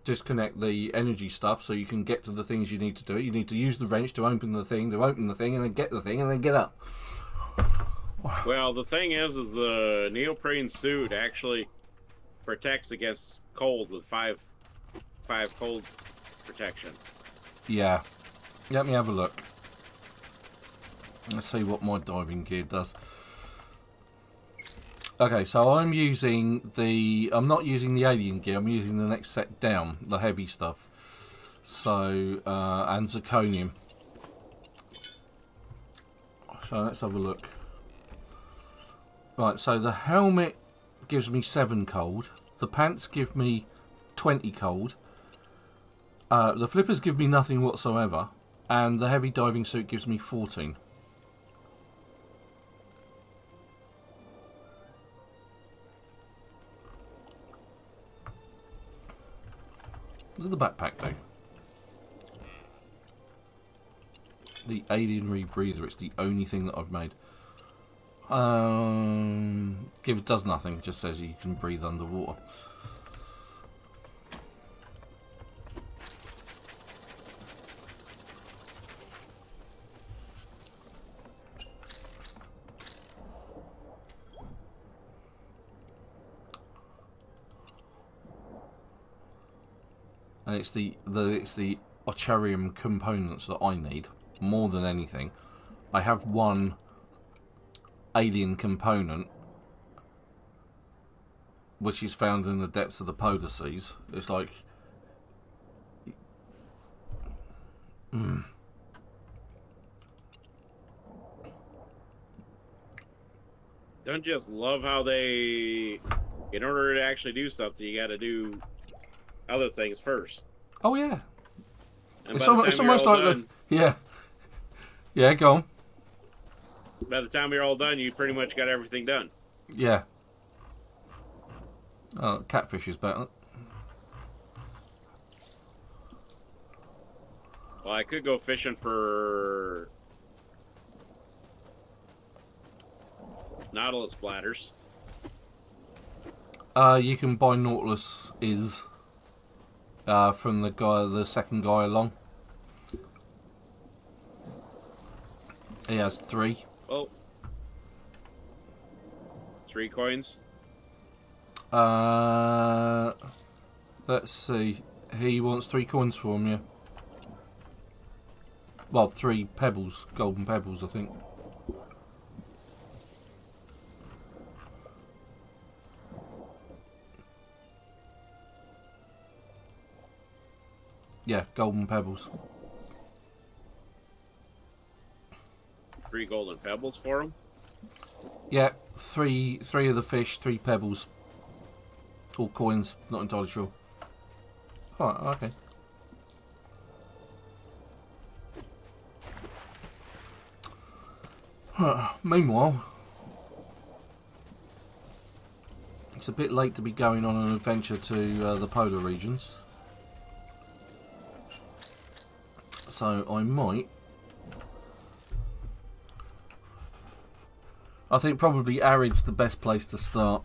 disconnect the energy stuff so you can get to the things you need to do. You need to use the wrench to open the thing, and then get the thing, and then get up. Well, the thing is the neoprene suit actually protects against cold with 5 cold protection. Yeah. Let me have a look. Let's see what my diving gear does. Okay, so I'm not using the alien gear, I'm using the next set down, the heavy stuff. So, and zirconium. So let's have a look. Right, so the helmet gives me 7 cold. The pants give me 20 cold. The flippers give me nothing whatsoever. And the heavy diving suit gives me 14. What does the backpack do? The alien rebreather, it's the only thing that I've made. Does nothing, it just says you can breathe underwater. And it's the Ocharium components that I need more than anything. I have one alien component which is found in the depths of the polar seas. It's like Don't just love how they, in order to actually do something, you got to do other things first. Oh yeah. And It's by the almost time you're all like done, yeah, go on. by the time you're all done, you pretty much got everything done. Yeah. Oh, catfish is better. Well, I could go fishing for Nautilus bladders. You can buy Nautilus from the second guy along. He has 3. Oh. 3 coins. Let's see. He wants 3 coins from you. Well, 3 pebbles, golden pebbles, I think. Yeah, golden pebbles. 3 golden pebbles for him. Yeah, three of the fish, 3 pebbles. All coins, not entirely sure. Alright, okay. Meanwhile, it's a bit late to be going on an adventure to the polar regions. So I think probably Arid's the best place to start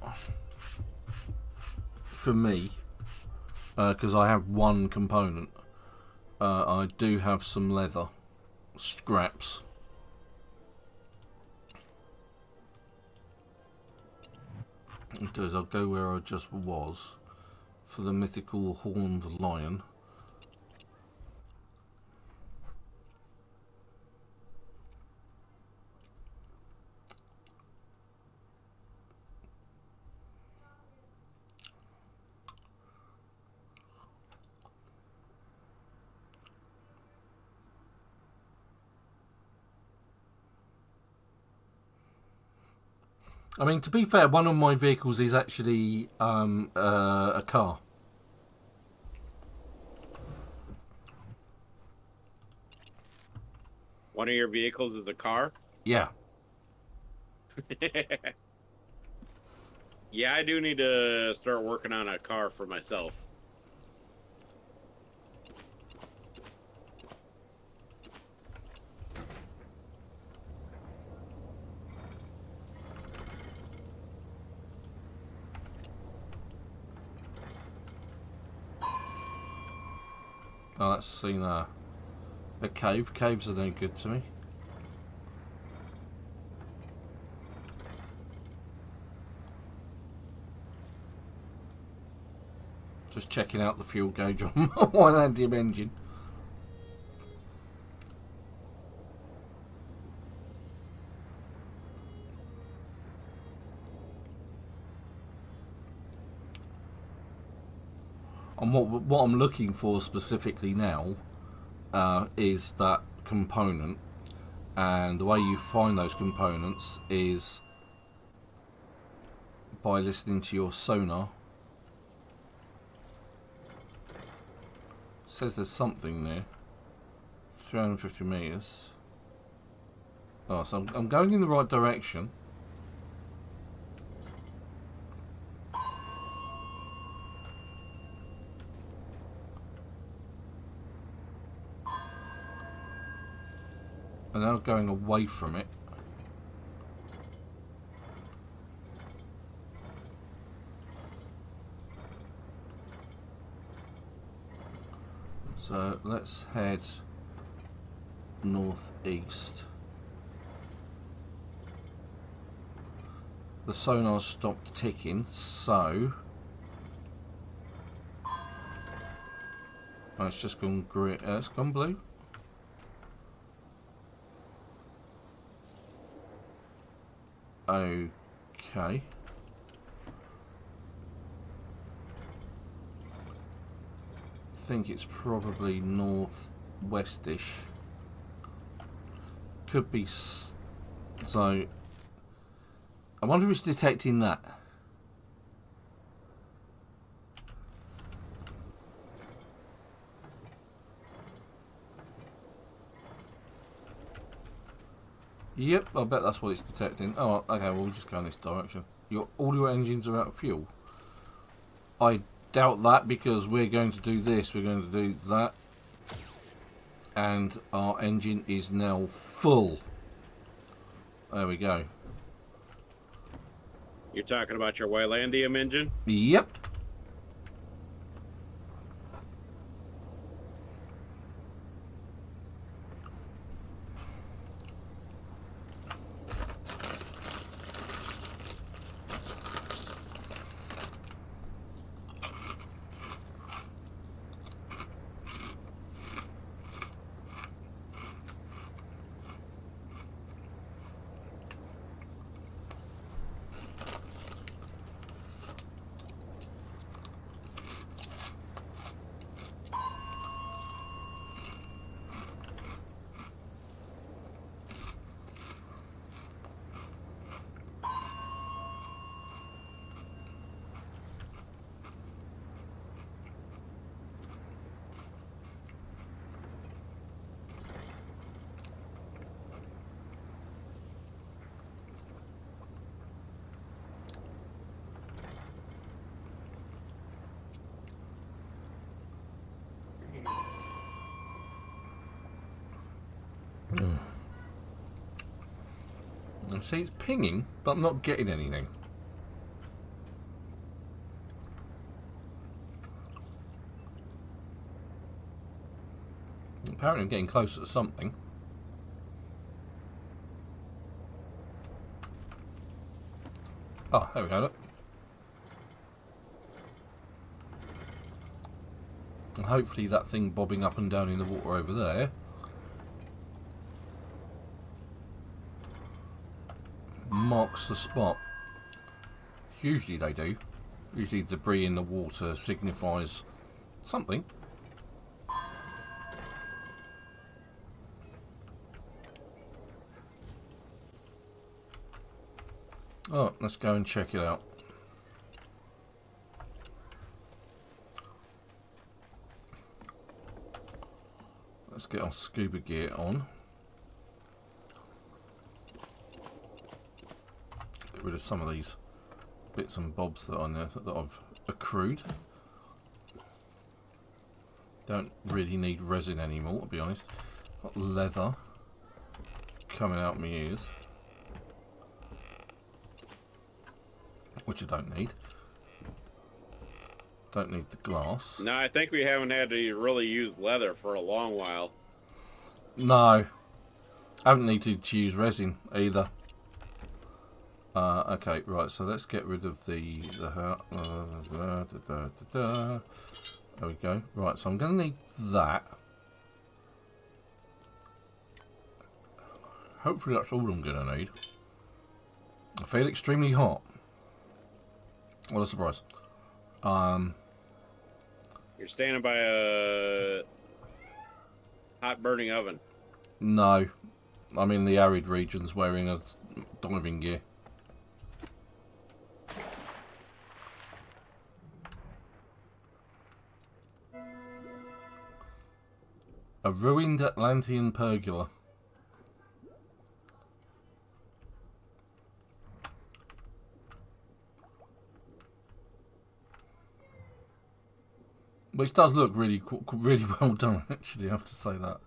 for me, because I have 1 component. I do have some leather scraps. What I'll do is I'll go where I just was for the mythical horned lion. I mean, to be fair, one of my vehicles is actually a car. One of your vehicles is a car? Yeah. Yeah, I do need to start working on a car for myself. Oh, let's see now. A cave. Caves are no good to me. Just checking out the fuel gauge on my Ylands engine. And what I'm looking for specifically now is that component, and the way you find those components is by listening to your sonar. It says there's something there. 350 meters. Oh, so I'm going in the right direction. And now going away from it. So let's head northeast. The sonar stopped ticking, so oh, it's just gone green. It's gone blue. Okay. I think it's probably northwestish. Could be. So I wonder if it's detecting that. Yep, I bet that's what it's detecting. Oh, okay, well, we'll just go in this direction. All your engines are out of fuel. I doubt that, because we're going to do this, we're going to do that. And our engine is now full. There we go. You're talking about your Ylandium engine? Yep. See, it's pinging, but I'm not getting anything. Apparently I'm getting closer to something. Oh, there we go, look. And hopefully that thing bobbing up and down in the water over there marks the spot. Usually they do. Usually debris in the water signifies something. Oh, let's go and check it out. Let's get our scuba gear on. Get rid of some of these bits and bobs that are on there that I've accrued. Don't really need resin anymore, to be honest. Got leather coming out my ears, which I don't need. Don't need the glass. No, I think we haven't had to really use leather for a long while. No, I haven't needed to use resin either. Okay, right. So let's get rid of the there we go. Right, so I'm going to need that. Hopefully that's all I'm going to need. I feel extremely hot. What a surprise. You're standing by a hot burning oven. No, I'm in the arid regions wearing a diving gear. A ruined Atlantean pergola. Which does look really well done, actually, I have to say that.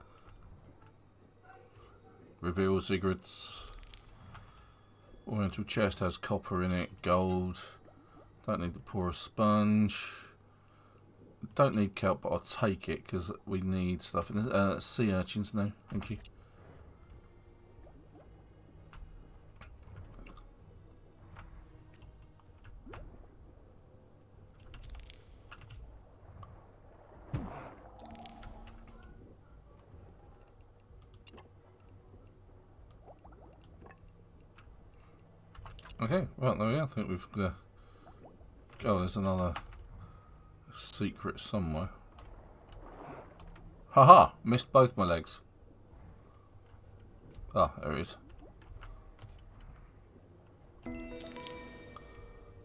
Reveal cigarettes. Oriental chest has copper in it, gold. Don't need to pour a sponge. Don't need kelp, but I'll take it because we need stuff. Sea urchins, no, thank you. Okay, right, there we go. I think we've oh, there's another secret somewhere. Haha! Missed both my legs. Ah, there it is.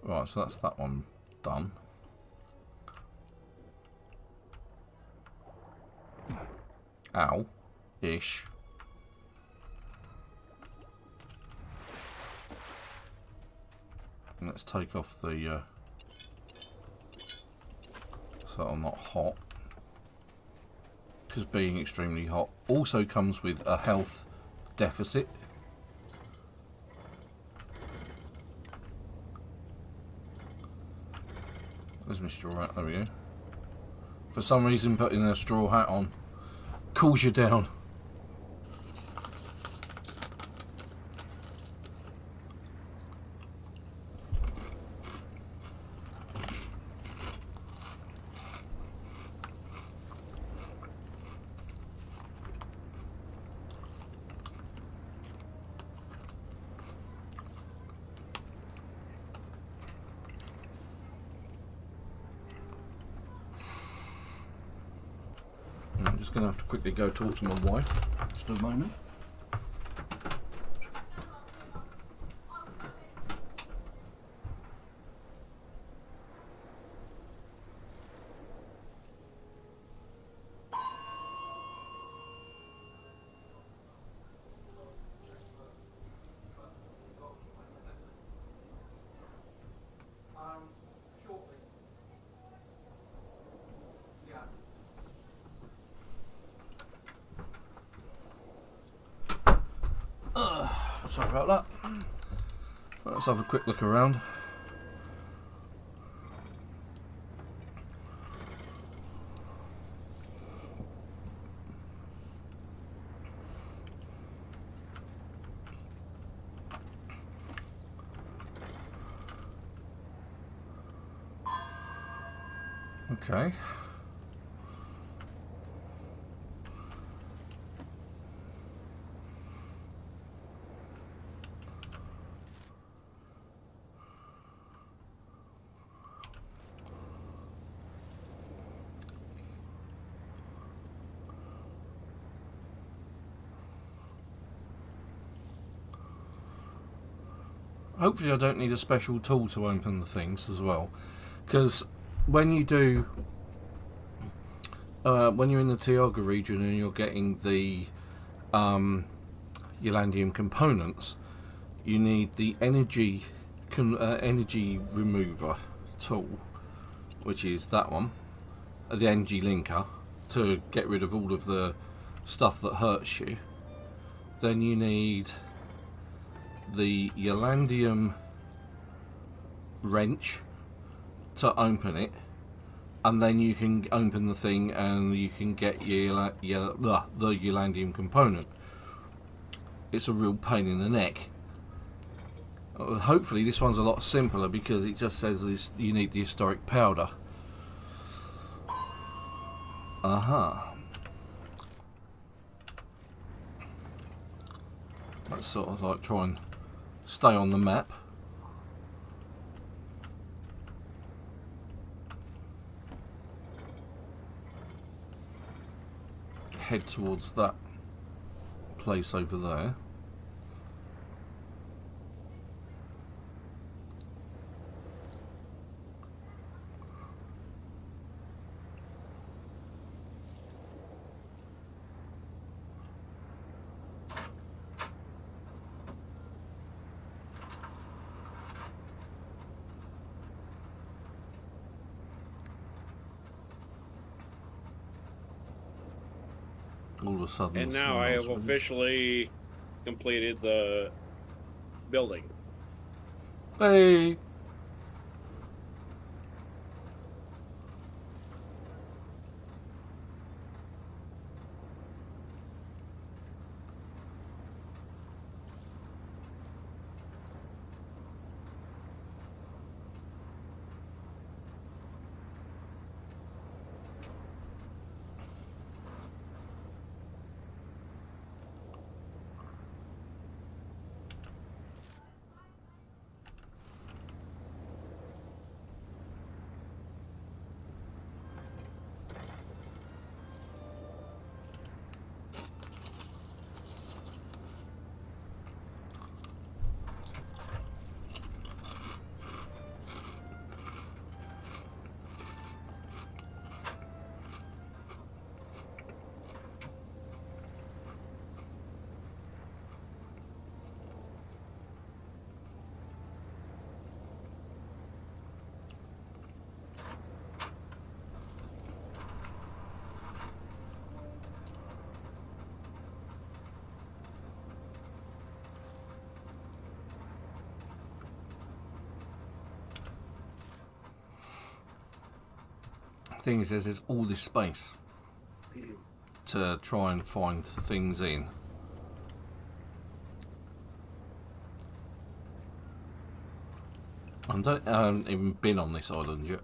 Right, so that's that one done. Ow. Ish. Let's take off the so I'm not hot, because being extremely hot also comes with a health deficit. There's my straw hat, there we go. For some reason putting a straw hat on cools you down. I'm just going to have to quickly go talk to my wife. Just a moment. Sorry about that. Let's have a quick look around. Okay. hopefully I don't need a special tool to open the things as well, because when you do, when you're in the Tioga region and you're getting the Ylandium components, you need the energy remover tool, which is that one, the energy linker, to get rid of all of the stuff that hurts you. Then you need the Ylandium wrench to open it, and then you can open the thing and you can get the Ylandium component. It's a real pain in the neck. Hopefully this one's a lot simpler because it just says this, you need the historic powder. Let's sort of like try and stay on the map. Head towards that place over there. All of a sudden, and now I have officially completed the building. Hey! Thing is, there's all this space to try and find things in. I haven't even been on this island yet.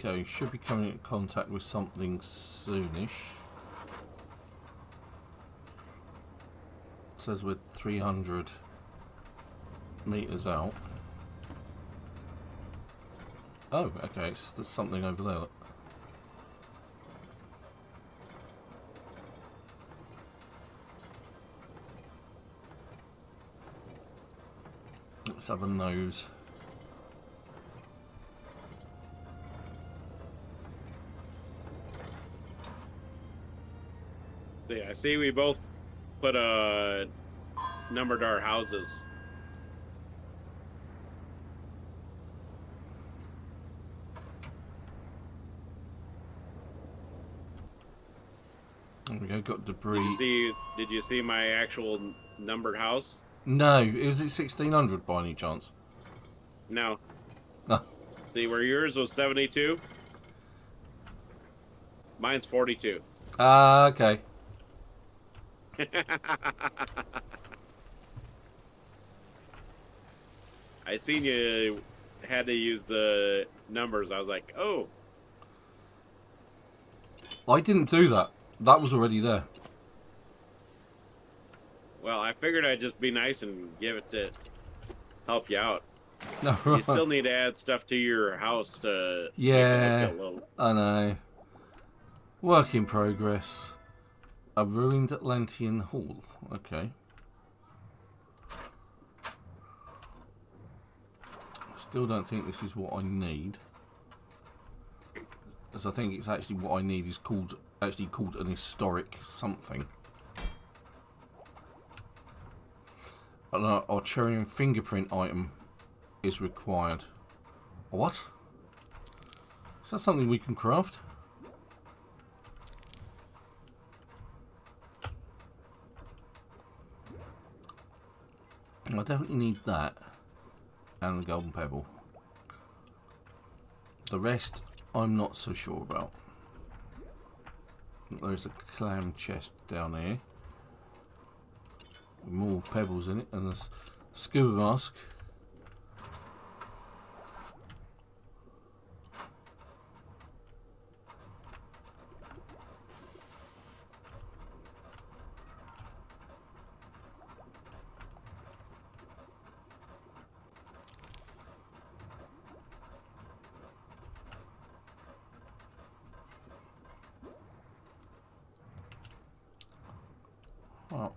Okay, should be coming in contact with something soonish. It says we're 300 meters out. Oh, okay, there's something over there. Look. Let's have a nose. I see we both put numbered our houses. There we go, got Did debris. you see my actual numbered house? No, is it 1600 by any chance? No. No. See where yours was 72? Mine's 42. Ah, okay. I seen you had to use the numbers. I was like, oh. I didn't do that. That was already there. Well, I figured I'd just be nice and give it to help you out. No, You still need to add stuff to your house to yeah, make it look a little... I know. Work in progress. A ruined Atlantean hall. Okay. Still don't think this is what I need. As I think it's actually what I need is called an historic something. An Archerian fingerprint item is required. What? Is that something we can craft? I definitely need that. And the golden pebble. The rest, I'm not so sure about. There's a clam chest down here. With more pebbles in it. And a scuba mask.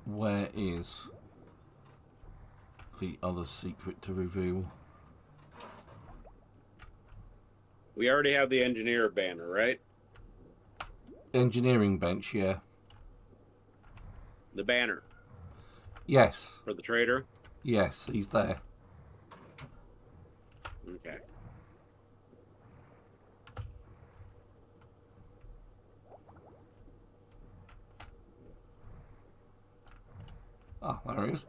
Where is the other secret to reveal? We already have the engineer banner, right? Engineering bench, yeah. The banner. Yes. For the trader? Yes, he's there. Okay. Ah, there he is.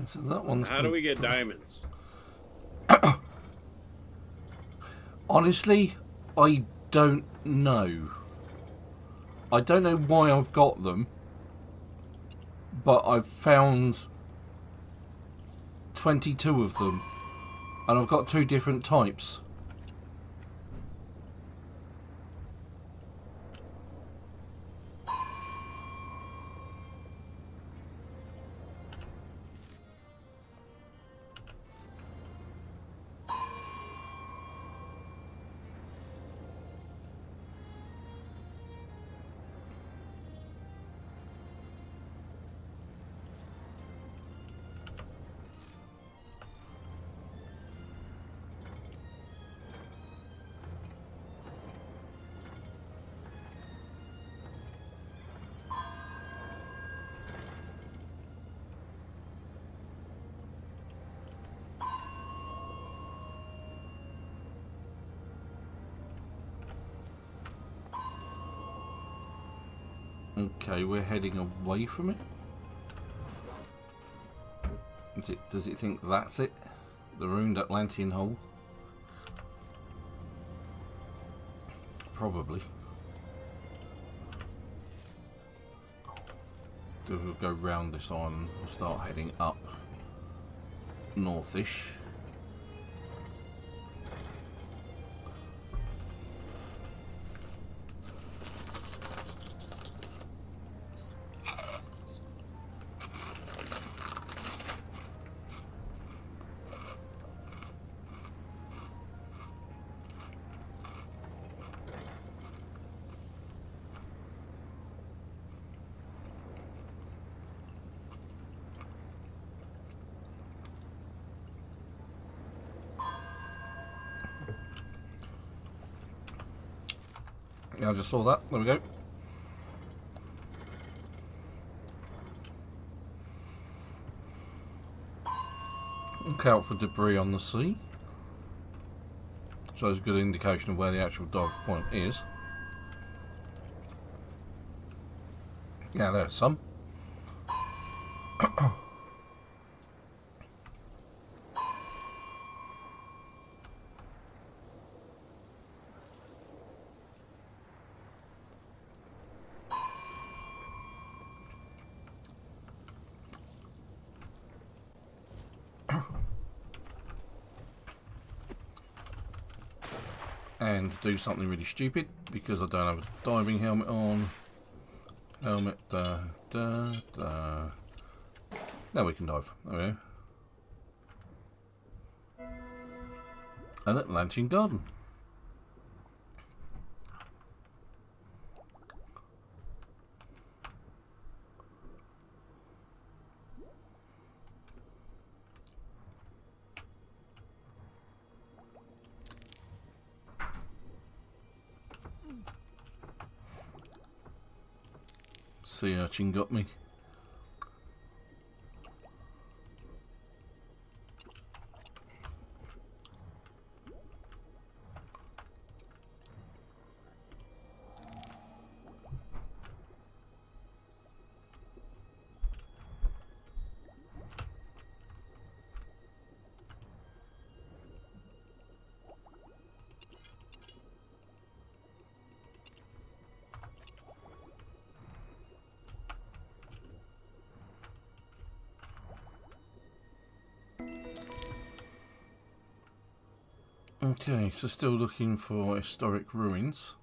So that one's... How do we get diamonds? Honestly, I don't know. I don't know why I've got them, but I've found 22 of them, and I've got 2 different types. Okay, we're heading away from it. Does it think that's it? The ruined Atlantean hole? Probably. We'll go round this island. We'll start heading up northish. Yeah, I just saw that. There we go. Look out for debris on the sea. So it's a good indication of where the actual dive point is. Yeah, there's some. And do something really stupid because I don't have a diving helmet on. Helmet, da. Now we can dive. There we go. An Atlantean garden. Sea urchin got me. Okay, so still looking for historic ruins.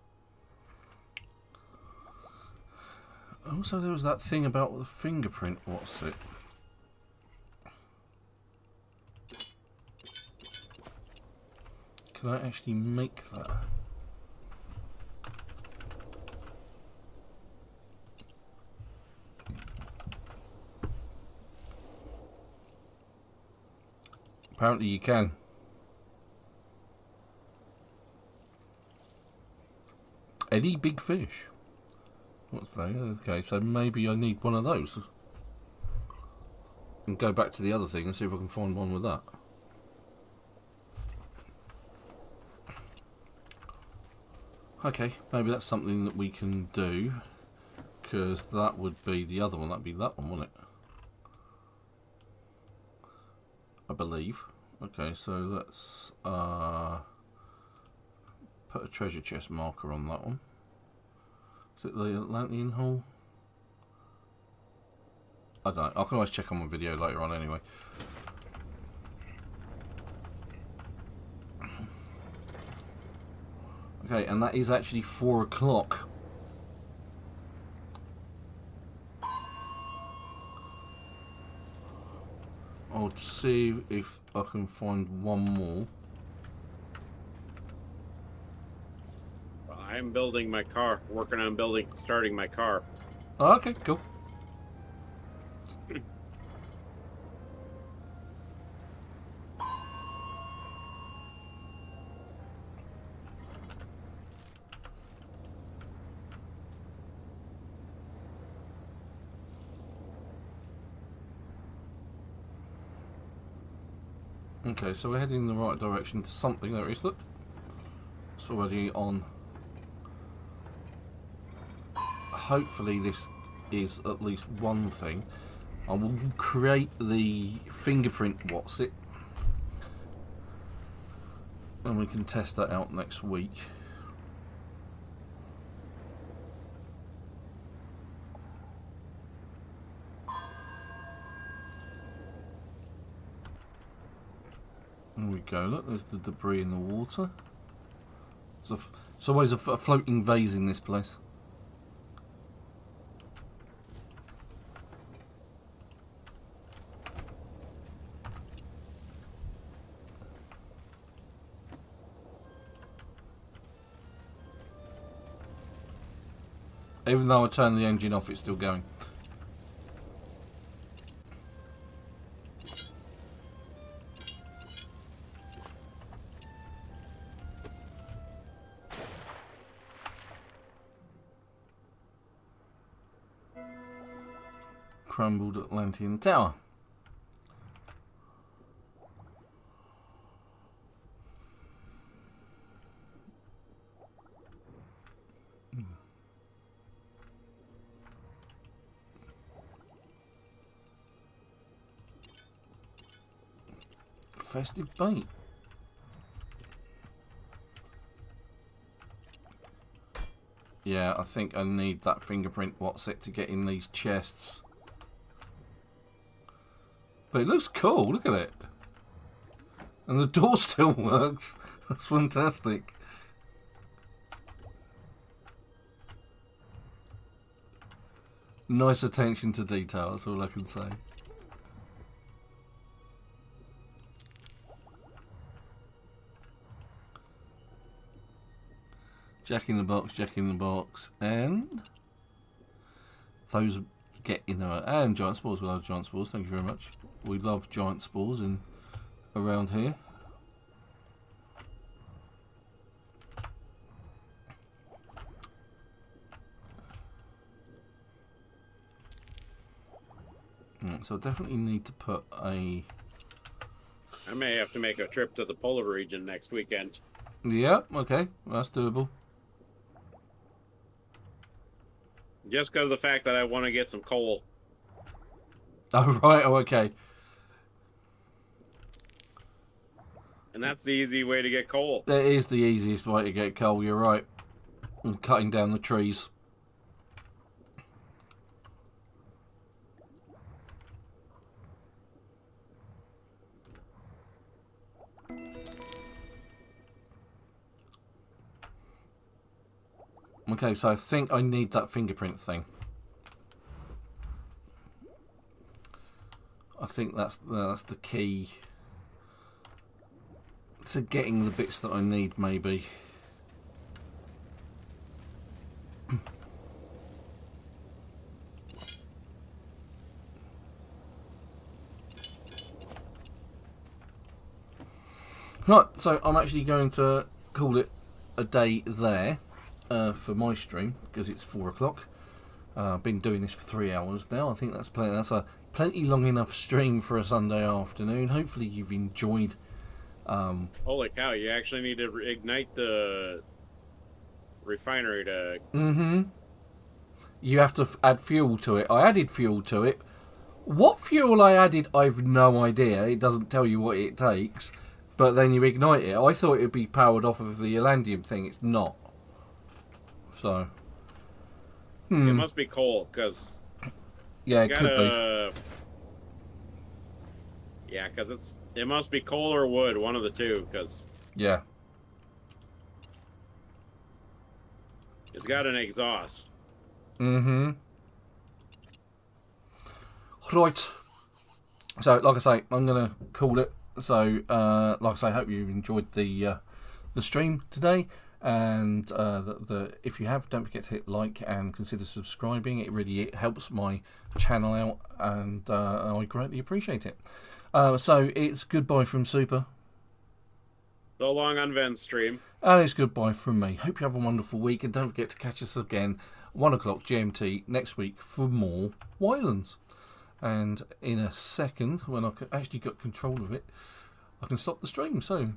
Also, there was that thing about the fingerprint. What's it? Can I actually make that? Apparently you can. Any big fish? What's that? Okay, so maybe I need one of those. And go back to the other thing and see if I can find one with that. Okay, maybe that's something that we can do. Because that would be the other one. That'd be that one, wouldn't it? I believe. Okay, so let's put a treasure chest marker on that one. Is it the Atlantean Hall? I don't know. I can always check on my video later on anyway. Okay, and that is actually 4 o'clock. I'll see if I can find one more. I'm building my car. Working on starting my car. Oh, okay, cool. Okay, so we're heading in the right direction to something. There it is, look. It's already on. Hopefully this is at least one thing. I will create the fingerprint what's it. And we can test that out next week. There we go, look, there's the debris in the water. There's always a floating vase in this place. Even though I turn the engine off, it's still going. crumbled Atlantean tower. Festive bait. Yeah, I think I need that fingerprint what's it to get in these chests. But it looks cool, look at it. And the door still works. That's fantastic. Nice attention to detail, that's all I can say. Jack in the box, and those get in there. And giant spores, we love giant spores, thank you very much. We love giant spores in around here. So I definitely need to put a... I may have to make a trip to the polar region next weekend. Yeah, okay, that's doable. Just because of the fact that I want to get some coal. Oh, right, oh, okay. And that's the easy way to get coal. That is the easiest way to get coal, you're right. And cutting down the trees. Okay, so I think I need that fingerprint thing. I think that's the key to getting the bits that I need, maybe. Right, so I'm actually going to call it a day there. For my stream, because it's 4 o'clock. I've been doing this for 3 hours now. I think that's plenty. That's a plenty long enough stream for a Sunday afternoon. Hopefully you've enjoyed. Holy cow! You actually need to ignite the refinery to. Mm-hmm. You have to add fuel to it. I added fuel to it. What fuel I added, I've no idea. It doesn't tell you what it takes. But then you ignite it. I thought it would be powered off of the Ylandium thing. It's not. So, It must be coal, because... Yeah, it could be. Yeah, because it must be coal or wood, one of the two, because... Yeah. It's got an exhaust. Mm-hmm. Right. So, like I say, I'm going to call it. So, like I say, I hope you've enjoyed the stream today. And if you have, don't forget to hit like and consider subscribing. It really helps my channel out, and I greatly appreciate it. So it's goodbye from Super. So long on Ven's stream. And it's goodbye from me. Hope you have a wonderful week, and don't forget to catch us again 1 o'clock GMT next week for more Ylands. And in a second, when I've actually got control of it, I can stop the stream. So